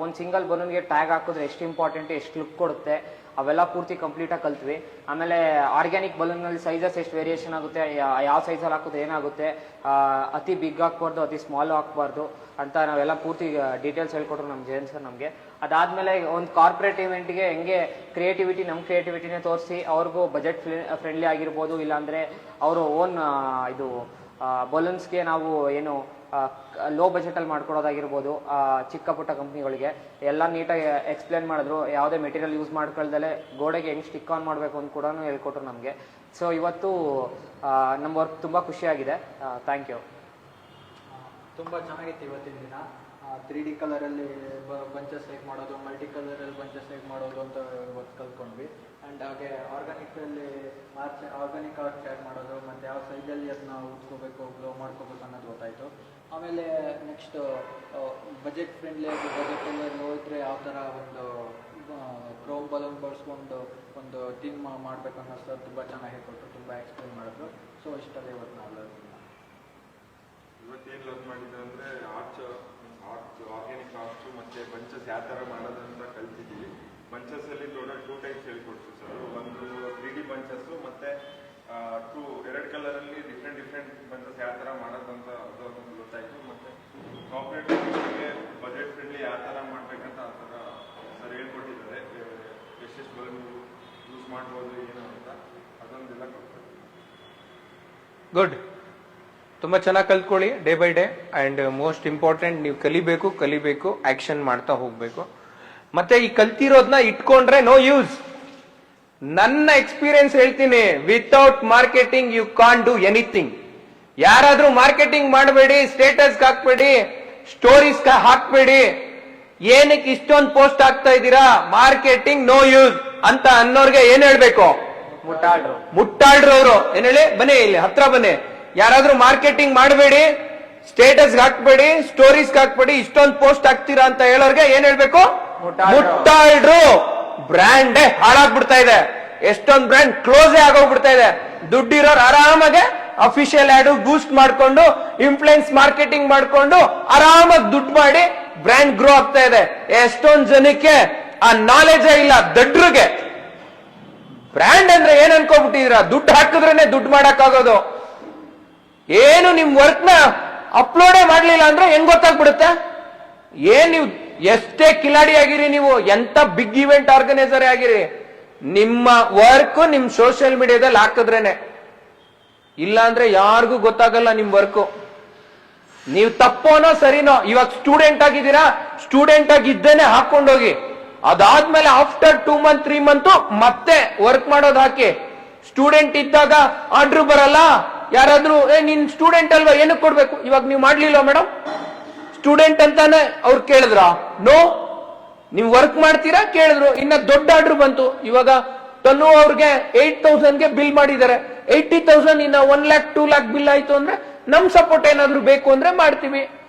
ಒಂದು ಸಿಂಗಲ್ ಬಲೂನ್ಗೆ ಟ್ಯಾಗ್ ಹಾಕಿದ್ರೆ ಎಷ್ಟು ಇಂಪಾರ್ಟೆಂಟ್, ಎಷ್ಟು ಲುಕ್ ಕೊಡುತ್ತೆ, ಅವೆಲ್ಲ ಪೂರ್ತಿ ಕಂಪ್ಲೀಟ್ ಆಗಿ ಕಲ್ತ್ವಿ. ಆಮೇಲೆ ಆರ್ಗ್ಯಾನಿಕ್ ಬಲೂನ್ ನಲ್ಲಿ ಸೈಜಸ್ ಎಷ್ಟು ವೇರಿಯೇಷನ್ ಆಗುತ್ತೆ, ಯಾವ ಸೈಜಲ್ಲಿ ಹಾಕೋದು ಏನಾಗುತ್ತೆ, ಅತಿ ಬಿಗ್ ಹಾಕ್ಬಾರ್ದು, ಅತಿ ಸ್ಮಾಲ್ ಹಾಕ್ಬಾರ್ದು ಅಂತ ನಾವೆಲ್ಲ ಪೂರ್ತಿ ಡೀಟೇಲ್ಸ್ ಹೇಳ್ಕೊಟ್ರು ನಮ್ಮ ಜಯನ್ ಸರ್ ನಮಗೆ. ಅದಾದ್ಮೇಲೆ ಒಂದು ಕಾರ್ಪೊರೇಟ್ ಇವೆಂಟ್ಗೆ ಹೆಂಗೆ ಕ್ರಿಯೇಟಿವಿಟಿ, ನಮ್ಮ ಕ್ರಿಯೇಟಿವಿಟಿನೇ ತೋರಿಸಿ ಅವ್ರಿಗೂ ಬಜೆಟ್ ಫ್ರೆಂಡ್ಲಿ ಆಗಿರ್ಬೋದು, ಇಲ್ಲಾಂದ್ರೆ ಅವರು ಓನ್ ಇದು ಬಲೂನ್ಸ್ಗೆ ನಾವು ಏನು ಲೋ ಬಜೆಟಲ್ಲಿ ಮಾಡ್ಕೊಡೋದಾಗಿರ್ಬೋದು, ಚಿಕ್ಕ ಪುಟ್ಟ ಕಂಪ್ನಿಗಳಿಗೆ ಎಲ್ಲ ನೀಟಾಗಿ ಎಕ್ಸ್ಪ್ಲೇನ್ ಮಾಡಿದ್ರು. ಯಾವುದೇ ಮೆಟೀರಿಯಲ್ ಯೂಸ್ ಮಾಡ್ಕೊಳ್ದಲೆ ಗೋಡೆಗೆ ಹೆಂಗೆ ಸ್ಟಿಕ್ ಆನ್ ಮಾಡಬೇಕು ಅಂತ ಕೂಡ ಹೇಳ್ಕೊಟ್ರು ನಮಗೆ. ಸೊ ಇವತ್ತು ನಮ್ಮ ವರ್ಕ್ ತುಂಬ ಖುಷಿಯಾಗಿದೆ. Thank you. ತುಂಬ ಚೆನ್ನಾಗಿತ್ತು ಇವತ್ತಿನ ದಿನ. 3D ಕಲರಲ್ಲಿ ಬಂಚಸ್ ಹೇಗೆ ಮಾಡೋದು, ಮಲ್ಟಿ ಕಲರಲ್ಲಿ ಬಂಚಸ್ ಹೇಗೆ ಮಾಡೋದು ಅಂತ ಇವತ್ತು ಕಲ್ತ್ಕೊಂಡ್ವಿ. ಆ್ಯಂಡ್ ಹಾಗೆ ಆರ್ಗಾನಿಕಲ್ಲಿ ಆರ್ಗಾನಿಕ್ ಆರ್ಟ್ ಹೇಗೆ ಮಾಡೋದು ಮತ್ತು ಯಾವ ಸೈಜಲ್ಲಿ ಅದನ್ನ ಉತ್ಕೋಬೇಕು, ಗ್ಲೋ ಮಾಡ್ಕೋಬೇಕು ಅನ್ನೋದು ಗೊತ್ತಾಯಿತು. ಆಮೇಲೆ ನೆಕ್ಸ್ಟ್ ಬಜೆಟ್ ಫ್ರೆಂಡ್ಲಿ ಆಗಿ ಬಜೆಟಲ್ಲಿ ಲೋ ಇದ್ದರೆ ಯಾವ ಥರ ಒಂದು ಕ್ರೋಮ್ ಬಲೂನ್ ಬಳಸ್ಕೊಂಡು ಒಂದು ಥೀಮ್ ಮಾಡಬೇಕು ಅನ್ನೋ ಸರ್ ತುಂಬ ಚೆನ್ನಾಗಿ ಹೇಳ್ಕೊಟ್ರು, ತುಂಬ ಎಕ್ಸ್ಪ್ಲೇನ್ ಮಾಡಿದ್ರು. ಸೊ ಇಷ್ಟಲ್ಲೇ ಇವತ್ತು ನಾವು ಇವತ್ತೇನು ಲರ್ನ್ ಮಾಡಿದ್ದು ಅಂದರೆ ಆರ್ಗ್ಯಾನಿಕ್ ಆರ್ಟ್ಸು ಮತ್ತು ಬಂಚಸ್ ಯಾವ ಥರ ಮಾಡೋದಂತ ಕಲ್ತಿದ್ದೀವಿ. ಬಂಚಸ್ಸಲ್ಲಿ ಟೋಟಲ್ 2 ಟೈಪ್ಸ್ ಹೇಳ್ಕೊಡ್ತೀವಿ ಸರ್. ಒಂದು 3D ಬಂಚಸ್ಸು ಮತ್ತು ಎರಡು ಕಲರಲ್ಲಿ ಡಿಫ್ರೆಂಟ್ ಬಂಚಸ್ ಯಾವ ಥರ ಮಾಡೋದಂತ ಅದೊಂದು ಗೊತ್ತಾಯಿತು. ಮತ್ತು ಕಾಪರೇಟಿವ್ಗೆ ಬಜೆಟ್ ಫ್ರೆಂಡ್ಲಿ ಯಾವ ಥರ ಮಾಡಬೇಕಂತ ಆ ಥರ ಸರ್ ಹೇಳ್ಕೊಟ್ಟಿದ್ದಾರೆ. ಎಷ್ಟೆಷ್ಟು ಬಲೂನ್ ಯೂಸ್ ಮಾಡ್ಬೋದು ಏನು ಅಂತ ಅದೊಂದೆಲ್ಲ ಕೊಡ್ತಾರೆ. ಗುಡ್. ತುಂಬ ಚೆನ್ನಾಗಿ ಕಲ್ತ್ಕೊಳ್ಳಿ day by day. And most important, ನೀವು ಕಲಿಬೇಕು, ಆಕ್ಷನ್ ಮಾಡ್ತಾ ಹೋಗ್ಬೇಕು. ಮತ್ತೆ ಈ ಕಲ್ತಿರೋದನ್ನ ಇಟ್ಕೊಂಡ್ರೆ ನೋ ಯೂಸ್. ನನ್ನ ಎಕ್ಸ್ಪೀರಿಯನ್ಸ್ ಹೇಳ್ತೀನಿ, without marketing you can't do anything. ಯಾರಾದ್ರೂ ಮಾರ್ಕೆಟಿಂಗ್ ಮಾಡಬೇಡಿ, ಸ್ಟೇಟಸ್ ಹಾಕ್ಬೇಡಿ, ಸ್ಟೋರೀಸ್ ಹಾಕ್ಬೇಡಿ, ಏನಕ್ಕೆ ಇಷ್ಟೊಂದು ಪೋಸ್ಟ್ ಆಗ್ತಾ ಇದ್ದೀರಾ, ಮಾರ್ಕೆಟಿಂಗ್ ನೋ ಯೂಸ್ ಅಂತ ಅನ್ನೋರ್ಗೆ ಏನ್ ಹೇಳ್ಬೇಕು? ಮುಟ್ಟಾಳ್ರು ಅವರು. ಏನ್ ಹೇಳಿ? ಬನ್ನಿ ಇಲ್ಲಿ ಹತ್ರ ಬನ್ನಿ. ಯಾರಾದ್ರೂ ಮಾರ್ಕೆಟಿಂಗ್ ಮಾಡಬೇಡಿ, ಸ್ಟೇಟಸ್ ಹಾಕ್ಬೇಡಿ, ಸ್ಟೋರೀಸ್ ಹಾಕ್ಬೇಡಿ, ಇಷ್ಟೊಂದು ಪೋಸ್ಟ್ ಹಾಕ್ತೀರಾ ಅಂತ ಹೇಳೋರ್ಗೆ ಏನ್ ಹೇಳ್ಬೇಕು? ಮುಟ್ಟಾಳ್ರು. ಬ್ರ್ಯಾಂಡೇ ಹಾಳಾಗ್ಬಿಡ್ತಾ ಇದೆ. ಎಷ್ಟೊಂದು ಬ್ರ್ಯಾಂಡ್ ಕ್ಲೋಸೇ ಆಗೋಗ್ಬಿಡ್ತಾ ಇದೆ. ದುಡ್ಡಿರೋರು ಆರಾಮಾಗೆ ಅಫಿಷಿಯಲ್ ಆಡ್ ಬೂಸ್ಟ್ ಮಾಡ್ಕೊಂಡು, ಇನ್ಫ್ಲುಯೆನ್ಸ್ ಮಾರ್ಕೆಟಿಂಗ್ ಮಾಡ್ಕೊಂಡು ಆರಾಮಾಗಿ ದುಡ್ಡು ಮಾಡಿ ಬ್ರ್ಯಾಂಡ್ ಗ್ರೋ ಆಗ್ತಾ ಇದೆ. ಎಷ್ಟೊಂದು ಜನಕ್ಕೆ ಆ ನಾಲೆಜೇ ಇಲ್ಲ, ದಡ್ರಿಗೆ. ಬ್ರ್ಯಾಂಡ್ ಅಂದ್ರೆ ಏನ್ ಅನ್ಕೋಬಿಟ್ಟಿದೀರಾ? ದುಡ್ಡು ಹಾಕಿದ್ರೇನೆ ದುಡ್ಡು ಮಾಡಕ್ಕಾಗೋದು. ಏನು ನಿಮ್ ವರ್ಕ್ ನ ಅಪ್ಲೋಡೇ ಮಾಡ್ಲಿಲ್ಲ ಅಂದ್ರೆ ಹೆಂಗ್ ಗೊತ್ತಾಗ್ಬಿಡುತ್ತೆ? ಏನ್ ನೀವು ಎಷ್ಟೇ ಕಿಲಾಡಿ ಆಗಿರಿ, ನೀವು ಎಂತ ಬಿಗ್ ಇವೆಂಟ್ ಆರ್ಗನೈಸರ್ ಆಗಿರಿ, ನಿಮ್ಮ ವರ್ಕ್ ನಿಮ್ ಸೋಷಿಯಲ್ ಮೀಡಿಯಾದಲ್ಲಿ ಹಾಕಿದ್ರೇನೆ. ಇಲ್ಲ ಅಂದ್ರೆ ಯಾರಿಗೂ ಗೊತ್ತಾಗಲ್ಲ ನಿಮ್ ವರ್ಕ್. ನೀವು ತಪ್ಪೋನೋ ಸರಿನೋ, ಇವಾಗ ಸ್ಟೂಡೆಂಟ್ ಆಗಿದ್ದೀರಾ, ಸ್ಟೂಡೆಂಟ್ ಆಗಿದ್ದೇನೆ ಹಾಕೊಂಡೋಗಿ, ಅದಾದ್ಮೇಲೆ ಆಫ್ಟರ್ 2 ಮಂತ್ 3 ಮಂತ್ ಮತ್ತೆ ವರ್ಕ್ ಮಾಡೋದು ಹಾಕಿ. ಸ್ಟೂಡೆಂಟ್ ಇದ್ದಾಗ ಆರ್ಡರ್ ಬರಲ್ಲ. ಯಾರಾದ್ರೂ ನೀನ್ ಸ್ಟೂಡೆಂಟ್ ಅಲ್ವಾ, ಏನಕ್ಕೆ ಕೊಡ್ಬೇಕು? ಇವಾಗ ನೀವು ಮಾಡ್ಲಿಲ್ಲ ಮೇಡಮ್, ಸ್ಟೂಡೆಂಟ್ ಅಂತಾನೆ ಅವ್ರು ಕೇಳಿದ್ರ? ನೋ. ನೀವು ವರ್ಕ್ ಮಾಡ್ತೀರಾ ಕೇಳಿದ್ರು. ಇನ್ನ ದೊಡ್ಡ ಆರ್ಡರ್ ಬಂತು. ಇವಾಗ ತನು ಅವ್ರಿಗೆ 8,000ಗೆ ಬಿಲ್ ಮಾಡಿದ್ದಾರೆ. 80,000 ಇನ್ನ 1 lakh 2 lakh ಬಿಲ್ ಆಯ್ತು ಅಂದ್ರೆ ನಮ್ ಸಪೋರ್ಟ್ ಏನಾದ್ರು ಬೇಕು ಅಂದ್ರೆ ಮಾಡ್ತೀವಿ.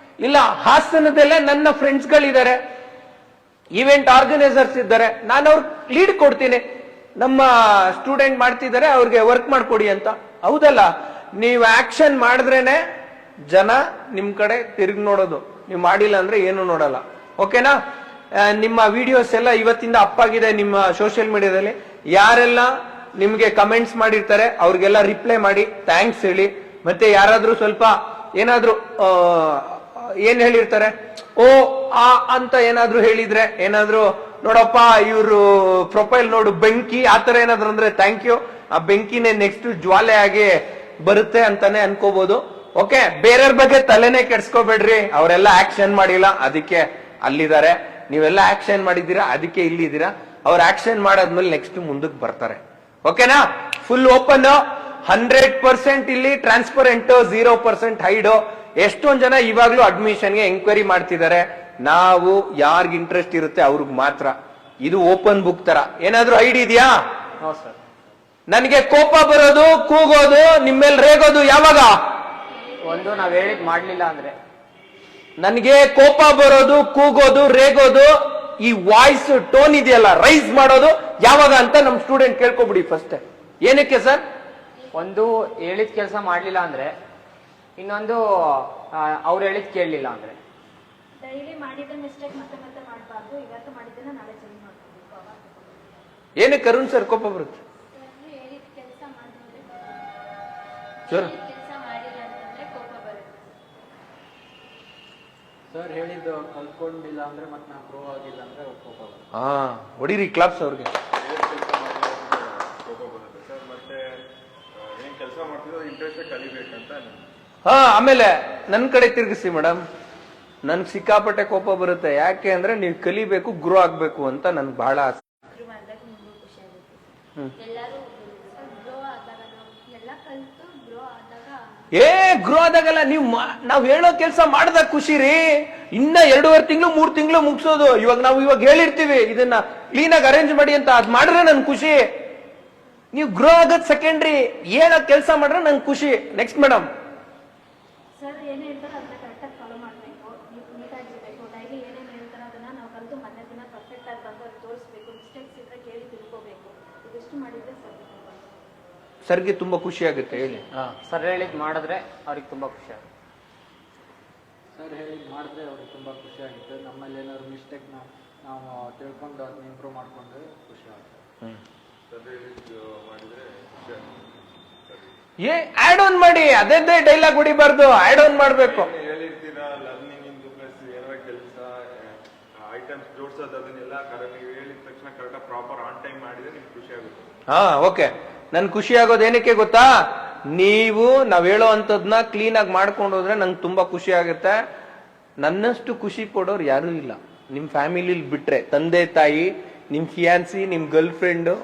ಇಲ್ಲ ಹಾಸನದಲ್ಲೇ ನನ್ನ ಫ್ರೆಂಡ್ಸ್ ಗಳಿದ್ದಾರೆ, ಇವೆಂಟ್ ಆರ್ಗನೈಸರ್ಸ್ ಇದ್ದಾರೆ, ನಾನು ಅವ್ರಿಗೆ ಲೀಡ್ ಕೊಡ್ತೀನಿ, ನಮ್ಮ ಸ್ಟೂಡೆಂಟ್ ಮಾಡ್ತಿದ್ದಾರೆ, ಅವ್ರಿಗೆ ವರ್ಕ್ ಮಾಡ್ಕೊಡಿ ಅಂತ. ಹೌದಲ್ಲ? ನೀವು ಆಕ್ಷನ್ ಮಾಡಿದ್ರೇನೆ ಜನ ನಿಮ್ ಕಡೆ ತಿರುಗಿ ನೋಡೋದು. ನೀವು ಮಾಡಿಲ್ಲ ಅಂದ್ರೆ ಏನು ನೋಡಲ್ಲ. ಓಕೆನಾ? ನಿಮ್ಮ ವಿಡಿಯೋಸ್ ಎಲ್ಲ ಇವತ್ತಿಂದ ಅಪ್ ಆಗಿದೆ ನಿಮ್ಮ ಸೋಷಿಯಲ್ ಮೀಡಿಯಾದಲ್ಲಿ. ಯಾರೆಲ್ಲ ನಿಮ್ಗೆ ಕಮೆಂಟ್ಸ್ ಮಾಡಿರ್ತಾರೆ ಅವ್ರಿಗೆಲ್ಲ ರಿಪ್ಲೈ ಮಾಡಿ ಥ್ಯಾಂಕ್ಸ್ ಹೇಳಿ. ಮತ್ತೆ ಯಾರಾದ್ರೂ ಸ್ವಲ್ಪ ಏನಾದ್ರೂ ಏನ್ ಹೇಳಿರ್ತಾರೆ, ಓ ಆ ಅಂತ ಏನಾದ್ರೂ ಹೇಳಿದ್ರೆ, ಏನಾದ್ರೂ ನೋಡಪ್ಪ ಇವ್ರು ಪ್ರೊಫೈಲ್ ನೋಡು ಬೆಂಕಿ ಆತರ ಏನಾದ್ರು ಅಂದ್ರೆ ಥ್ಯಾಂಕ್ ಯು. ಆ ಬೆಂಕಿನೇ ನೆಕ್ಸ್ಟ್ ಜ್ವಾಲೆ ಆಗಿ ಬರುತ್ತೆ ಅಂತಾನೆ ಅನ್ಕೋಬಹುದು. ಓಕೆ, ಬೇರೆಯವ್ರ ಬಗ್ಗೆ ತಲೆನೇ ಕೆಡ್ಸ್ಕೋಬೇಡ್ರಿ. ಅವರೆಲ್ಲ ಆಕ್ಷನ್ ಮಾಡಿಲ್ಲ, ಅದಕ್ಕೆ ಅಲ್ಲಿದ್ದಾರೆ. ನೀವೆಲ್ಲ ಆಕ್ಷನ್ ಮಾಡಿದ್ದೀರಾ, ಅದಕ್ಕೆ ಇಲ್ಲಿದ್ದೀರಾ. ಅವ್ರ ಆಕ್ಷನ್ ಮಾಡಾದ್ಮೇಲೆ ನೆಕ್ಸ್ಟ್ ಮುಂದಕ್ಕೆ ಬರ್ತಾರೆ. ಓಕೆನಾ? ಫುಲ್ ಓಪನ್, 100% ಇಲ್ಲಿ ಟ್ರಾನ್ಸ್ಪರೆಂಟ್, 0% ಹೈಡ್. ಎಷ್ಟೊಂದ್ ಜನ ಇವಾಗ್ಲೂ ಅಡ್ಮಿಷನ್ಗೆ ಎಂಕ್ವೈರಿ ಮಾಡ್ತಿದ್ದಾರೆ. ನಾವು ಯಾರ್ಗ್ ಇಂಟ್ರೆಸ್ಟ್ ಇರುತ್ತೆ ಅವ್ರಿಗೆ ಮಾತ್ರ. ಇದು ಓಪನ್ ಬುಕ್ ತರ. ಏನಾದ್ರೂ ಐಡಿ ಇದೆಯಾ? No sir. ನನಗೆ ಕೋಪ ಬರೋದು, ಕೂಗೋದು, ನಿಮ್ಮೇಲೆ ರೇಗೋದು ಯಾವಾಗ? ಒಂದು ನಾವ್ ಹೇಳಿದ್ ಮಾಡ್ಲಿಲ್ಲ ಅಂದ್ರೆ. ನನಗೆ ಕೋಪ ಬರೋದು, ಕೂಗೋದು, ರೇಗೋದು, ಈ ವಾಯ್ಸ್ ಟೋನ್ ಇದೆಯಲ್ಲ, ರೈಸ್ ಮಾಡೋದು ಯಾವಾಗ ಅಂತ ನಮ್ ಸ್ಟೂಡೆಂಟ್ ಕೇಳ್ಕೊಬಿಡಿ ಫಸ್ಟ್. ಏನಕ್ಕೆ ಸರ್? ಒಂದು ಹೇಳಿದ ಕೆಲಸ ಮಾಡ್ಲಿಲ್ಲ ಅಂದ್ರೆ, ಇನ್ನೊಂದು ಅವ್ರು ಹೇಳಿದ್ ಕೇಳಲಿಲ್ಲ ಅಂದ್ರೆ. ಡೈಲಿ ಮಾಡಿದ ಮಿಸ್ಟೇಕ್ ಮತ್ತೆ ಮತ್ತೆ ಮಾಡಬಾರ್ದು. ಇವತ್ತು ಮಾಡಿದ್ದನ್ನ ನಾಳೆ ಚೇಂಜ್ ಮಾಡ್ಕೋಬೇಕು. ಅವಾಗ ಏನಕ್ಕೆ ಅರುಣ್ ಸರ್ ಕೋಪ ಬರುತ್ತೆ? ಹೇಳಿದ ಕೆಲಸ ಮಾಡಿದ್ರೆ ಸರ್ ಕೆಲಸ ಮಾಡಿಲ್ಲ ಅಂತಂದ್ರೆ ಕೋಪ ಬರುತ್ತೆ. ಸರ್ ಹೇಳಿದ್ದು ಕಲ್ತ್ಕೊಂಡಿಲ್ಲ ಅಂದ್ರೆ ಮತ್ತೆ ನಾವು ಗ್ರೋ ಆಗಿಲ್ಲ ಅಂದ್ರೆ ಕೋಪ ಬರುತ್ತೆ. ಹಾ, ಹೊಡಿರಿ ಕ್ಲಾಪ್ಸ್ ಅವ್ರಿಗೆ. ಸರ್ ಮತ್ತೆ ಏನ್ ಕೆಲಸ ಮಾಡ್ತಿದ್ರು ಇಂಟ್ರೆಸ್ಟ್ ಕಲಿಬೇಕಂತ. ಹಾ, ಆಮೇಲೆ ನನ್ ಕಡೆ ತಿರುಗಿಸಿ ಮೇಡಮ್. ನನ್ಗೆ ಸಿಕ್ಕಾಪಟ್ಟೆ ಕೋಪ ಬರುತ್ತೆ. ಯಾಕೆ ಅಂದ್ರೆ ನೀವು ಕಲಿಬೇಕು, ಗ್ರೋ ಆಗ್ಬೇಕು ಅಂತ ನನ್ಗೆ ಬಹಳ ಆಸೆ. ಎಲ್ಲರೂ ಗ್ರೋ ಆದಾಗ ನಾವು ಎಲ್ಲ ಕಲ್ತು ಗ್ರೋ ಆದಾಗ ಗ್ರೋ ಆದಾಗಲ್ಲ, ನಾವ್ ಹೇಳೋ ಕೆಲಸ ಮಾಡ್ದಾಗ ಖುಷಿ ರೀ. ಇನ್ನ 2.5 ತಿಂಗಳು 3 ತಿಂಗಳು ಮುಗಿಸೋದು. ಇವಾಗ ಹೇಳಿರ್ತೀವಿ ಇದನ್ನ ಕ್ಲೀನ್ ಆಗಿ ಅರೇಂಜ್ ಮಾಡಿ ಅಂತ, ಅದ್ ಮಾಡಿದ್ರೆ ನನ್ ಖುಷಿ. ನೀವು ಗ್ರೋ ಆಗೋದ್ ಸೆಕೆಂಡ್ರಿ, ಏನೋ ಕೆಲಸ ಮಾಡ್ರೆ ನನ್ ಖುಷಿ. Next madam. ಸರ್ ಏನೇ ಹೇಳ್ತಾರೋ ಅದನ್ನ ಕರೆಕ್ಟಾಗಿ ಫಾಲೋ ಮಾಡಬೇಕು. ನೀಟಾಗಿರ್ಬೇಕು. ಡೈಲಿ ಏನೇನು ಹೇಳ್ತಾರೋ ಅದನ್ನ ನಾವು ಕಲಿತು ಮೊನ್ನೆ ದಿನ ಪರ್ಫೆಕ್ಟ್ ಆಗಿ ಬಂದು ಅವ್ರಿಗೆ ತೋರಿಸ್ಬೇಕು. ಮಿಸ್ಟೇಕ್ಸ್ ಇದ್ರೆ ಕೇಳಿ ತಿಳ್ಕೋಬೇಕು. ಇದಿಷ್ಟು ಮಾಡಿದ್ರೆ ಸರ್ಗೆ ತುಂಬಾ ಖುಷಿ ಆಗುತ್ತೆ. ಹೇಳಿ. ಸರ್ ಹೇಳಿದ್ ಮಾಡಿದ್ರೆ ಅವ್ರಿಗೆ ತುಂಬಾ ಖುಷಿ ಆಗುತ್ತೆ. ಸರ್ ಹೇಳಿದ್ ಮಾಡಿದ್ರೆ ಅವ್ರಿಗೆ ತುಂಬಾ ಖುಷಿ ಆಗುತ್ತೆ. ನಮ್ಮಲ್ಲಿ ಏನಾದ್ರು ಮಿಸ್ಟೇಕ್ ನಾವು ತಿಳ್ಕೊಂಡು ಅದನ್ನ ಇಂಪ್ರೂವ್ ಮಾಡ್ಕೊಂಡ್ರೆ ಖುಷಿ ಆಗುತ್ತೆ. ಆಡ್ ಆನ್ ಮಾಡಿ, ಅದೇ ಡೈಲಾಗ್ ಹೊಡಿಬಾರ್ದು, ಆಡ್ ಆನ್ ಮಾಡ್ಬೇಕು. ಹೇಳಿರ್ತೀರಾ ಲರ್ನಿಂಗ್ ಇಂದು ಪ್ಲಸ್ ಏನಾರ ಕೆಲಸ ಐಟಮ್ಸ್ ಜೋಡ್ಸೋದು ಅದನ್ನೆಲ್ಲ ನೀವು ಹೇಳಿದ ತಕ್ಷಣ ಕರೆಕ್ಟಾಗಿ ಪ್ರಾಪರ್ ಆನ್ ಟೈಮ್ ಮಾಡಿದ್ರೆ ನಿಮ್ಗೆ ಖುಷಿ ಆಗುತ್ತೆ. ಹಾ, ಓಕೆ. ನನ್ ಖುಷಿ ಆಗೋದು ಏನಕ್ಕೆ ಗೊತ್ತಾ? ನೀವು ನಾವ್ ಹೇಳೋ ಅಂತದ್ನ ಕ್ಲೀನ್ ಆಗಿ ಮಾಡ್ಕೊಂಡು ಹೋದ್ರೆ ನಂಗೆ ತುಂಬಾ ಖುಷಿ ಆಗುತ್ತೆ. ನನ್ನಷ್ಟು ಖುಷಿ ಕೊಡೋರು ಯಾರು ಇಲ್ಲ ನಿಮ್ ಫ್ಯಾಮಿಲಿಲಿ ಬಿಟ್ರೆ. ತಂದೆ ತಾಯಿ, ನಿಮ್ ಫಿಯಾನ್ಸಿ, ನಿಮ್ ಗರ್ಲ್ ಫ್ರೆಂಡು,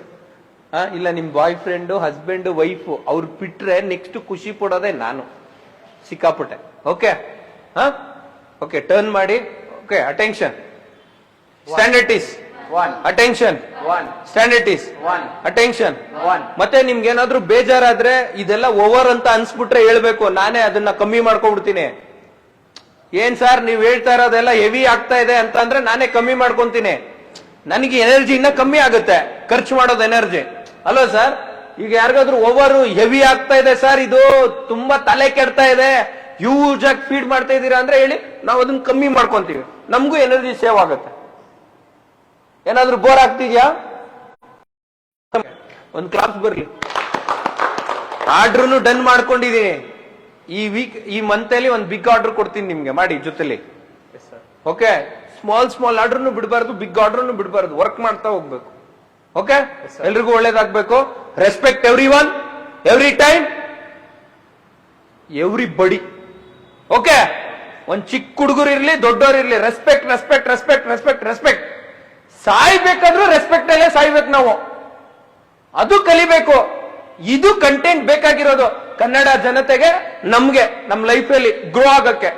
ಇಲ್ಲ ನಿಮ್ ಬಾಯ್ ಫ್ರೆಂಡು, ಹಸ್ಬೆಂಡ್, ವೈಫ್, ಅವ್ರು ಬಿಟ್ರೆ ನೆಕ್ಸ್ಟ್ ಖುಷಿ ಪಡೋದೇ ನಾನು. ಸಿಕ್ಕಾಪಟ್ಟೆ. ಓಕೆ? ಓಕೆ, ಟರ್ನ್ ಮಾಡಿ. Okay, attention, standard one, attention, one, standard one, attention. One. ಮತ್ತೆ ನಿಮ್ಗೆ ಏನಾದ್ರೂ ಬೇಜಾರಾದ್ರೆ ಇದೆಲ್ಲ ಓವರ್ ಅಂತ ಅನ್ಸ್ಬಿಟ್ರೆ ಹೇಳ್ಬೇಕು. ನಾನೇ ಅದನ್ನ ಕಮ್ಮಿ ಮಾಡ್ಕೊಂಡ್ಬಿಡ್ತೀನಿ. ಏನ್ ಸರ್ ನೀವ್ ಹೇಳ್ತಾ ಇರೋದೆಲ್ಲ ಹೆವಿ ಆಗ್ತಾ ಇದೆ ಅಂತ ಅಂದ್ರೆ ನಾನೇ ಕಮ್ಮಿ ಮಾಡ್ಕೊಂತೀನಿ. ನನಗೆ ಎನರ್ಜಿ ಇನ್ನ ಕಮ್ಮಿ ಆಗುತ್ತೆ, ಖರ್ಚು ಮಾಡೋದು ಎನರ್ಜಿ ಅಲ್ವಾ ಸರ್? ಈಗ ಯಾರಿಗಾದ್ರೂ ಓವರ್ ಹೆವಿ ಆಗ್ತಾ ಇದೆ, ಸರ್ ಇದು ತುಂಬಾ ತಲೆ ಕೆಡ್ತಾ ಇದೆ, ಹ್ಯೂಜ್ ಆಗಿ ಫೀಡ್ ಮಾಡ್ತಾ ಇದೀರಾ ಅಂದ್ರೆ ಹೇಳಿ, ನಾವು ಅದನ್ನ ಕಮ್ಮಿ ಮಾಡ್ಕೊಂತೀವಿ. ನಮಗೂ ಎನರ್ಜಿ ಸೇವ್ ಆಗುತ್ತೆ. ಏನಾದ್ರೂ ಬೋರ್ ಆಗ್ತಿದ್ಯಾ? ಒಂದ್ ಕ್ಲಾಸ್ ಬರ್ಲಿ. ಆರ್ಡರ್ನು ಡನ್ ಮಾಡ್ಕೊಂಡಿದೀನಿ. ಈ ಮಂತ್ ಅಲ್ಲಿ ಒಂದು ಬಿಗ್ ಆರ್ಡರ್ ಕೊಡ್ತೀನಿ ನಿಮ್ಗೆ, ಮಾಡಿ ಜೊತೆಲಿ. ಓಕೆ? ಸ್ಮಾಲ್ ಆರ್ಡರ್ನು ಬಿಡಬಾರ್ದು, ಬಿಗ್ ಆರ್ಡರ್ನು ಬಿಡಬಾರ್ದು, ವರ್ಕ್ ಮಾಡ್ತಾ ಹೋಗ್ಬೇಕು. ಓಕೆ? ಎಲ್ರಿಗೂ ಒಳ್ಳೇದಾಗ್ಬೇಕು. Respect everyone, every time, everybody. Okay? ಒಂದ್ ಚಿಕ್ಕ ಹುಡುಗರು ಇರ್ಲಿ, ದೊಡ್ಡವ್ರು ಇರ್ಲಿ, respect respect respect respect respect. ಸಾಯ್ಬೇಕಾದ್ರೂ ರೆಸ್ಪೆಕ್ಟ್ ಅಲ್ಲೇ ಸಾಯ್ಬೇಕು ನಾವು. ಅದು ಕಲಿಬೇಕು. ಇದು ಕಂಟೆಂಟ್ ಬೇಕಾಗಿರೋದು ಕನ್ನಡ ಜನತೆಗೆ, ನಮ್ಗೆ, ನಮ್ ಲೈಫಲ್ಲಿ ಗ್ರೋ ಆಗಕ್ಕೆ.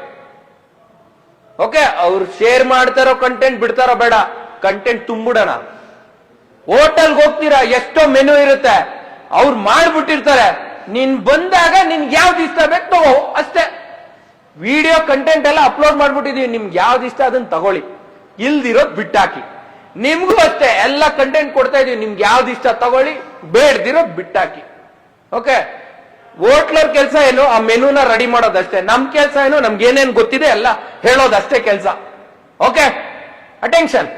ಓಕೆ? ಅವ್ರು ಶೇರ್ ಮಾಡ್ತಾರೋ ಕಂಟೆಂಟ್, ಬಿಡ್ತಾರೋ ಬೇಡ, ಕಂಟೆಂಟ್ ತುಂಬಿಡೋಣ. ಹೋಟೆಲ್ಗೆ ಹೋಗ್ತೀರಾ, ಎಷ್ಟೋ ಮೆನು ಇರುತ್ತೆ, ಅವ್ರು ಮಾಡ್ಬಿಟ್ಟಿರ್ತಾರೆ. ನೀನ್ ಬಂದಾಗ ನಿನ್ಗೆ ಯಾವ್ದು ಇಷ್ಟ ಬೇಕು ತಗೋ ಅಷ್ಟೇ. ವಿಡಿಯೋ ಕಂಟೆಂಟ್ ಎಲ್ಲ ಅಪ್ಲೋಡ್ ಮಾಡ್ಬಿಟ್ಟಿದೀವಿ, ನಿಮ್ಗೆ ಯಾವ್ದು ಇಷ್ಟ ಅದನ್ನ ತಗೊಳ್ಳಿ, ಇಲ್ದಿರೋದ್ ಬಿಟ್ಟಾಕಿ. ನಿಮ್ಗೂ ಅಷ್ಟೇ ಎಲ್ಲ ಕಂಟೆಂಟ್ ಕೊಡ್ತಾ ಇದೀವಿ, ನಿಮ್ಗೆ ಯಾವ್ದು ಇಷ್ಟ ತಗೊಳ್ಳಿ, ಬೇಡ್ದಿರೋದ್ ಬಿಟ್ಟಾಕಿ. ಓಕೆ? ಹೋಟ್ಲರ್ ಕೆಲಸ ಏನು? ಆ ಮೆನುನ ರೆಡಿ ಮಾಡೋದಷ್ಟೇ. ನಮ್ ಕೆಲಸ ಏನು? ನಮ್ಗೆ ಏನೇನ್ ಗೊತ್ತಿದೆ ಎಲ್ಲ ಹೇಳೋದಷ್ಟೇ ಕೆಲಸ. Okay? Attention,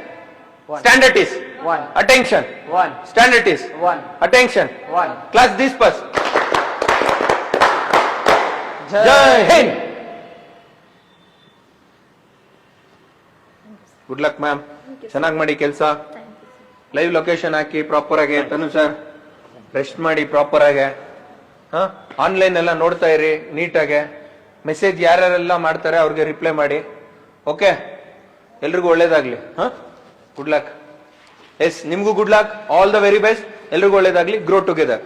standard is one, attention, one, standard is one, attention, one. Class disperse. Jai Hind. Good luck ma'am, ಚೆನ್ನಾಗಿ ಮಾಡಿ ಕೆಲಸ. ಲೈವ್ ಲೊಕೇಶನ್ ಹಾಕಿ ಪ್ರಾಪರ್ ಆಗಿ. ತನು ಸರ್ ರೆಸ್ಟ್ ಮಾಡಿ ಪ್ರಾಪರ್ ಆಗಿ. ಆನ್ಲೈನ್ ಎಲ್ಲ ನೋಡ್ತಾ ಇರಿ ನೀಟಾಗೆ. ಮೆಸೇಜ್ ಯಾರ್ಯಾರೆಲ್ಲ ಮಾಡ್ತಾರೆ ಅವ್ರಿಗೆ ರಿಪ್ಲೈ ಮಾಡಿ. ಓಕೆ? ಎಲ್ರಿಗೂ ಒಳ್ಳೇದಾಗ್ಲಿ. Good luck. ಎಸ್, ನಿಮ್ಗೂ good luck. All the very best. ಎಲ್ರಿಗೂ ಒಳ್ಳೇದಾಗ್ಲಿ. Grow together.